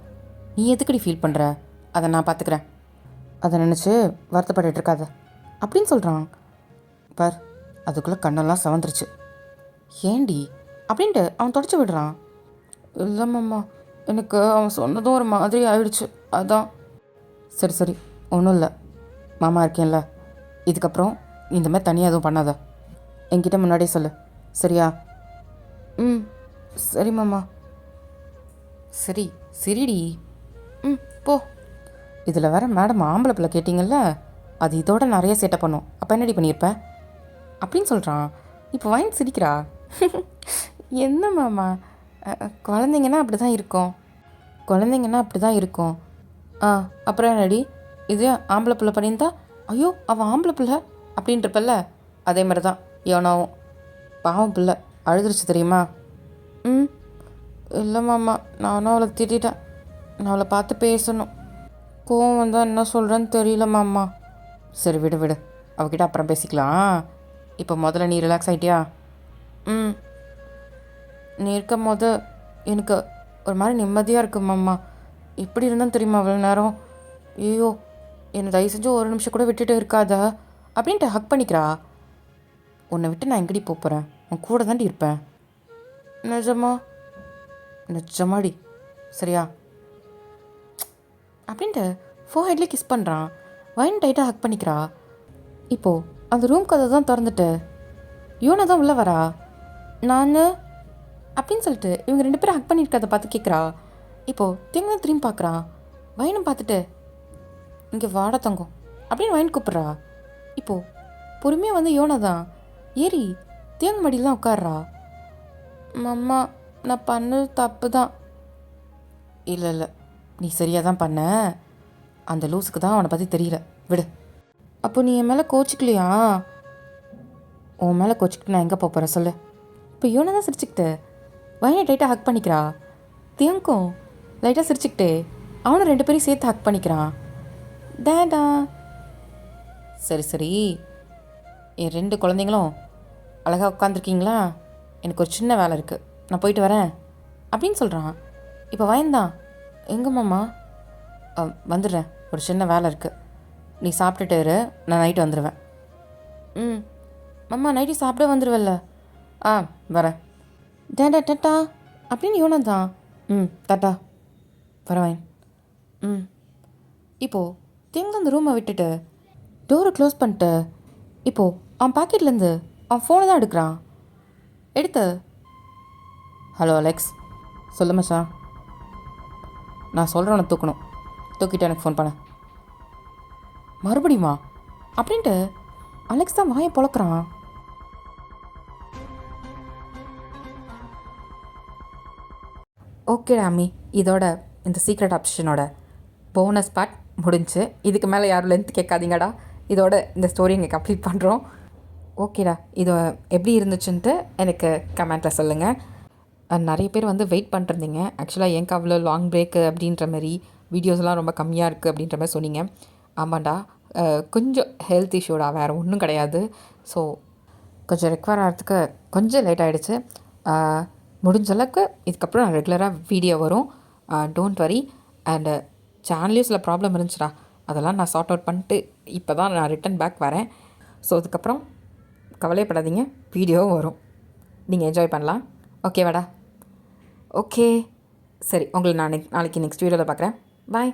நீ எதுக்கடி ஃபீல் பண்ணுற? அதை நான் பார்த்துக்கிறேன், அதை நினச்சி வருத்தப்பட்டு இருக்காத அப்படின்னு சொல்கிறான். பார், அதுக்குள்ளே கண்ணெல்லாம் செவந்துருச்சு. ஏண்டி அப்படின்ட்டு அவன் தொடச்சி விடுறான். இல்லை மாமா, எனக்கு அவன் சொன்னதும் ஒரு மாதிரி ஆயிடுச்சு அதான். சரி சரி, ஒன்றும் இல்லை, மாமா இருக்கேன்ல, இதுக்கப்புறம் இந்த மாதிரி தனியாக எதுவும் பண்ணாத, என்கிட்ட முன்னாடியே சொல்லு சரியா? சரி மாமா. சரி சரிடி. போ. இதில் வேற மேடம் ஆம்பளை பிள்ளை கேட்டிங்கல்ல, அது இதோட நிறைய சேட்டை பண்ணும், அப்போ என்னடி பண்ணியிருப்ப அப்படின்னு சொல்கிறான். இப்போ வயன் சிரிக்கிறா. என்ன மாமா, குழந்தைங்கன்னா அப்படி தான் இருக்கும், குழந்தைங்கன்னா அப்படி தான் இருக்கும். அப்புறம் என்னடி, இது ஆம்பளை பிள்ளை பண்ணியிருந்தா ஐயோ அவன் ஆம்பளை பிள்ளை அப்படின்றப்பல்ல, அதே மாதிரி தான் யோனாவும். பாவம் பிள்ளை அழுதுருச்சு தெரியுமா? இல்லை மாமா, நானும் அவளை திட்டேன், நான் அவளை பார்த்து பேசணும், கோவம் வந்தால் என்ன சொல்கிறேன்னு தெரியல மாமா. சரி விடு விடு, அவகிட்ட அப்புறம் பேசிக்கலாம். இப்போ முதல்ல நீ ரிலாக்ஸ் ஆகிட்டியா? நீ இருக்கும் போது எனக்கு ஒரு மாதிரி நிம்மதியாக இருக்கு மாமா. எப்படி இருந்தாலும் தெரியுமா அவ்வளோ நேரம் ஐயோ என்னை தயவு செஞ்சு ஒரு நிமிஷம் கூட விட்டுட்டு இருக்காத அப்படின்ட்டு ஹக் பண்ணிக்கிறா. உன்னை விட்டு நான் எங்கடி போகிறேன், உன் கூட தாண்டி இருப்பேன். நிஜமா? நிஜமாடி, சரியா அப்படின்ட்டு ஃபோஹெட்லேயே கிஸ் பண்ணுறான். வைன் டைட்டாக ஹக் பண்ணிக்கிறா. இப்போது அந்த ரூம் கதை தான் திறந்துட்டு யோனா தான் உள்ளே வரா. நான் அப்படின்னு சொல்லிட்டு இவங்க 2 பேரும் ஹக் பண்ணியிருக்கிறத பார்த்து கேட்குறா. இப்போது திங்க திரும்பி பார்க்குறான். வைனும் பார்த்துட்டு இங்கே வாட தங்கம் அப்படின்னு வைன் கூப்பிட்றா. இப்போது பொறுமையாக வந்து யோனா தான் ஏறி தேங்க மடியில் தான் உட்காடுறா. மம்மா நான் பண்ணது தப்பு தான். இல்லை இல்லை, நீ சரியாக தான் பண்ண. அந்த லூஸுக்கு தான் அவனை பற்றி தெரியல, விடு. அப்போ நீ என் மேலே கோச்சிக்கலையா? உன் மேலே கோச்சிக்கிட்டு நான் எங்கே போகிறேன் சொல்லு. இப்போ யோனா தான் சிரிச்சுக்கிட்டு வைனை டைட்டாக ஹக் பண்ணிக்கிறா. தியங்கும் லைட்டாக சிரிச்சுக்கிட்டு அவனும் 2 பேரையும் சேர்த்து ஹக் பண்ணிக்கிறான். டேடா. சரி சரி, என் 2 குழந்தைங்களும் அழகாக உட்காந்துருக்கீங்களா? எனக்கு ஒரு சின்ன வேலை இருக்குது, நான் போயிட்டு வரேன் அப்படின்னு சொல்கிறான். இப்போ வயந்தான், எங்கே மாமா? வந்துடுறேன், ஒரு சின்ன வேலை இருக்குது, நீ சாப்பிட்டுட்டு இரு, நான் நைட்டு வந்துடுவேன். ம் மாமா நைட்டு சாப்பிட வந்துடுவல்ல? ஆ வரேன். டேடா டட்டா அப்படின்னு யோனா தான். டாட்டா, வரவேன். இப்போது திங்க அந்த ரூமை விட்டுட்டு டோரை க்ளோஸ் பண்ணிட்டு இப்போது அவன் பாக்கெட்லேருந்து அவன் ஃபோனை தான் எடுக்கிறான். எடுத்து ஹலோ அலெக்ஸ், சொல்லு மச்சான். நான் சொல்கிறவனை தூக்கணும், தூக்கிட்டு எனக்கு ஃபோன் பண்ண. மறுபடியுமா அப்படின்ட்டு அலெக்ஸ் தான் வாயை பொழக்கிறான். ஓகே ராமி, இதோட இந்த சீக்ரெட் ஆப்ஷனோட போனஸ் பார்ட் முடிஞ்சு. இதுக்கு மேலே யாரும் லென்த் கேட்காதீங்கடா. இதோட இந்த ஸ்டோரி இங்கே கம்ப்ளீட் பண்ணுறோம். ஓகேடா, இது எப்படி இருந்துச்சுன்ட்டு எனக்கு கமெண்ட்டில் சொல்லுங்கள். நிறைய பேர் வந்து வெயிட் பண்ணிருந்தீங்க. ஆக்சுவலாக ஏங்க அவ்வளோ லாங் பிரேக்கு அப்படின்ற மாதிரி, வீடியோஸ்லாம் ரொம்ப கம்மியாக இருக்குது அப்படின்ற மாதிரி சொன்னீங்க. ஆமாண்டா, கொஞ்சம் ஹெல்த் இஷ்யூடா, வேறு ஒன்றும் கிடையாது. ஸோ கொஞ்சம் ரெக்கவர் ஆகிறதுக்கு கொஞ்சம் லேட் ஆகிடுச்சு. முடிஞ்ச அளவுக்கு இதுக்கப்புறம் நான் ரெகுலராக வீடியோ வரும், டோன்ட் வரி. அண்டு சேனல்லையும் சில ப்ராப்ளம் இருந்துச்சுடா, அதெல்லாம் நான் சார்ட் அவுட் பண்ணிட்டு இப்போ தான் நான் ரிட்டன் பேக் வரேன். ஸோ அதுக்கப்புறம் கவலைப்படாதீங்க, வீடியோவும் வரும், நீங்கள் என்ஜாய் பண்ணலாம். ஓகேவாடா? ஓகே சரி, உங்களை நான் நாளைக்கு நெக்ஸ்ட் வீடியோவில் பார்க்குறேன். பாய்.